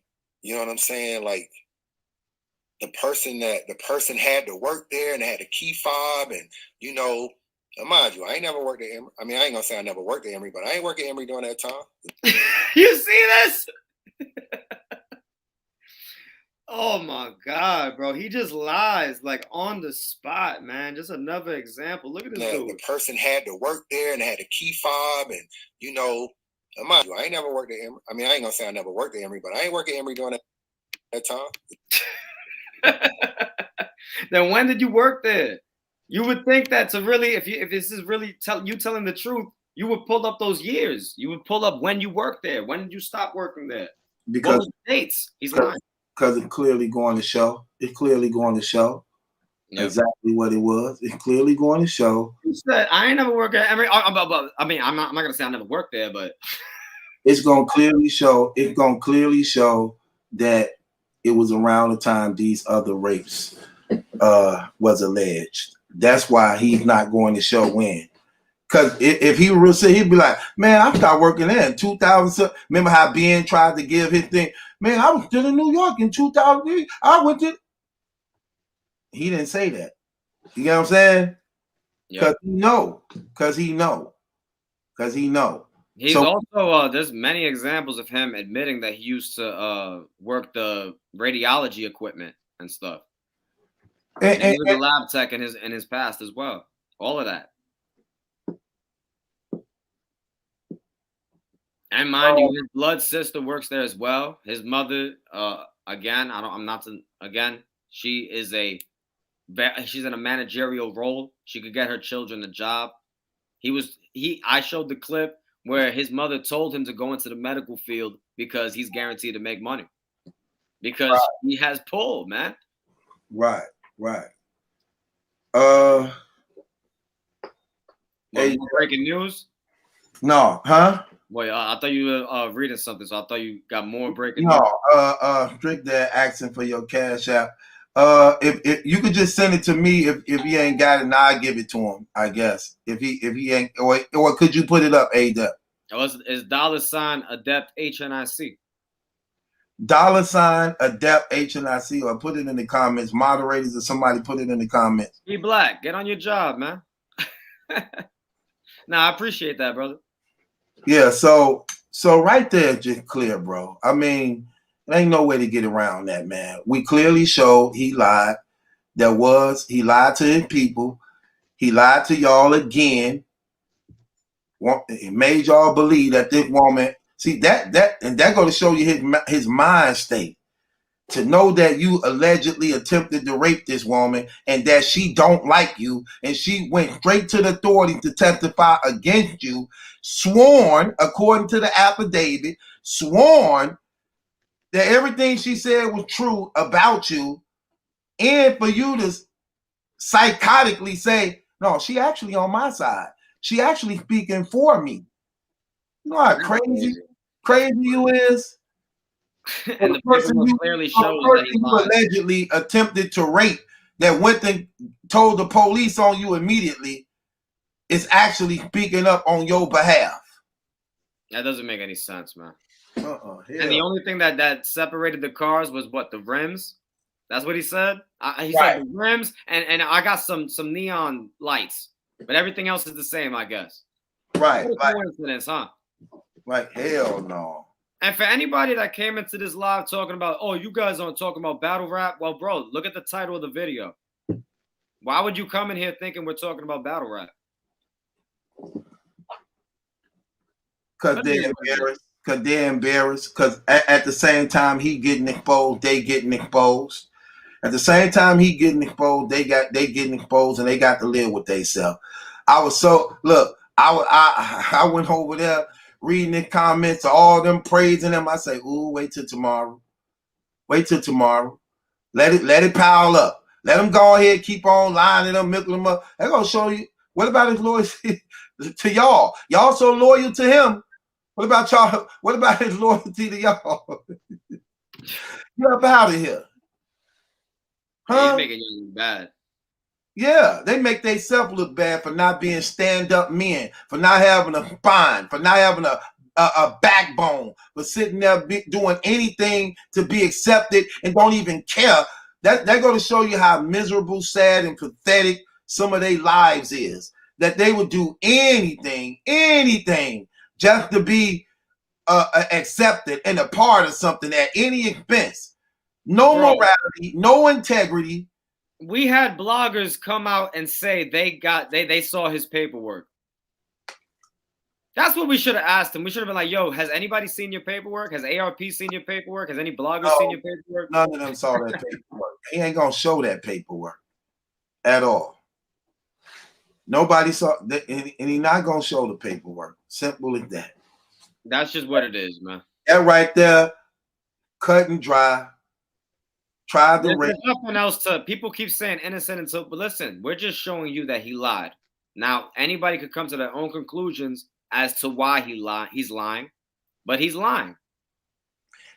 you know what I'm saying? Like, the person had to work there and they had a key fob, and you know, mind you, I ain't never worked at Emory. I mean, I ain't gonna say I never worked at Emory, but I ain't worked at Emory during that time. You see this? Oh my God, bro. He just lies like on the spot, man. Just another example. Look at this dude. The person had to work there and they had a key fob, and you know, mind you, I ain't never worked at Emory. I mean, I ain't gonna say I never worked at Emory, but I ain't worked at Emory during that time. Then when did you work there? You would think that to really, if this is really you telling the truth, you would pull up those years. You would pull up when you worked there. When did you stop working there? Because what was the dates? He's lying. because it's clearly going to show. It's clearly going to show exactly what it was. It's clearly going to show. You said I ain't never worked at Emory. I mean, I'm not gonna say I never worked there, but it's gonna clearly show. It's gonna clearly show that it was around the time these other rapes was alleged. That's why he's not going to show when. Because if he were to, he'd be like, man, I started working there in 2000. Remember how Ben tried to give his thing? Man, I was still in New York in 2008. I went to. He didn't say that. You get what I'm saying? Because he know. Because he know. Because he know. He's also there's many examples of him admitting that he used to work the radiology equipment and stuff. And he was a lab tech in his past as well. All of that. And mind you, his blood sister works there as well. His mother, again, she's in a managerial role. She could get her children a job. I showed the clip where his mother told him to go into the medical field because he's guaranteed to make money. Because he has pull, man. Right. Hey, breaking news? No, huh? Wait, I thought you were reading something, so I thought you got more breaking news. No, Strict there asking for your Cash App. If you could just send it to me if he ain't got it, now I give it to him, I guess. If he ain't, or could you put it up, ADEP? It's $ Adept HNIC. $ Adept HNIC, or put it in the comments. Moderators or somebody put it in the comments. Be black. Get on your job, man. Nah, I appreciate that, brother. Yeah, so right there, just clear, bro. I mean, there ain't no way to get around that, man. We clearly showed he lied. He lied to his people. He lied to y'all again. He made y'all believe that this woman, see that go to show you his mind state. To know that you allegedly attempted to rape this woman and that she don't like you, and she went straight to the authorities to testify against you, sworn, according to the affidavit, sworn that everything she said was true about you, and for you to psychotically say, no, she actually on my side. She actually speaking for me. You know how crazy you is? And the person who clearly shows that he lied. Allegedly attempted to rape, that went and told the police on you immediately, is actually speaking up on your behalf. That doesn't make any sense, man. And the only thing that separated the cars was what? The rims? That's what he said? He said the rims, and I got some neon lights. But everything else is the same, I guess. Right. What a coincidence, huh? Like, hell no. And for anybody that came into this live talking about, oh, you guys aren't talking about battle rap. Well, bro, look at the title of the video. Why would you come in here thinking we're talking about battle rap? Because they're embarrassed. Because at the same time he getting exposed, they getting exposed. At the same time he getting exposed, they getting exposed, and they got to live with themselves. I went over there reading the comments, all them praising them. I say, ooh, wait till tomorrow. Wait till tomorrow. Let it pile up. Let them go ahead, keep on lining them, milking them up. They're gonna show you. What about his loyalty to y'all? Y'all so loyal to him. What about y'all? What about his loyalty to y'all? Get up out of here. Huh? He's making you look bad. Yeah, they make themselves look bad for not being stand-up men, for not having a spine, for not having a backbone, for sitting there doing anything to be accepted and don't even care. That going to show you how miserable, sad, and pathetic some of their lives is. That they would do anything just to be accepted and a part of something at any expense. No morality, no integrity. We had bloggers come out and say they saw his paperwork. That's what we should have asked him. We should have been like, yo, has anybody seen your paperwork? Has ARP seen your paperwork? Has any bloggers seen your paperwork? None of them saw that paperwork. He ain't going to show that paperwork at all. Nobody saw that, and he's not going to show the paperwork. Simple as that. That's just what it is, man. That right there, cut and dry. tried to rape. There's nothing else to. People keep saying innocent until, but listen, we're just showing you that he lied. Now anybody could come to their own conclusions as to why he's lying, but he's lying.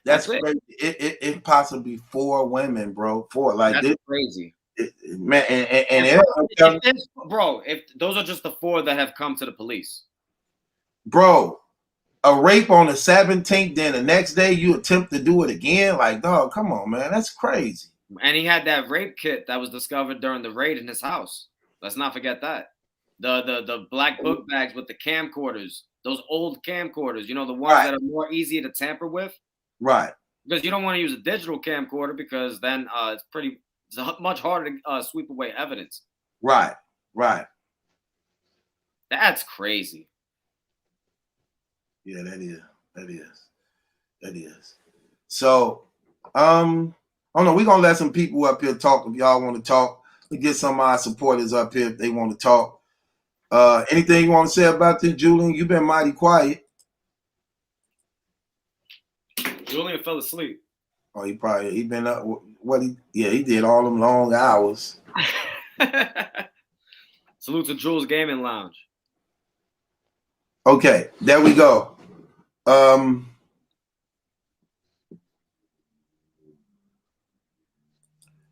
That's crazy. It possibly 4 women, bro. 4, like that's this, crazy. Man, and if those are just the 4 that have come to the police, bro, a rape on the 17th, then the next day you attempt to do it again, like, dog, come on, man, that's crazy. And he had that rape kit that was discovered during the raid in his house. Let's not forget that. The black book bags with the camcorders, those old camcorders, you know, the ones that are more easy to tamper with, right? Because you don't want to use a digital camcorder because then it's much harder to sweep away evidence. Right. That's crazy. Yeah, that is. So, I don't know. We're gonna let some people up here talk if y'all want to talk. We get some of our supporters up here if they want to talk. Anything you want to say about this, Julian? You've been mighty quiet. Julian fell asleep. Oh, he been up. He did all them long hours. Salute to Jules Gaming Lounge. Okay, there we go. I'm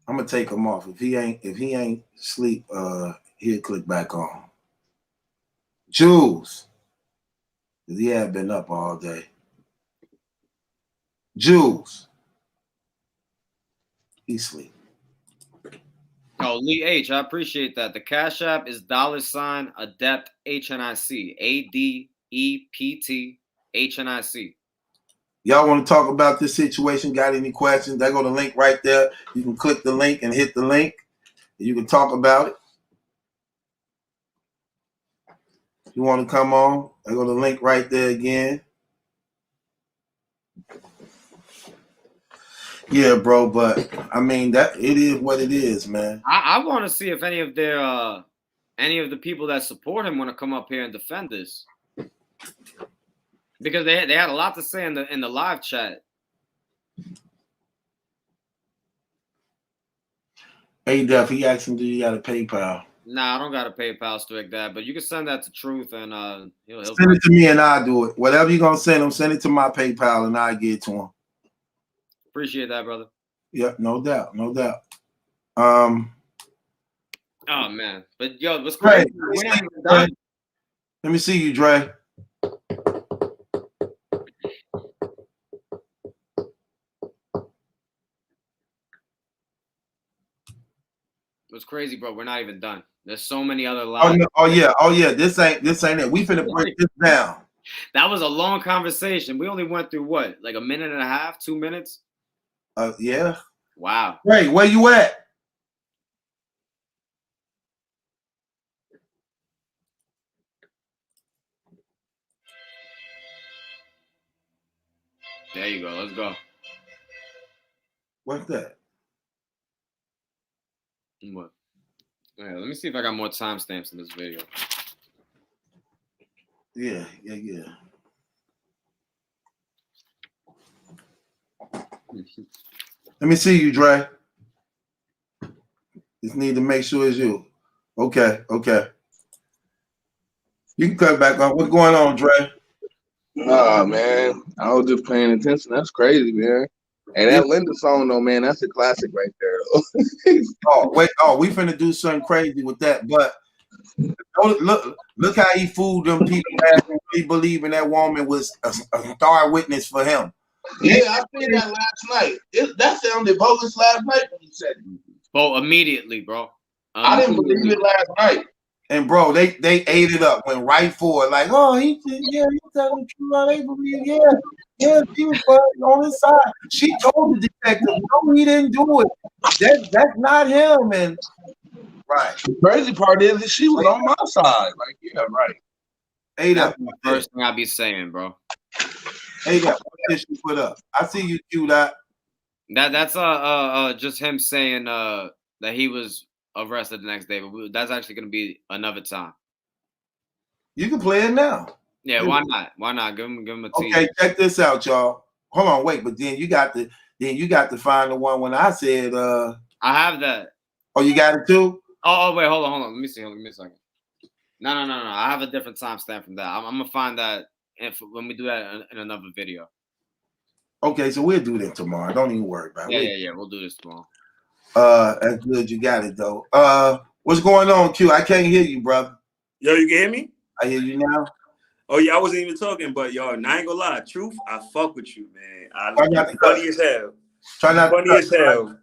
gonna take him off. If he ain't sleep, he'll click back on. Jules, he had been up all day. Jules, he sleep. Oh, Lee H, I appreciate that. The Cash App is $Adept HNIC. ADEPT HNIC. Y'all want to talk about this situation? Got any questions? There go the link right there. You can click the link and hit the link. You can talk about it. You want to come on? There go the link right there again. Yeah, bro, but I mean that it is what it is, man. I want to see if any of the people that support him want to come up here and defend this, because they had a lot to say in the live chat. Hey, Def, he asked him, "Do you got a PayPal?" Nah, I don't got a PayPal strict that, but you can send that to Truth and he'll send it to me and I'll do it. Whatever you're gonna send him, send it to my PayPal and I'll get it to him. Appreciate that, brother. Yeah, no doubt. Oh man, but yo, what's crazy? Let me see you, Dre. What's crazy, bro? We're not even done. There's so many other lives. Oh yeah. This ain't it. We finna break this down. That was a long conversation. We only went through what, like a minute and a half, 2 minutes? Yeah. Wow. Hey, where you at? There you go. Let's go. What's that? What? All right, let me see if I got more timestamps in this video. Yeah. Let me see you, Dre. Just need to make sure it's you. Okay. You can cut back on. What's going on, Dre? Nah, man. I was just paying attention. That's crazy, man. And that Linda song, though, man, that's a classic right there, though. We finna do something crazy with that. But look how he fooled them people that he believing that woman was a star witness for him. Yeah, I seen that last night. That sounded bogus last night when he said it. Oh, immediately, bro. I didn't believe it last night. And bro, they ate it up, went right for it. Like, oh, he's telling the truth. They believe, yeah, he was on his side. She told the detective, no, he didn't do it. That's not him. And right. The crazy part is that she was on my side. Like, yeah, right. Ate up. The first thing I be saying, bro. Ate up. What did she put up? I see you do that. That's just him saying that he was arrested the next day, but that's actually gonna be another time. You can play it now. Yeah, why not? Why not? Give him a tease. Okay, check this out, y'all. Hold on, wait, but then you got Then you got to find the one when I said I have that. Oh, you got it too? Oh wait, hold on. Let me see. Give me a second. No. I have a different timestamp from that. I'm gonna find that when we do that in another video. Okay, so we'll do that tomorrow. Don't even worry about it. Yeah. We'll do this tomorrow. That's good. You got it though. What's going on, Q? I can't hear you, brother. Yo, you can hear me? I hear you now. Oh yeah, I wasn't even talking, but yo, I ain't gonna lie. Truth, I fuck with you, man. Funny as hell. Try not funny as hell.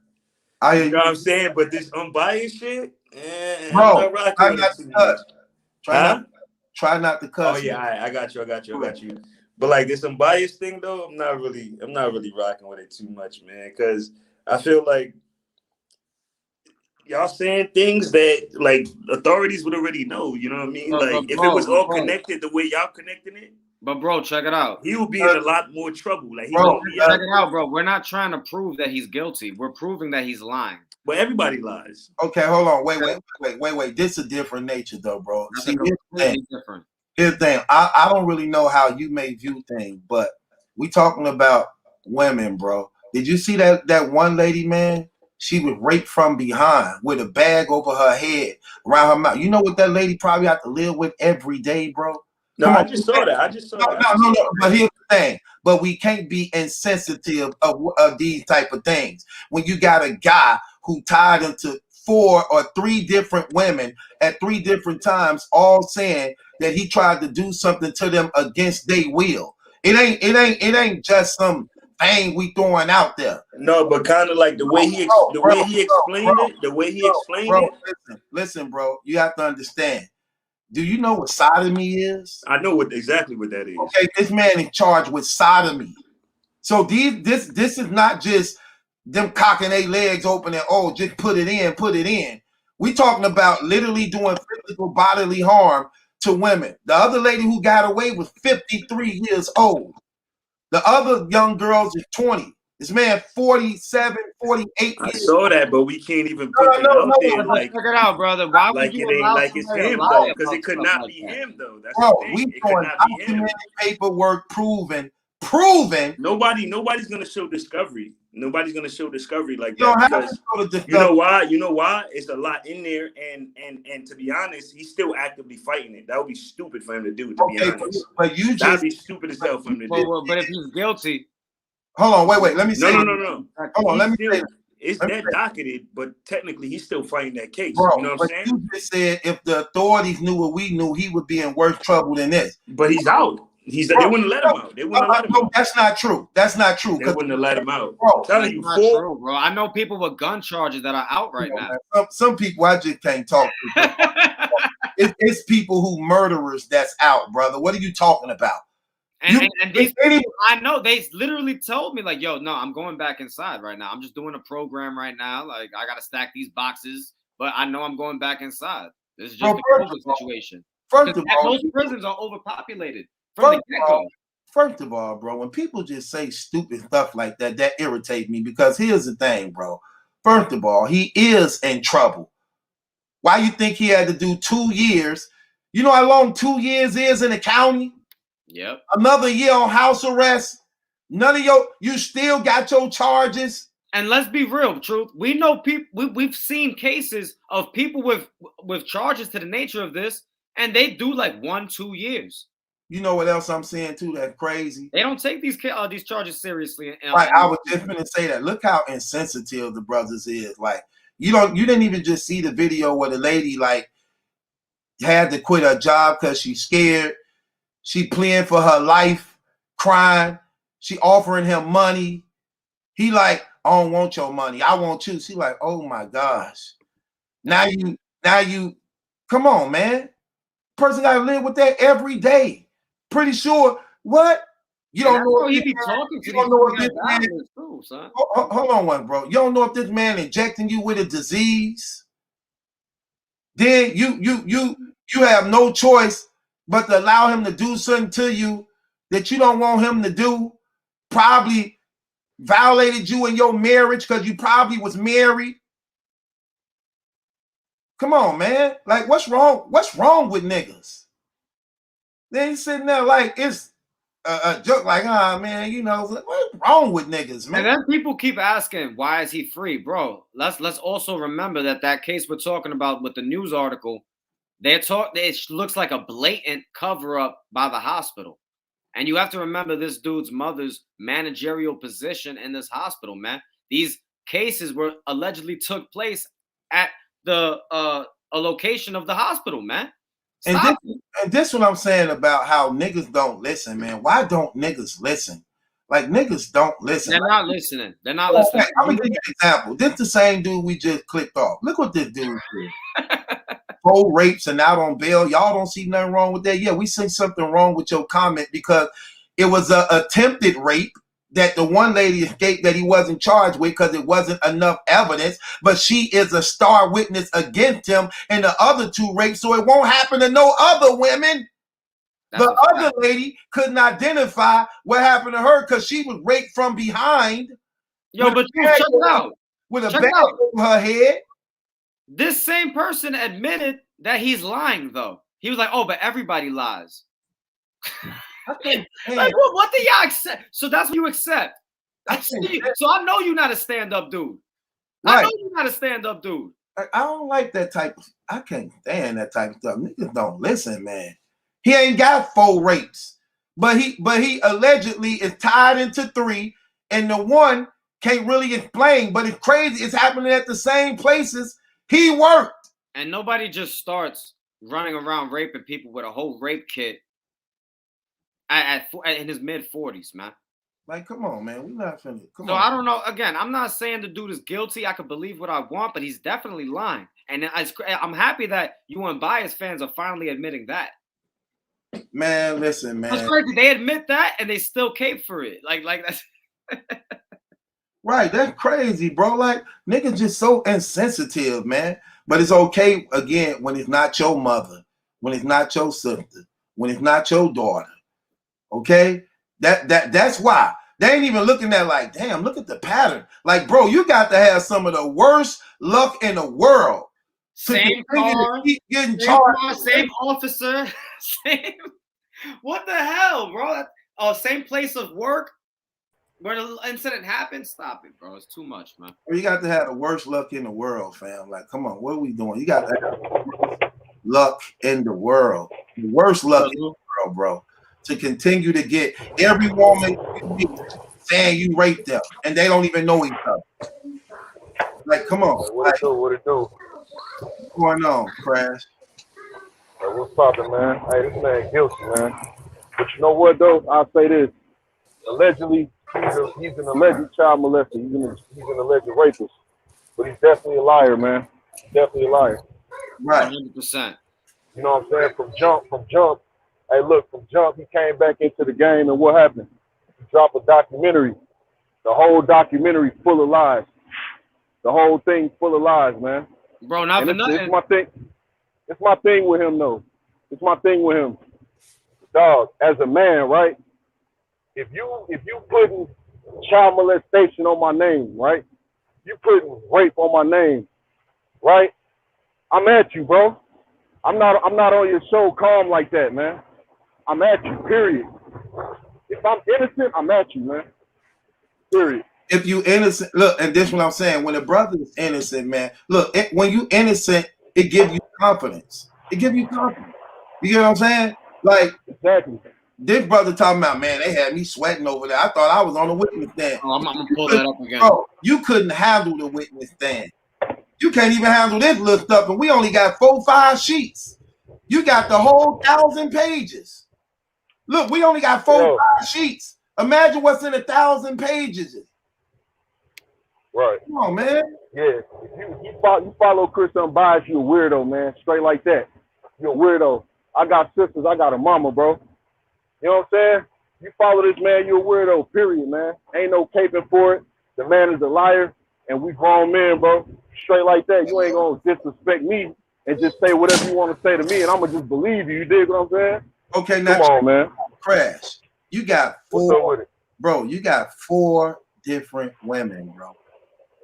I hear you know what I'm saying? But this unbiased shit, bro, I'm not rocking with it too much. Try not to cuss. Oh yeah, I got you. But like this unbiased thing though, I'm not really rocking with it too much, man. Because I feel like y'all saying things that like authorities would already know. You know what I mean? If it was all connected the way y'all connecting it. But bro, check it out. He would be in a lot more trouble. Like he bro, check it out, bro. We're not trying to prove that he's guilty. We're proving that he's lying. But everybody lies. Okay, hold on. Wait. This is a different nature though, bro. See, different. Here's the thing. I don't really know how you may view things, but we talking about women, bro. Did you see that one lady, man? She was raped from behind with a bag over her head, around her mouth. You know what that lady probably have to live with every day, bro? No, I just saw that. No. But here's the thing. But we can't be insensitive of these type of things. When you got a guy who tied into 4 or 3 different women at 3 different times, all saying that he tried to do something to them against their will. It ain't just some thing we throwing out there. No, but kind of like the way he explained it. Listen, bro. You have to understand. Do you know what sodomy is? I know exactly what that is. Okay, this man is charged with sodomy. So this is not just them cocking their legs open and just put it in. We talking about literally doing physical bodily harm to women. The other lady who got away was 53 years old. The other young girls is 20. This man 47, 48 I years saw that, but we can't even put it out there. Like, check it out, brother. Why would like you it ain't allow like it's somebody to him lie though, because about it could stuff not like be that? him though. That's Bro, the thing. we It could doing not be him. documented paperwork proven. Nobody's gonna show discovery. Nobody's gonna show discovery like You don't that have to because show the discovery. you know why? It's a lot in there, and to be honest, he's still actively fighting it. That would be stupid for him to do. To be honest, but you that'd be stupid as hell for him to do. But if he's guilty, hold on, wait. Let me say no. Hold on, let me say. It's that docketed, but technically he's still fighting that case. Bro, you know what I'm saying? You just said if the authorities knew what we knew, he would be in worse trouble than this. But he's out. They wouldn't let him out. They wouldn't let him out. That's not true. That's not true. They wouldn't have let him out. Bro, I'm telling you, true, bro. I know people with gun charges that are out right now. Some people I just can't talk to. It's people who murderers that's out, brother. What are you talking about? And these people, I know they literally told me like, yo, no, I'm going back inside right now. I'm just doing a program right now. Like I got to stack these boxes, but I know I'm going back inside. This is just a COVID situation. First of all, most prisons are overpopulated from the get-go. First of all, bro, when people just say stupid stuff like that, that irritates me because here's the thing, bro. First of all, he is in trouble. Why you think he had to do 2 years? You know how long 2 years is in the county? Yep. Another year on house arrest. None of you still got your charges. And let's be real, truth. We know people. We've seen cases of people with charges to the nature of this, and they do like 1-2 years. You know what else I'm saying too? That's crazy. They don't take these charges seriously. Right, I was just gonna say that. Look how insensitive the brothers is. Like you didn't even just see the video where the lady like had to quit her job because she's scared. She pleading for her life, crying. She offering him money. He like, I don't want your money. I want you. She like, oh my gosh. Now you, come on, man. Person got to live with that every day. Pretty sure. What? You don't know. He be talking to you don't know if this man. Too, son. Hold on, one, bro. You don't know if this man injecting you with a disease. Then you have no choice but to allow him to do something to you that you don't want him to do. Probably violated you in your marriage because you probably was married. Come on, man. Like, what's wrong? What's wrong with niggas? They ain't sitting there like it's a joke like, ah, man, you know, what's wrong with niggas, man? And then people keep asking, why is he free, bro? Let's also remember that case we're talking about with the news article, it looks like a blatant cover up by the hospital. And you have to remember this dude's mother's managerial position in this hospital, man. These cases were allegedly took place at the a location of the hospital, man. And this what I'm saying about how niggas don't listen, man. Why don't niggas listen? Like, niggas don't listen. They're not listening. They're not listening. I'm gonna give you an example. This the same dude we just clicked off. Look what this dude did. 4 rapes and out on bail. Y'all don't see nothing wrong with that. Yeah, we see something wrong with your comment because it was an attempted rape that the one lady escaped that he wasn't charged with because it wasn't enough evidence, but she is a star witness against him and the other 2 rapes, so it won't happen to no other women. The other lady couldn't identify what happened to her because she was raped from behind. Yo, but check it out. With a bag over her head. This same person admitted that he's lying, though. He was like, oh, but everybody lies. Like, what do y'all accept? So that's what you accept. So I know you're not a stand-up dude. Right. I know you're not a stand-up dude. I don't like that type of, I can't stand that type of stuff. Niggas don't listen, man. He ain't got 4 rapes, but he allegedly is tied into 3, and the one can't really explain, but it's crazy. It's happening at the same places he worked. And nobody just starts running around raping people with a whole rape kit in his mid-40s, man. Like, come on, man. We're not finna. Come on. So I don't know. Again, I'm not saying the dude is guilty. I can believe what I want, but he's definitely lying. And I'm happy that you Unbiased fans are finally admitting that. Man, listen, man. That's crazy. They admit that and they still cape for it. Like that's right. That's crazy, bro. Like, niggas just so insensitive, man. But it's okay again when it's not your mother, when it's not your sister, when it's not your daughter. Okay? That's why. They ain't even looking at like, damn, look at the pattern. Like, bro, you got to have some of the worst luck in the world. Same car, getting charged. Same officer, same. What the hell, bro? Same place of work where the incident happened. Stop it, bro. It's too much, man. You got to have the worst luck in the world, fam. Like, come on, what are we doing? You got to have the worst luck in the world. The worst luck in the world, bro. To continue to get every woman saying you raped them and they don't even know each other. Like, come on. What it do? What's going on, Crash? Hey, what's poppin', man? Hey, this man guilty, man. But you know what, though? I'll say this. Allegedly, he's an alleged child molester. He's an alleged rapist. But he's definitely a liar, man. Definitely a liar. Right. 100%. You know what I'm saying? From jump. Hey, look, from jump, he came back into the game, and what happened? He dropped a documentary. The whole documentary full of lies. The whole thing full of lies, man. Bro, not for nothing. It's my thing. It's my thing with him, though. It's my thing with him. Dog, as a man, right? If you putting child molestation on my name, right? You putting rape on my name, right? I'm at you, bro. I'm not on your show calm like that, man. I'm at you, period. If I'm innocent, I'm at you, man. Period. If you innocent, look, and this is what I'm saying. When a brother is innocent, man, look, when you innocent, it gives you confidence. It gives you confidence. You get what I'm saying? Like, exactly. This brother talking about, man, they had me sweating over there. I thought I was on the witness stand. Oh, I'm gonna pull that up again. Bro, you couldn't handle the witness stand. You can't even handle this little stuff, and we only got 4-5 sheets. You got the whole 1,000 pages. Look, we only got 4-5 sheets. Imagine what's in 1,000 pages. Right. Come on, man. Yeah. If you follow Chris Unbiased, you a weirdo, man. Straight like that. You're a weirdo. I got sisters. I got a mama, bro. You know what I'm saying? You follow this man, you're a weirdo, period, man. Ain't no caping for it. The man is a liar, and we grown men, bro. Straight like that. You ain't gonna disrespect me and just say whatever you want to say to me, and I'm gonna just believe you. You dig what I'm saying? Okay, now come on, man. Crash. You got 4, bro. You got 4 different women, bro.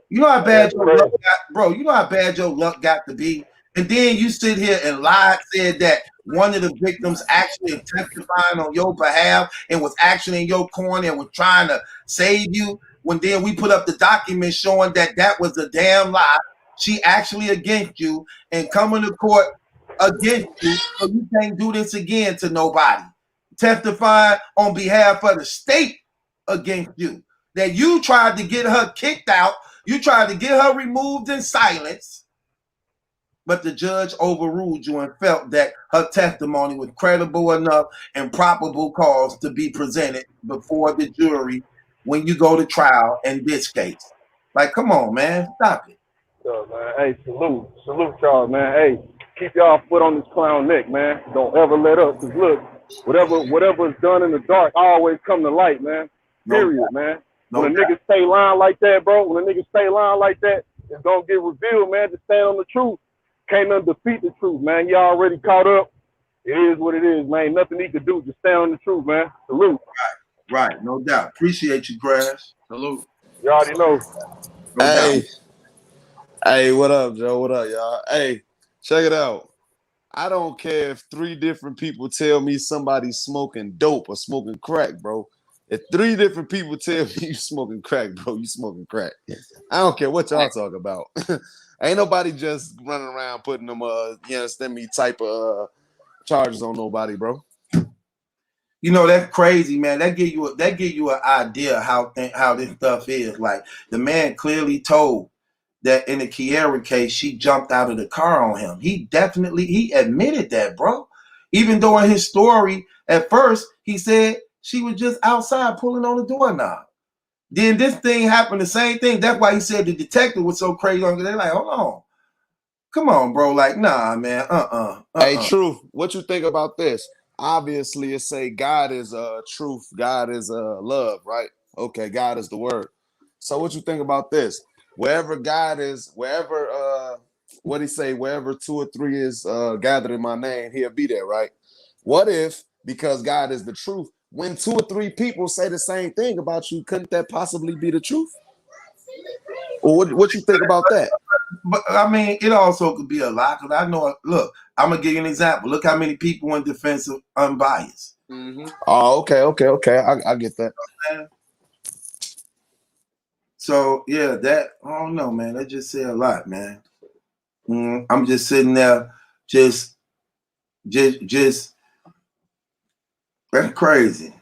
You know how bad your luck got, bro. You know how bad your luck got to be, and then you sit here and lied, said that one of the victims actually testifying on your behalf and was actually in your corner and was trying to save you, when then we put up the document showing that that was a damn lie, she actually against you and coming to court against you, so you can't do this again to nobody. Testifying on behalf of the state against you. That you tried to get her kicked out, you tried to get her removed in silence, but the judge overruled you and felt that her testimony was credible enough and probable cause to be presented before the jury when you go to trial in this case. Like, come on, man, stop it. So, man, hey, salute y'all, man. Hey, keep y'all foot on this clown neck, man. Don't ever let up, cause look, whatever is done in the dark always come to light, man. Period, man. When a nigga stay lying like that, bro, it's gonna get revealed, man. Just stand on the truth. Can't none defeat the truth, man. You already caught up. It is what it is, man. Nothing he could do. Just stand on the truth, man. Salute. Right, no doubt. Appreciate you, Grass. Salute. You already know. Hey, what up, Joe? What up, y'all? Hey, check it out. I don't care if 3 different people tell me somebody's smoking dope or smoking crack, bro. If 3 different people tell me you smoking crack, bro, you smoking crack. I don't care what y'all talk about. Ain't nobody just running around putting them, you understand me, type of charges on nobody, bro. You know, that's crazy, man. That give you an idea how this stuff is. Like, the man clearly told that in the Kiara case, she jumped out of the car on him. He admitted that, bro. Even though in his story, at first, he said she was just outside pulling on the doorknob. Then this thing happened, the same thing. That's why he said the detective was so crazy. They're like, hold on. Come on, bro. Like, nah, man. Hey, Truth, what you think about this? Obviously, it say God is truth, God is love, right? Okay, God is the word. So what you think about this? Wherever God is, wherever what he say, wherever 2 or 3 is gathered in my name, he'll be there, right? What if, because God is the truth, when 2 or 3 people say the same thing about you, couldn't that possibly be the truth? Or what you think about that? But I mean, it also could be a lie. Because I know, look, I'm gonna give you an example. Look how many people in defense of unbiased. Mm-hmm. Oh, okay. I get that. So yeah, that, I don't know, man. That just say a lot, man. I'm just sitting there, just that's crazy.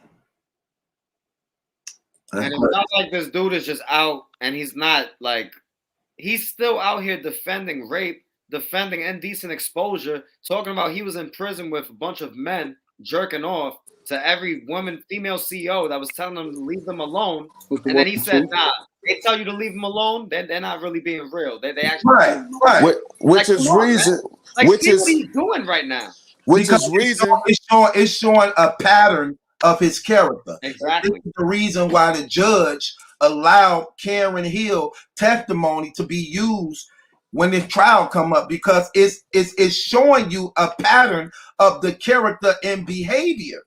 And it's not like this dude is just out and he's not like, he's still out here defending rape, defending indecent exposure, talking about he was in prison with a bunch of men jerking off to every female CEO that was telling them to leave them alone. And then he said, nah, they tell you to leave them alone, then they're not really being real. They actually right. Which is reason. Like, see what he's doing right now. Which is reason. It's showing a pattern of his character. Exactly. This is the reason why the judge allowed Karen Hill testimony to be used when this trial come up, because it's showing you a pattern of the character and behavior.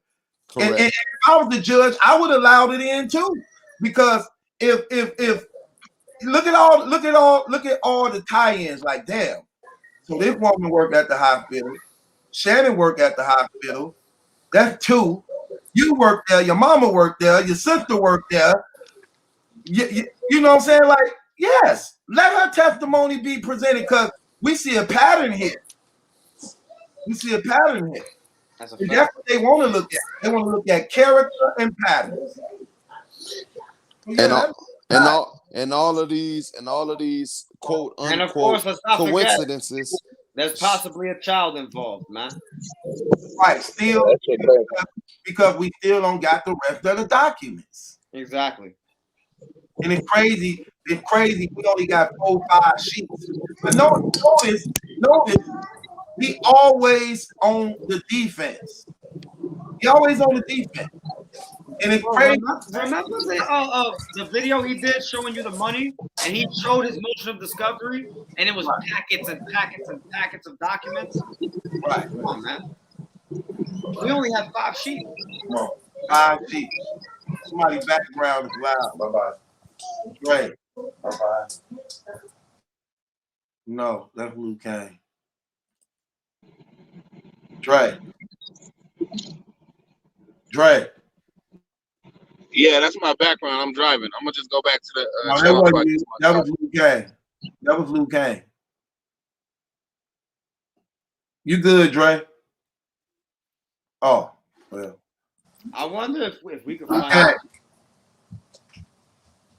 And if I was the judge, I would allow it in too, because if look at all the tie-ins. Like, damn, so this woman worked at the hospital, Shannon worked at the hospital. That's 2. You worked there, your mama worked there, your sister worked there. You know what I'm saying? Like, yes, let her testimony be presented, because we see a pattern here. That's what they want to look at. They want to look at character and patterns. And all of these quote unquote, and of course, let's not coincidences. Forget, there's possibly a child involved, man. Right, still, because we still don't got the rest of the documents. Exactly. And it's crazy. We only got 4 or 5 sheets. But notice, he always on the defense. And it's crazy. Remember the video he did showing you the money, and he showed his motion of discovery, and it was packets and packets and packets of documents. Right. Come on, man. We only have 5 sheets. Come on, 5 sheets. Somebody's background is loud. Bye-bye. Great. Bye-bye. No, that's Luke Kane. Dre. Dre. Yeah, that's my background. I'm driving. I'm gonna just go back to the No, that channel. wasn't you. That was Luke Kane. That was Luke Kane. You good, Dre? Oh, well. I wonder if we could find Okay. out.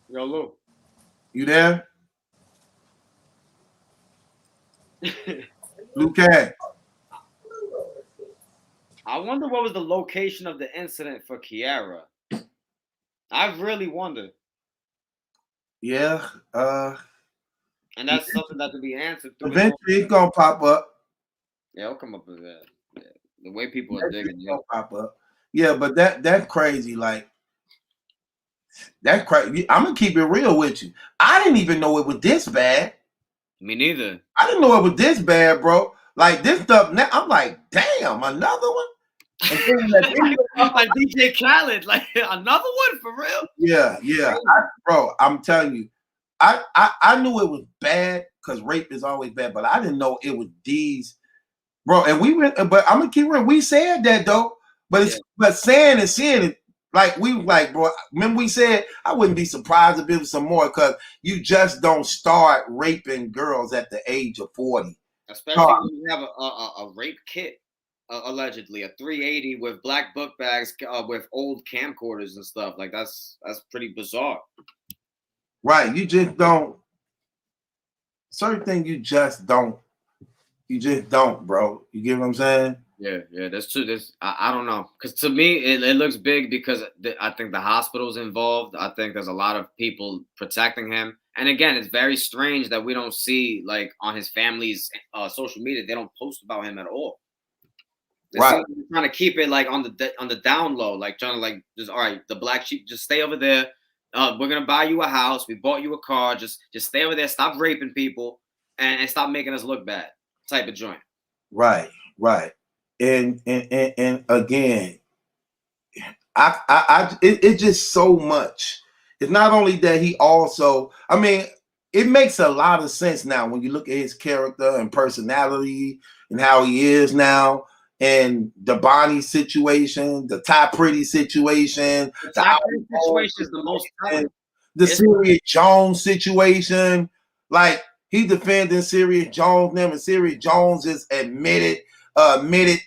Yo, Luke. You there? Luke Kane. I wonder what was the location of the incident for Kiara. I really wonder. Yeah. And that's something that can be answered through Eventually it's gonna pop up. Yeah, it'll come up with that. Yeah. The way people are digging it. Pop up. Yeah, but that's crazy. Like that crazy. I'm gonna keep it real with you. I didn't even know it was this bad. Me neither. I didn't know it was this bad, bro. Like this stuff now, I'm like, damn, another one. Like DJ Khaled, like another one for real. Yeah. Bro, I'm telling you, I knew it was bad because rape is always bad, but I didn't know it was these, bro. And we went, but I'm gonna keep real. We said that though, but it's but saying and seeing it, like we like, bro. Remember we said I wouldn't be surprised if it was some more because you just don't start raping girls at the age of 40, especially when you have a rape kit. Allegedly, a 380 with black book bags with old camcorders and stuff. Like that's pretty bizarre. Right. You just don't. Certain things you just don't. You just don't, bro. You get what I'm saying? Yeah, that's true. I don't know, because to me it looks big because I think the hospital's involved. I think there's a lot of people protecting him, and again, it's very strange that we don't see like on his family's social media. They don't post about him at all. Right, trying to keep it like on the down low, like trying to like just all right. The black sheep, just stay over there. We're gonna buy you a house. We bought you a car. Just stay over there. Stop raping people and stop making us look bad. Type of joint. Right. And again, it's just so much. It's not only that he also. I mean, it makes a lot of sense now when you look at his character and personality and how he is now. And the Bonnie situation, the Ty Pretty situation, the Ty Pretty situation is the most telling. The Sirius Jones situation, like he defending Sirius Jones, and Sirius Jones is admitted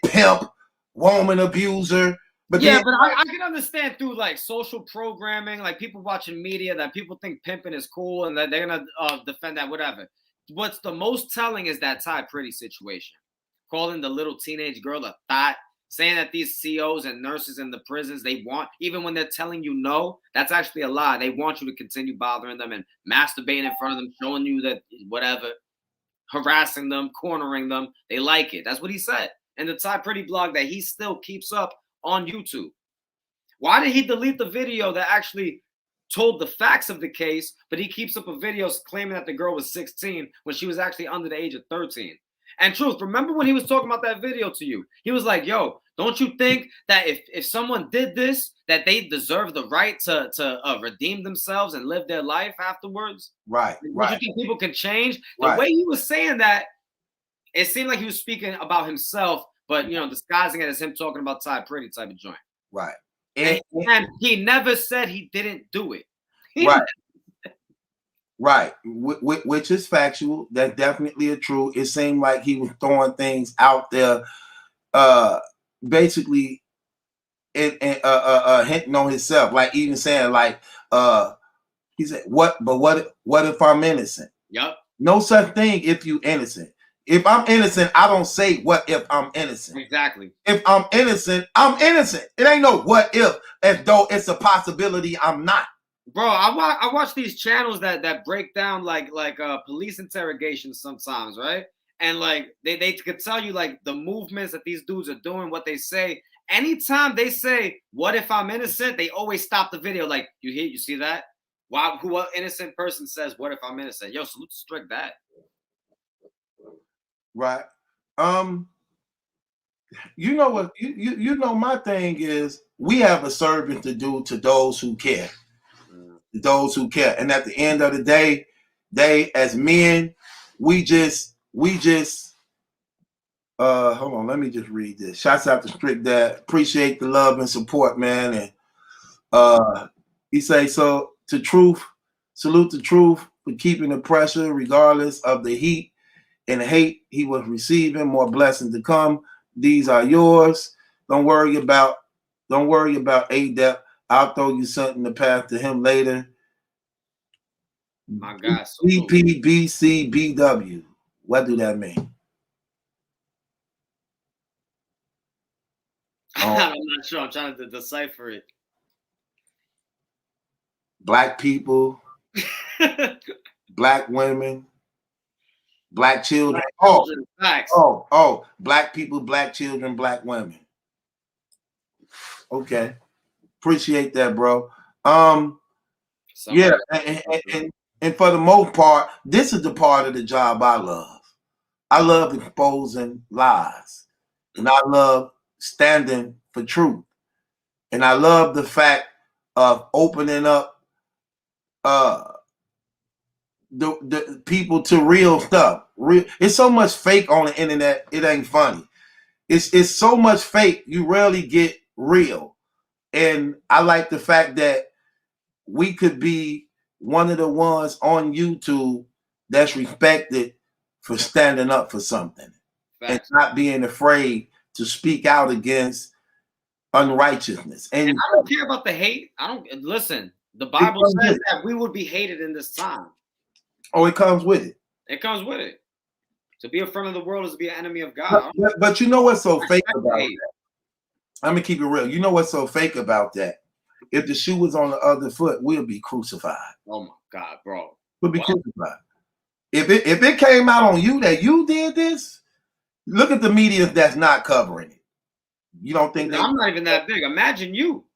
pimp, woman abuser. But yeah, but I can understand through like social programming, like people watching media that people think pimping is cool and that they're gonna defend that, whatever. What's the most telling is that Ty Pretty situation. Calling the little teenage girl a thought, saying that these COs and nurses in the prisons, they want, even when they're telling you no, that's actually a lie. They want you to continue bothering them and masturbating in front of them, showing you that whatever, harassing them, cornering them. They like it. That's what he said. And the Ty Pretty blog that he still keeps up on YouTube. Why did he delete the video that actually told the facts of the case, but he keeps up a video claiming that the girl was 16 when she was actually under the age of 13? And truth, remember when he was talking about that video to you? He was like, yo, don't you think that if someone did this, that they deserve the right to redeem themselves and live their life afterwards? Right. Don't you think people can change? The way he was saying that, it seemed like he was speaking about himself, but, you know, disguising it as him talking about Ty Pretty type of joint. Right. And he never said he didn't do it. Right. Right, which is factual. That's definitely a true. It seemed like he was throwing things out there, basically, and hinting on himself. Like even saying, like, he said, "What? But what if I'm innocent?" Yep. No such thing if you innocent. If I'm innocent, I don't say what if I'm innocent. Exactly. If I'm innocent, I'm innocent. It ain't no what if, as though it's a possibility I'm not. Bro, I watch these channels that break down like police interrogations sometimes, right? And like they could tell you like the movements that these dudes are doing, what they say. Anytime they say, "What if I'm innocent?" they always stop the video. Like, you see that? Why? What innocent person says, "What if I'm innocent?" Yo, salute to Strick that. Right. You know what? You know my thing is we have a service to do to those who care. Those who care, and at the end of the day, they as men, we just Hold on, let me just read this. Shouts out to Strict Dad. Appreciate the love and support, man. And he say, so to Truth, salute to Truth for keeping the pressure regardless of the heat and hate he was receiving. More blessings to come. These are yours. Don't worry about ADEP. I'll throw you something to pass to him later. My God. BPBCBW. What do that mean? I'm not sure. I'm trying to decipher it. Black people, black women, black children. Black people, black children, black women. Okay. Appreciate that, bro. Yeah, and for the most part, this is the part of the job I love. I love exposing lies, and I love standing for truth, and I love the fact of opening up the people to real stuff. It's so much fake on the internet, it ain't funny. It's so much fake, you rarely get real. And I like the fact that we could be one of the ones on YouTube that's respected for standing up for something. Facts. And not being afraid to speak out against unrighteousness. And I don't care about the hate. I don't listen. The Bible says that we would be hated in this time. Oh, it comes with it. It comes with it. To be a friend of the world is to be an enemy of God. But you know what's so fake about that? I'm gonna keep it real. You know what's so fake about that? If the shoe was on the other foot, we'll be crucified. Oh my God, bro. We'll be crucified. If it came out on you that you did this, look at the media that's not covering it. You don't think I'm not even that big. Imagine you.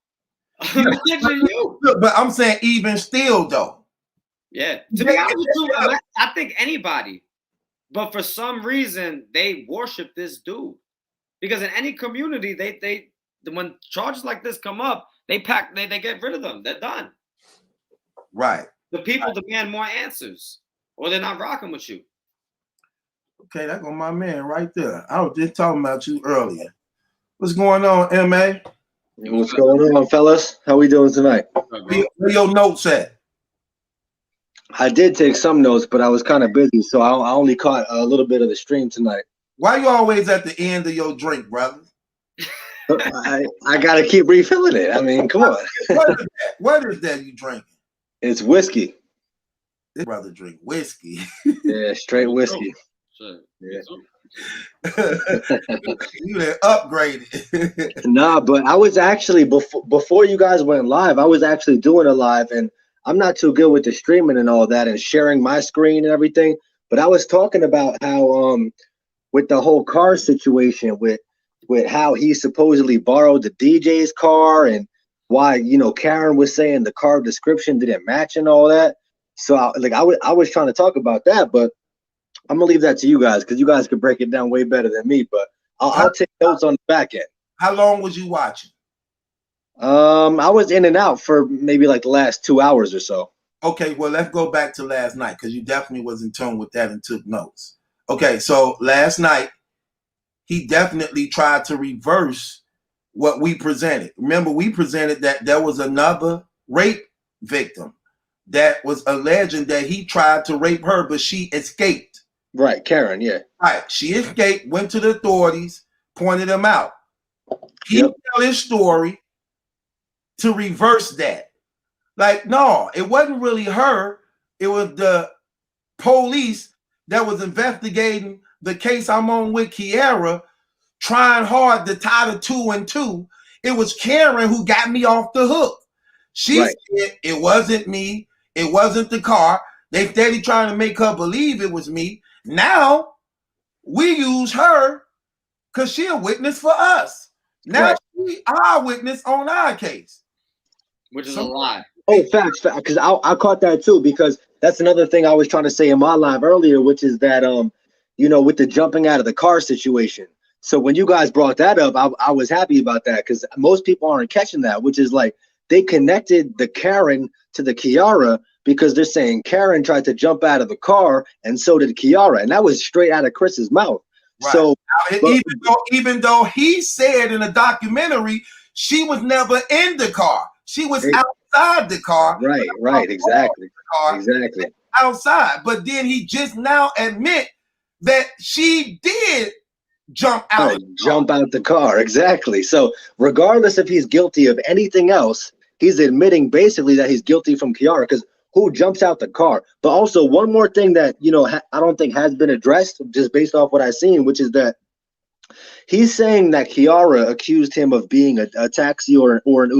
Imagine you. But I'm saying even still though. Yeah. To be honest with you, I think anybody. But for some reason, they worship this dude. Because in any community, they when charges like this come up, they get rid of them. They're done. Right. The people demand more answers, or they're not rocking with you. Okay, that's on my man right there. I was just talking about you earlier. What's going on, MA? What's going on, fellas? How we doing tonight? Where your notes at? I did take some notes, but I was kind of busy, so I only caught a little bit of the stream tonight. Why you always at the end of your drink, brother? I gotta keep refilling it. I mean, come on. What is that you drinking? It's whiskey. This brother drink whiskey. Yeah, straight whiskey. Sure. Yeah. You done upgraded. Nah, but I was actually before you guys went live, I was actually doing a live, and I'm not too good with the streaming and all that and sharing my screen and everything. But I was talking about how with the whole car situation with how he supposedly borrowed the DJ's car and why, you know, Karen was saying the car description didn't match and all that. So I was trying to talk about that, but I'm gonna leave that to you guys because you guys can break it down way better than me. But I'll take notes on the back end. How long was you watching? I was in and out for maybe like the last 2 hours or so. Okay, well, let's go back to last night because you definitely was in tune with that and took notes. Okay, so last night, he definitely tried to reverse what we presented. Remember, we presented that there was another rape victim that was alleging that he tried to rape her, but she escaped. Right, Karen, yeah. Right, she escaped, went to the authorities, pointed him out. He tell his story to reverse that. Like, no, it wasn't really her. It was the police that was investigating the case I'm on with Kiara, trying hard to tie the 2 and 2. It was Karen who got me off the hook. She said it wasn't me. It wasn't the car. They steady trying to make her believe it was me. Now we use her because she a witness for us. Now she our witness on our case. Which is a lie. Oh, facts, because I caught that too, because that's another thing I was trying to say in my live earlier, which is that you know, with the jumping out of the car situation. So when you guys brought that up, I was happy about that because most people aren't catching that, which is like they connected the Karen to the Kiara because they're saying Karen tried to jump out of the car and so did Kiara, and that was straight out of Chris's mouth. Right. So even though he said in a documentary she was never in the car, she was outside the car. Right, exactly. Exactly. Outside, but then he just now admit that she did jump out the car. Exactly. So regardless if he's guilty of anything else, he's admitting basically that he's guilty from Kiara, because who jumps out the car? But also one more thing that, you know, I don't think has been addressed just based off what I've seen, which is that he's saying that Kiara accused him of being a taxi or an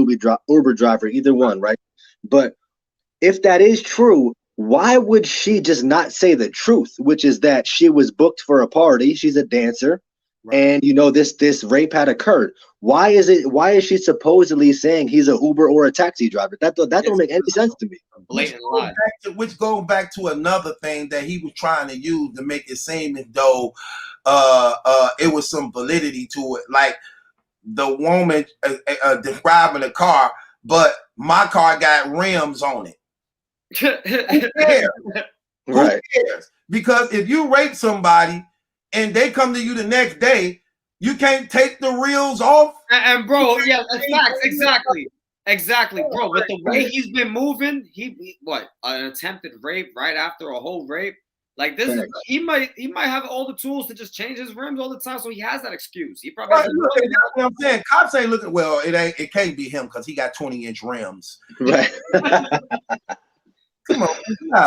Uber driver, either one, right? But if that is true, why would she just not say the truth, which is that she was booked for a party, she's a dancer, and you know this rape had occurred? Why is she supposedly saying he's an Uber or a taxi driver? That don't make any sense to me. Blatant lie. Which goes back to another thing that he was trying to use to make it seem as though it was some validity to it, like the woman describing the car, but my car got rims on it. Who cares? Who cares? Because if you rape somebody and they come to you the next day, you can't take the reels off. And bro, yeah, facts, exactly, bro. With the way he's been moving, what, an attempted rape right after a whole rape? Like this is, he might have all the tools to just change his rims all the time, so he has that excuse. He probably look, that's what I'm saying. Cops ain't looking. Well, it can't be him because he got 20-inch rims. Right. Come on.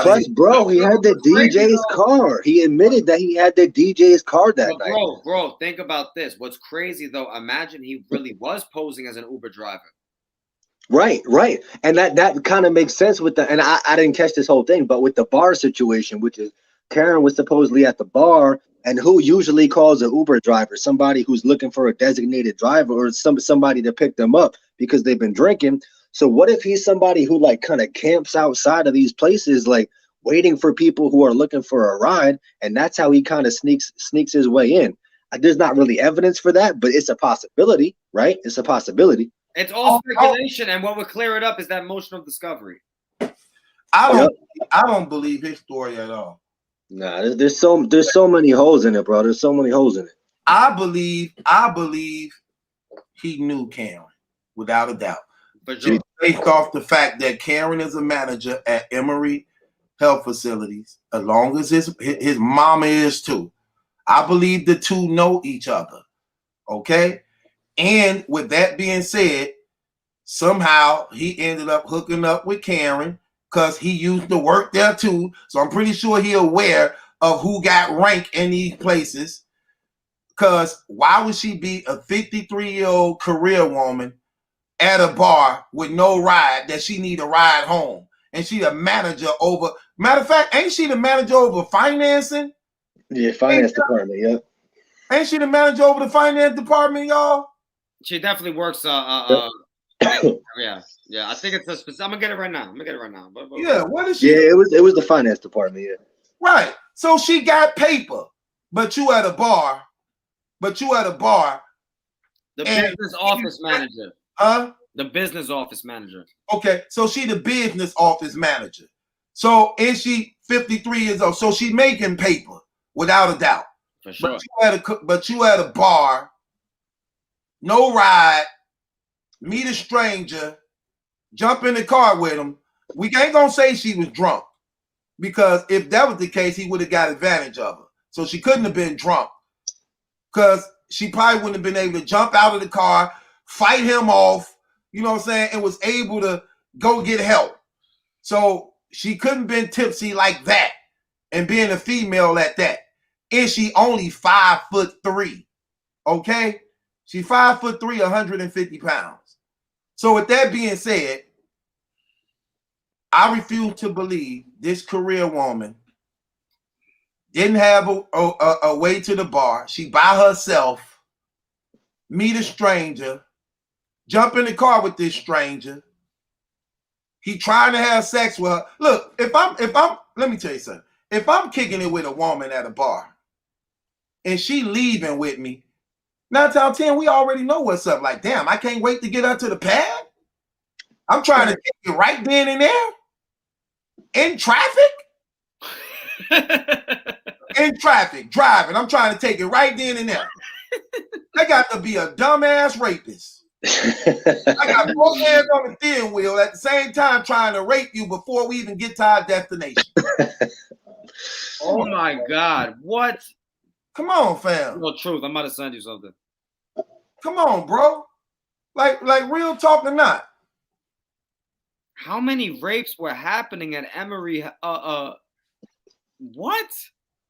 Plus, bro, he had the DJ's car. He admitted that he had the DJ's car that night. Bro, think about this. What's crazy though, imagine he really was posing as an Uber driver. Right. And that kind of makes sense with and I didn't catch this whole thing, but with the bar situation, which is Karen was supposedly at the bar, and who usually calls an Uber driver? Somebody who's looking for a designated driver or somebody to pick them up because they've been drinking. So what if he's somebody who like kind of camps outside of these places, like waiting for people who are looking for a ride, and that's how he kind of sneaks his way in? There's not really evidence for that, but it's a possibility, right? It's a possibility. It's all speculation, and what would clear it up is that motion of discovery. I don't believe his story at all. Nah, there's so many holes in it, bro. There's so many holes in it. I believe he knew Karen without a doubt. Based off the fact that Karen is a manager at Emory Health Facilities, as long as his mama is too. I believe the two know each other. Okay? And with that being said, somehow he ended up hooking up with Karen because he used to work there too. So I'm pretty sure he's aware of who got rank in these places. Because why would she be a 53-year-old career woman at a bar with no ride that she need a ride home? And she the manager over, matter of fact, ain't she the manager over financing? Yeah, finance department, yeah. Ain't she the manager over the finance department, y'all? She definitely works. Yeah. I think it's a specific. I'm gonna get it right now. But, yeah, what is she? Yeah, it was the finance department. Yeah. Right. So she got paper, but you at a bar. The business office manager. Huh? The business office manager. Okay, so she the business office manager. So is she 53 years old? So she making paper without a doubt. For sure. But you at a bar, no ride, meet a stranger, jump in the car with him. We ain't gonna say she was drunk, because if that was the case, he would have got advantage of her. So she couldn't have been drunk, because she probably wouldn't have been able to jump out of the car, fight him off, you know what I'm saying, and was able to go get help. So she couldn't have been tipsy like that, and being a female at that. And she only 5'3", okay? She 5'3", 150 pounds. So with that being said, I refuse to believe this career woman didn't have a way to the bar. She by herself, meet a stranger, jump in the car with this stranger. He trying to have sex with her. Look, if I'm, let me tell you something. If I'm kicking it with a woman at a bar and she leaving with me, 9 times out of 10, we already know what's up. Like, damn, I can't wait to get her to the pad. I'm trying to take it right then and there in traffic. in traffic, driving. I'm trying to take it right then and there. I got to be a dumbass rapist. I got both hands on the steering wheel at the same time trying to rape you before we even get to our destination. Oh my God. What? Come on, fam. No truth. I'm about to send you something. Come on, bro. Like real talk or not. How many rapes were happening at Emory? What?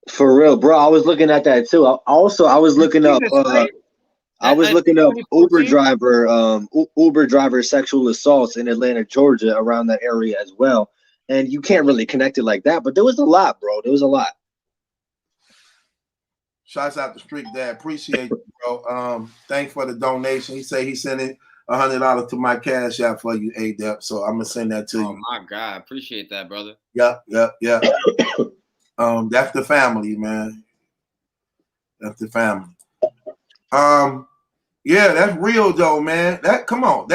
For real, bro. I was looking at that too. I was looking up. I was looking up Uber driver sexual assaults in Atlanta, Georgia, around that area as well. And you can't really connect it like that, but there was a lot, bro. There was a lot. Shouts out to Street Dad. Appreciate you, bro. Thanks for the donation. He said he sent it $100 to my Cash App for you, A-Dep. So I'm gonna send that to you. Oh my God, appreciate that, brother. Yeah. That's the family, man. That's the family. Yeah, that's real though, man. Come on,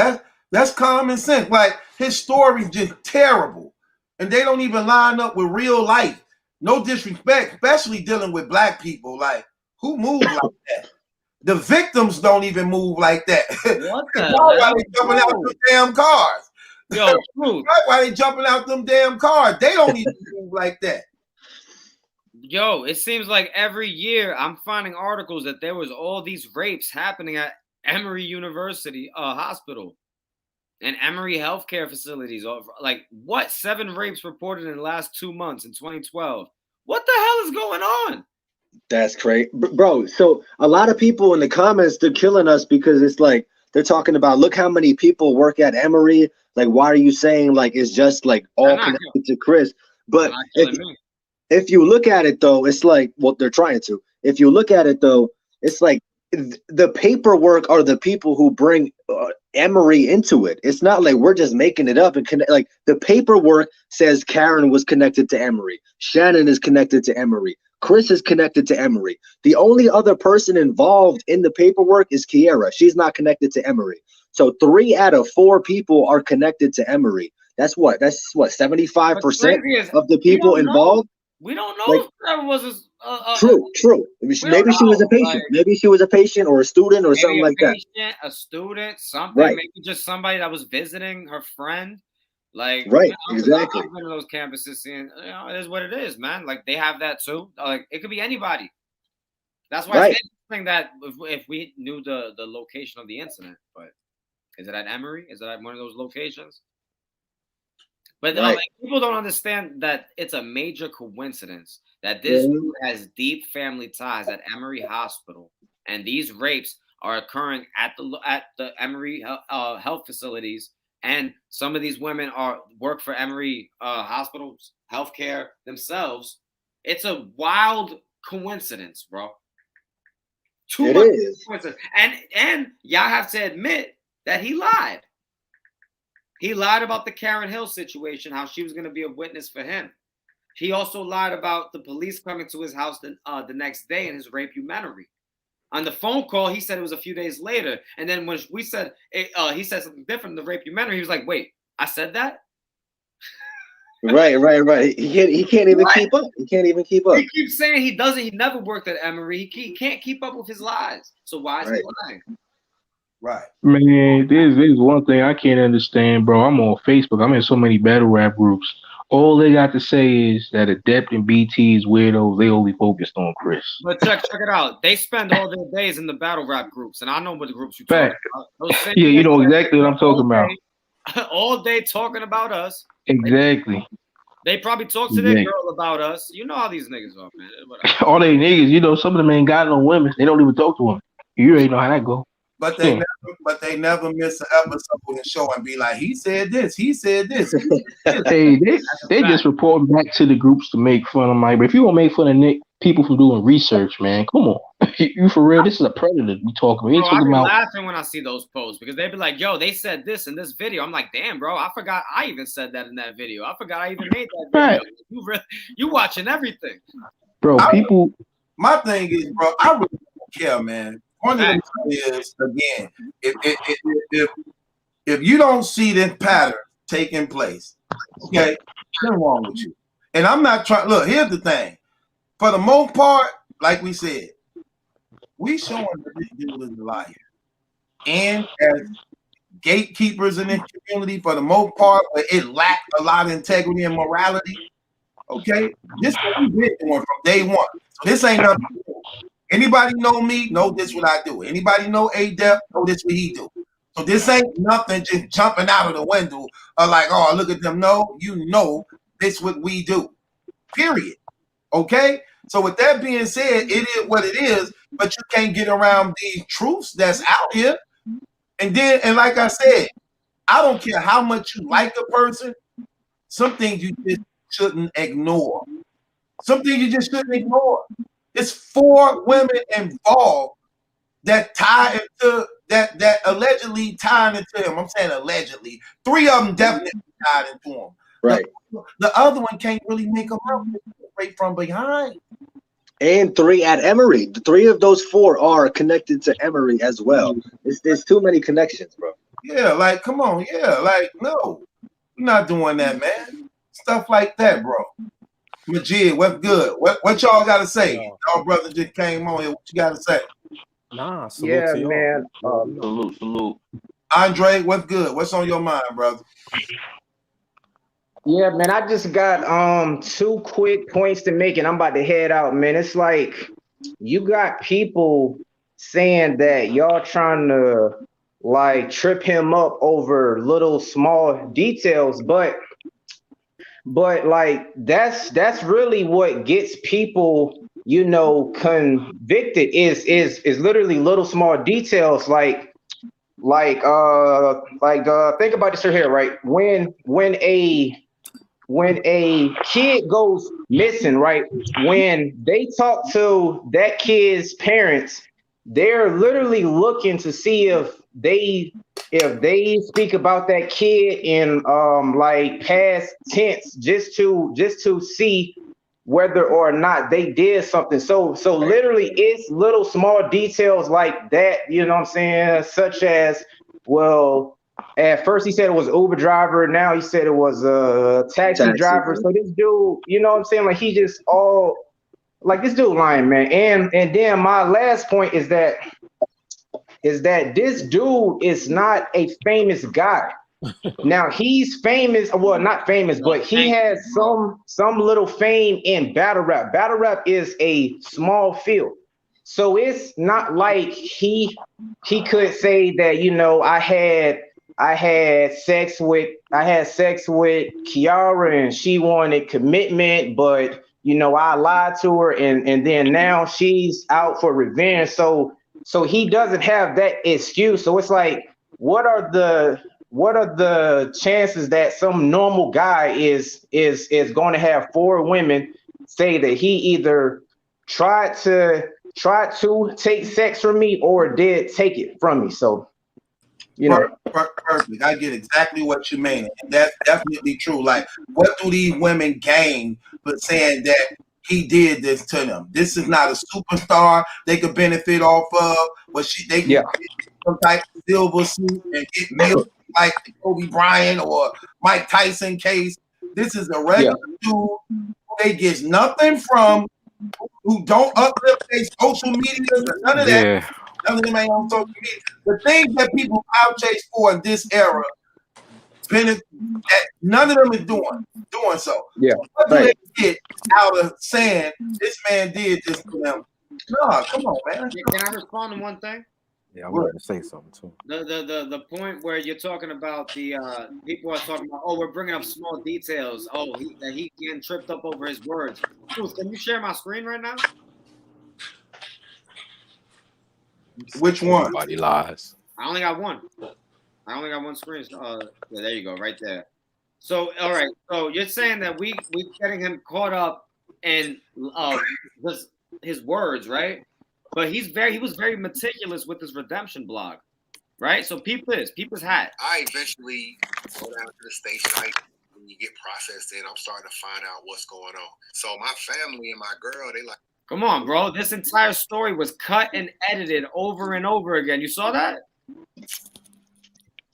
that's common sense. Like his story's just terrible, and they don't even line up with real life. No disrespect, especially dealing with black people. Like, who moves like that? The victims don't even move like that. What the Why they jumping out them damn cars? Yo, truth. Why they jumping out them damn cars? They don't even move like that. Yo, it seems like every year I'm finding articles that there was all these rapes happening at Emory University Hospital and Emory healthcare facilities. Like, what? 7 rapes reported in the last 2 months in 2012. What the hell is going on? That's crazy, bro. So a lot of people in the comments, they're killing us because it's like they're talking about, look how many people work at Emory. Like, why are you saying like it's just like all connected to Chris? But if you look at it though, it's like, well, they're trying to. If you look at it though, it's like the paperwork are the people who bring Emory into it. It's not like we're just making it up and like the paperwork says Karen was connected to Emory. Shannon is connected to Emory. Chris is connected to Emory. The only other person involved in the paperwork is Kiera. She's not connected to Emory. So 3 out of 4 people are connected to Emory. That's what 75% of the people involved. We don't know like, if that was true. Maybe she was a patient. Maybe she was a patient or a student or something like that. A student, something. Right. Maybe just somebody that was visiting her friend. Like, right, exactly. I've been to those campuses, seeing, it is what it is, man. Like, they have that too. Like, it could be anybody. That's why it's interesting that if we knew the location of the incident, but is it at Emory? Is it at one of those locations? But like, people don't understand that it's a major coincidence that this dude has deep family ties at Emory Hospital, and these rapes are occurring at the Emory health facilities, and some of these women work for Emory hospitals, healthcare themselves. It's a wild coincidence, bro. Too much coincidence, and y'all have to admit that he lied. He lied about the Karen Hill situation, how she was going to be a witness for him. He also lied about the police coming to his house the next day in his rape-umentary. On the phone call, he said it was a few days later. And then when we said, he said something different in the rape-umentary, he was like, wait, I said that? Right. He can't even keep up. He can't even keep up. He keeps saying he never worked at Emory. He can't keep up with his lies. So why is he lying? Right. Man, there's one thing I can't understand, bro. I'm on Facebook. I'm in so many battle rap groups. All they got to say is that Adept and BT is weirdos. They only focused on Chris. But check it out. They spend all their days in the battle rap groups, and I know what the groups you're talking about. Yeah, you know exactly what I'm talking about. All day talking about us. Exactly. They probably talk to their girl about us. You know how these niggas are, man. All they niggas, you know, some of them ain't got no women. They don't even talk to them. You already know how that go. But they never miss an episode and show and be like, he said this, he said this. Hey, they just reporting back to the groups to make fun of Mike. But if you want to make fun of people from doing research, man, come on. You for real? This is a predator we talking about. I be laughing when I see those posts because they be like, yo, they said this in this video. I'm like, damn, bro, I forgot I even said that in that video. I forgot I even made that video. You watching everything. Bro, people. My thing is, bro, I really don't care, man. One of the is, again, if you don't see this pattern taking place, okay, what's wrong with you? And I'm not trying. Look, here's the thing: for the most part, like we said, we showing that this dude is a liar. And as gatekeepers in this community, for the most part, where it lacked a lot of integrity and morality, okay, this is what we've been doing from day one. So this ain't nothing new. Anybody know me, know this what I do. Anybody know A-Dep, know this what he do. So this ain't nothing just jumping out of the window or like, oh, look at them. No, you know this what we do, period. Okay? So with that being said, it is what it is, but you can't get around these truths that's out here. And then, and like I said, I don't care how much you like a person, some things you just shouldn't ignore. Some things you just shouldn't ignore. It's 4 women involved that tie into that allegedly tied into him. I'm saying allegedly. 3 of them definitely tied into him. Right. The other one can't really make them out right from behind. And 3 at Emory. The 3 of those 4 are connected to Emory as well. There's too many connections, bro. Yeah, like come on, yeah, like no, we're not doing that, man. Stuff like that, bro. Majid, what's good? What y'all got to say? Y'all brother just came on here. What you got to say? Nah, salute Yeah, to y'all. man. Salute. Andre, what's good? What's on your mind, brother? Yeah, man, I just got 2 quick points to make, and I'm about to head out, man. It's like you got people saying that y'all trying to like trip him up over little small details, but like that's really what gets people, you know, convicted is literally little small details like think about this right here, right? When a kid goes missing, right? When they talk to that kid's parents, they're literally looking to see if they speak about that kid in like past tense, just to see whether or not they did something. So literally it's little small details like that, you know what I'm saying? Such as, well, at first he said it was Uber driver, now he said it was a taxi driver. So this dude, you know what I'm saying? Like he just all like this dude lying, man. And then my last point is that this dude is not a famous guy. Now he's famous, well, not famous, but he has some little fame in battle rap. Battle rap is a small field. So it's not like he could say that, you know, I had sex with Kiara and she wanted commitment, but you know, I lied to her and then now she's out for revenge. So he doesn't have that excuse. So it's like, what are the chances that some normal guy is going to have 4 women say that he either tried to take sex from me or did take it from me? So, you know, perfect. I get exactly what you mean. And that's definitely true. Like, what do these women gain for saying that he did this to them? This is not a superstar they could benefit off of. But they can get some type of silver suit and get milk like the Kobe Bryant or Mike Tyson case. This is a regular dude who they get nothing from, who don't uplift their social media or none of that. None of them ain't on social media. The things that people chase for in this era, none of them is doing so. Yeah. What do they get out of saying this man did this to them? No, come on, man. Can I respond to one thing? Yeah, I wanted to say something too. The point where you're talking about the people are talking about, oh, we're bringing up small details. Oh, he getting tripped up over his words. Bruce, can you share my screen right now? Which one? Everybody lies. I only got one. I only got one screen. Yeah, there you go, right there. So, all right. So you're saying that we getting him caught up in his words, right? But he was very meticulous with his redemption blog, right? So peep his hat. I eventually go down to the station. When you get processed in, I'm starting to find out what's going on. So my family and my girl, they like, come on, bro. This entire story was cut and edited over and over again. You saw that?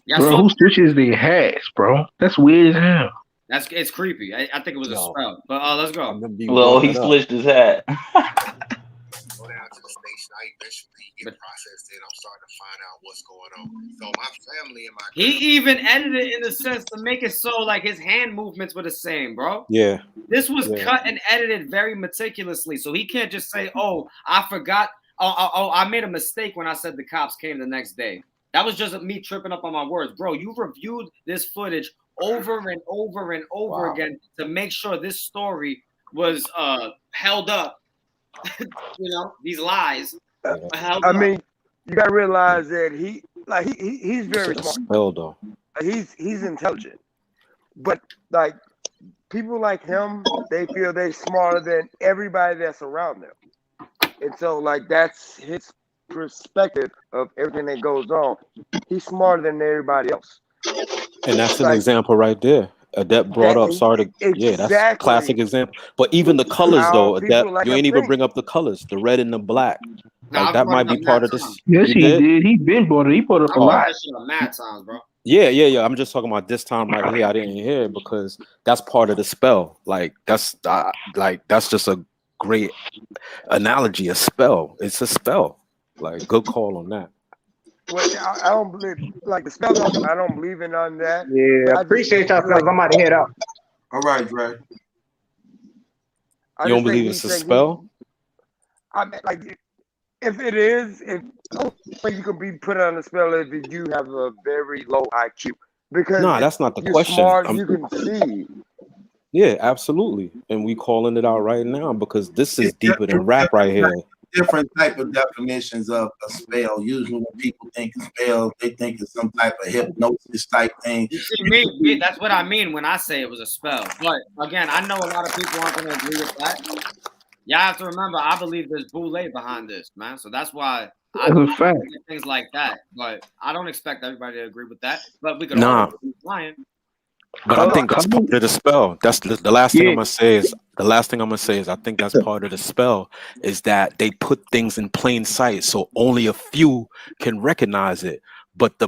Bro, who switches their hats, bro? That's weird as hell. It's creepy. I think it was a spell. But let's go. Well, he switched his hat. Go down to the station. I eventually get processed in. I'm starting to find out what's going on. So my family and my He even edited it in the sense to make it so like his hand movements were the same, bro. Yeah. This was cut and edited very meticulously, so he can't just say, "Oh, I forgot. Oh, I made a mistake when I said the cops came the next day." That was just me tripping up on my words, bro. You reviewed this footage over and over and over again to make sure this story was held up. You know, these lies. I mean, you gotta realize that he's very smart. Spell though. He's intelligent, but like people like him, they feel they're smarter than everybody that's around them, and so like that's his perspective of everything that goes on. He's smarter than everybody else. And that's an example right there. Adept brought up. Sorry to, yeah, that's classic example. But even the colors, though, Adept, like you ain't even bring up the colors, the red and the black. Nah, Like that might be part of this. Yes, he did. He been brought it. He brought up a lot. That shit on mad times, bro. Yeah. I'm just talking about this time right here. I didn't hear it because that's part of the spell. Like that's just a great analogy. A spell. It's a spell. Like good call on that. Well, I don't believe like the spell. I don't believe in none of that. Yeah, I appreciate y'all, fellas. I'm about to head out. All right, Dre. I You don't just think believe he it's a think spell? I mean, like, if it is, you can be put on a spell if you have a very low IQ. Because Nah, that's not the you're question. smart, you can see. Yeah, absolutely. And we calling it out right now because this is deeper than rap right here. Different type of definitions of a spell. Usually when people think of spell, they think of some type of hypnosis type thing. You see, me, that's what I mean when I say it was a spell. But again, I know a lot of people aren't going to agree with that. Y'all have to remember, I believe there's boule behind this, man. So that's why I That's a fact. do things like that. But I don't expect everybody to agree with that. But we could Nah. all be lying. But I think that's part of the spell. That's the last thing I'm gonna say is I think that's part of the spell is that they put things in plain sight so only a few can recognize it, but the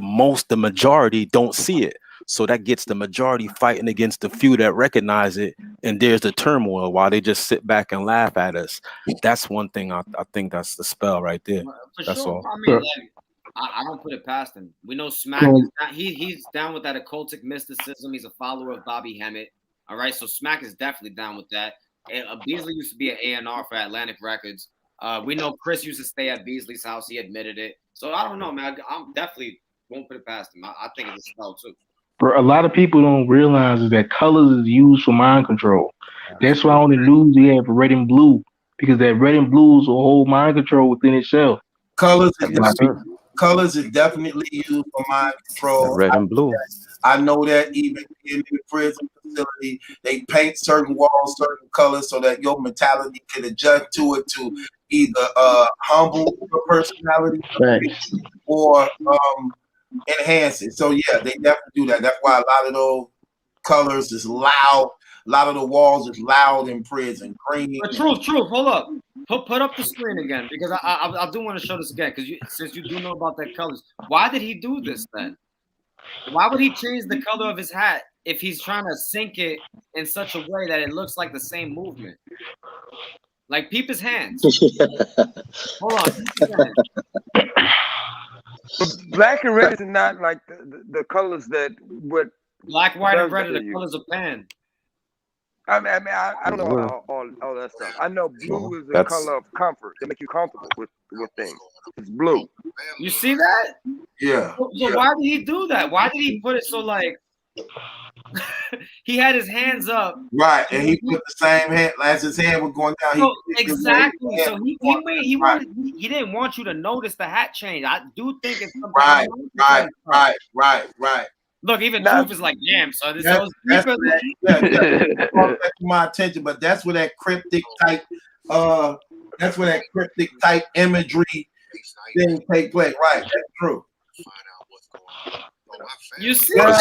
majority don't see it. So that gets the majority fighting against the few that recognize it, and there's the turmoil while they just sit back and laugh at us. That's one thing I think that's the spell right there. For That's sure. all. I mean, like, I don't put it past him. We know Smack is not, he's down with that occultic mysticism. He's a follower of Bobby Hemmett. All right, so Smack is definitely down with that. Beasley used to be an A&R for Atlantic Records. We know Chris used to stay at Beasley's house. He admitted it. So I don't know, man. I'm definitely won't put it past him. I think it's a spell too. Bro, a lot of people don't realize is that colors is used for mind control. That's why on the news we have red and blue, because that red and blue is a whole mind control within itself. Colors is definitely used for mind control. Red and blue. I know that even in the prison facility, they paint certain walls, certain colors, so that your mentality can adjust to it to either humble your personality or enhance it. So yeah, they definitely do that. That's why a lot of those colors is loud. A lot of the walls is loud in prison. Green. But truth. Hold up. Put up the screen again because I do want to show this again because since you do know about that colors, why did he do this then? Why would he change the color of his hat if he's trying to sync it in such a way that it looks like the same movement? Like peep his hands. Hold on. But black and red is not like the colors that would black, white, and red are the colors of pan. I don't know all that stuff. I know blue is the color of comfort to make you comfortable with things. It's blue. You see that? Yeah. So why did he do that? Why did he put it so like he had his hands up? Right, and he put the same hand as his hand was going down. So, exactly. So he didn't want you to notice the hat change. I do think it's something right. Look, even Truth is like, damn, so this goes deeper. My attention, but that's where that cryptic type imagery thing take place. Right, that's true. You see? I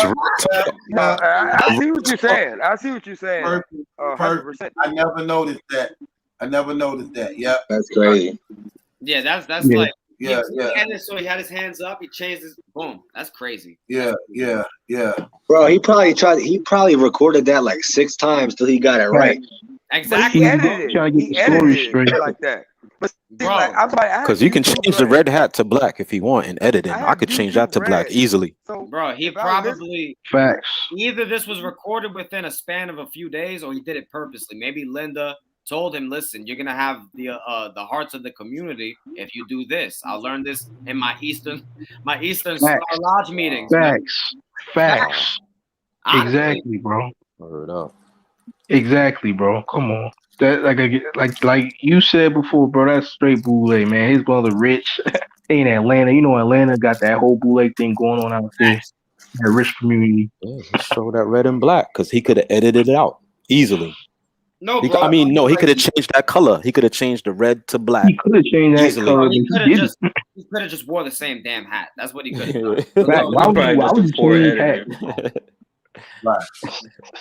see what you're saying. 100%. I never noticed that. Yep. That's crazy. Yeah, that's like Yeah, So he had his hands up. He changed his boom. That's crazy. Yeah. Bro, he probably recorded that like 6 times till he got it right. Exactly. But he edited it. He edited it like that. But see, like, I'm like, I Because had you can YouTube change the Red. red hat to black if you want and edit it. I could change that to black easily. So bro, he if I probably Facts. either this was recorded within a span of a few days or he did it purposely. Maybe Linda told him, listen, you're gonna have the hearts of the community if you do this. I'll learn this in my Eastern Star Lodge meetings. Facts. Exactly, bro. Word up. Exactly, bro. Come on. That like you said before, bro. That's straight boule, man. His brother rich. In Atlanta, you know, Atlanta got that whole boule thing going on out there. That rich community. Yeah, just show that red and black because he could have edited it out easily. No, he, bro. I mean, no, he could have changed that color. He could have changed the red to black. He could have changed that easily. color. He could have just wore the same damn hat. That's what he could have done. Why would you change hat? Right.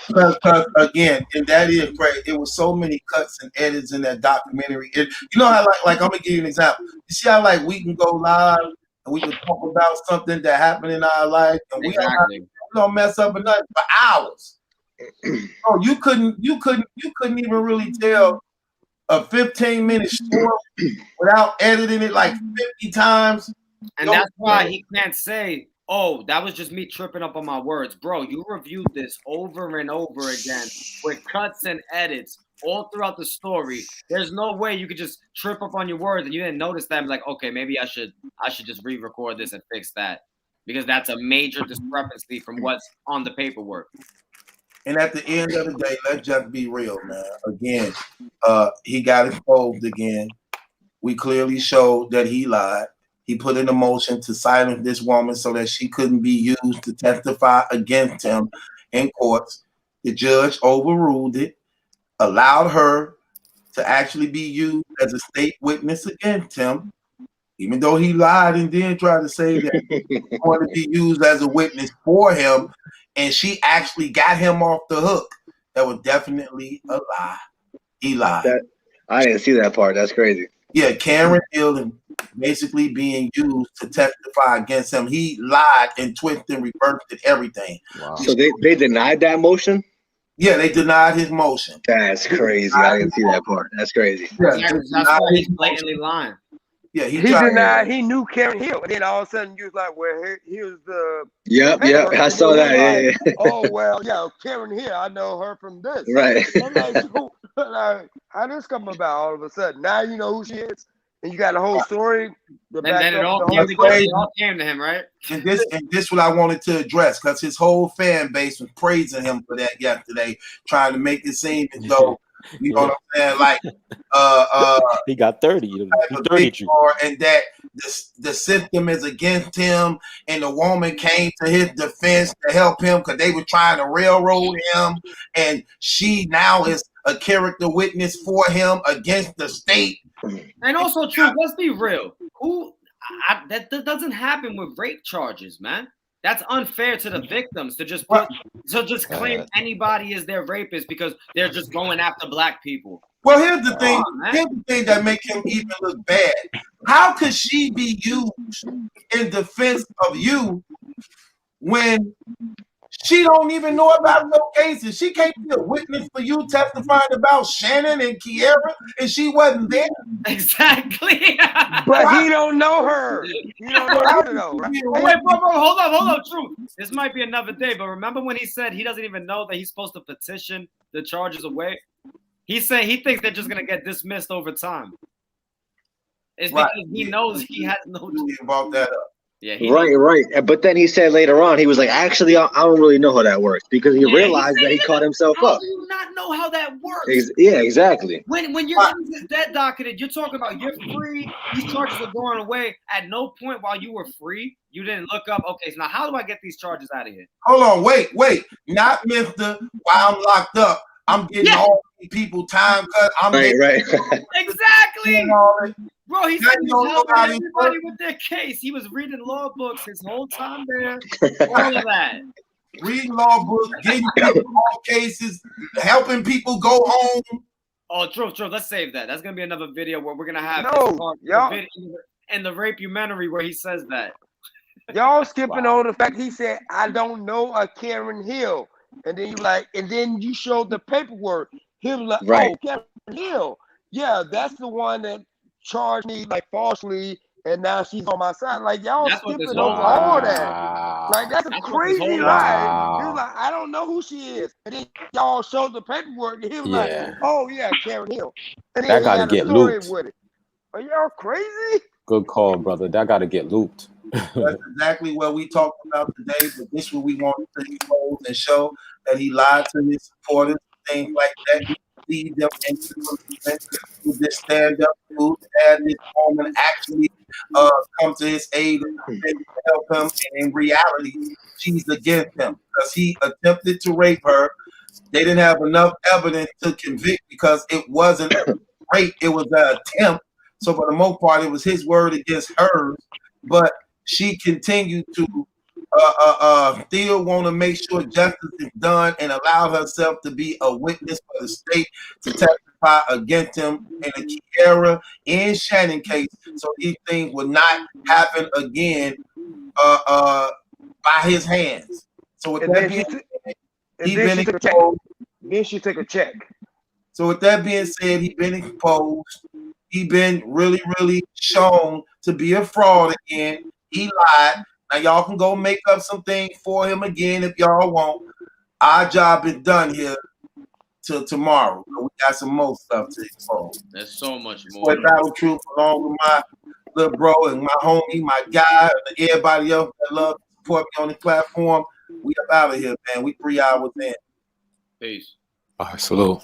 Because again, and that is great. It was so many cuts and edits in that documentary. You know how like I'm gonna give you an example. You see how like we can go live and we can talk about something that happened in our life, and we don't mess up or nothing for hours. So you couldn't even really tell a 15-minute story without editing it like 50 times. And that's why he can't say, oh, that was just me tripping up on my words. Bro, you reviewed this over and over again with cuts and edits all throughout the story. There's no way you could just trip up on your words and you didn't notice that. I'm like, okay, maybe I should just re-record this and fix that. Because that's a major discrepancy from what's on the paperwork. And at the end of the day, let's just be real, man. Again, he got exposed again. We clearly showed that he lied. He put in a motion to silence this woman so that she couldn't be used to testify against him in courts. The judge overruled it, allowed her to actually be used as a state witness against him, even though he lied and then tried to say that he wanted to be used as a witness for him, and she actually got him off the hook. That was definitely a lie. He lied. I didn't see that part. That's crazy. Yeah, Karen Dillon basically being used to testify against him. He lied and twisted and reversed everything. Wow. So they denied that motion? Yeah, they denied his motion. That's crazy. I didn't see that part. That's crazy. Yeah, that's why he's blatantly lying. Yeah, he denied. He knew Karen Hill, and then all of a sudden you was like, "Well, here's the." Yep. I saw that. Like, yeah. Oh well, yeah, Karen Hill. I know her from this. Right. I'm like, how this come about all of a sudden? Now you know who she is, and you got the whole story. Then it all came to him, right? And this what I wanted to address, because his whole fan base was praising him for that yesterday, trying to make it seem as though, you know what I'm saying, like he got 30. He 30 and that the system is against him, and the woman came to his defense to help him because they were trying to railroad him, and she now is a character witness for him against the state. And also, true, let's be real. That doesn't happen with rape charges, man. That's unfair to the victims to just claim anybody is their rapist because they're just going after black people. Well, here's the thing. Here's the thing that makes him even look bad. How could she be used in defense of you when she don't even know about no cases? She can't be a witness for you testifying about Shannon and Kiara, and she wasn't there. Exactly. But he don't know her. You don't know her though. Right? Wait, bro, hold on. True. This might be another day, but remember when he said he doesn't even know that he's supposed to petition the charges away? He's saying he thinks they're just gonna get dismissed over time. It's because he knows he has no about that up. Yeah, right. But then he said later on, he was like, actually, I don't really know how that works, because he realized that he caught himself up. How do you not know how that works? Yeah, exactly. When your case is dead docketed, you're talking about you're free. These charges are going away. At no point while you were free, you didn't look up, okay, so now how do I get these charges out of here? Hold on, wait. Not Mr. While I'm locked up, I'm getting all these people time cut. Right. Exactly. Bro, he said he was helping everybody with their case. He was reading law books his whole time there. All of that. Reading law books, getting people all cases, helping people go home. Oh, true. Let's save that. That's gonna be another video where we're gonna have and the rape-umentary where he says that. Y'all skipping over the fact he said, I don't know a Karen Hill. And then you showed the paperwork. He was like, Right. oh, Karen Hill. Yeah, that's the one that charged me like falsely, and now she's on my side. Like y'all That's what this skipping over whole all time that. Like that's a That's what this crazy whole lie. He was like, I don't know who she is. And then y'all showed the paperwork, and he was like, Yeah. oh yeah, Karen Hill. And then That he gotta had a get story looped. with it. Are y'all crazy? Good call, brother. That gotta get looped. That's exactly what we talked about today, but this is what we wanted to expose and show that he lied to his supporters, things like that. He deceived them into with this stand-up dude, and this woman actually come to his aid and help him, and in reality, she's against him because he attempted to rape her. They didn't have enough evidence to convict because it wasn't rape, it was an attempt. So for the most part, it was his word against hers, but she continued to still want to make sure justice is done and allow herself to be a witness for the state to testify against him in the Kiara and Shannon case, so these things would not happen again by his hands. So with that being said, then she took a check. So with that being said, he's been exposed. He's been really, really shown to be a fraud again. He lied. Now y'all can go make up some things for him again if y'all want. Our job is done here till tomorrow. We got some more stuff to expose. There's so much more. With Battle Truth, along with my little bro and my homie, my guy, and everybody else that love to support me on the platform, we up out of here, man. We 3 hours in. Peace. All right, salute.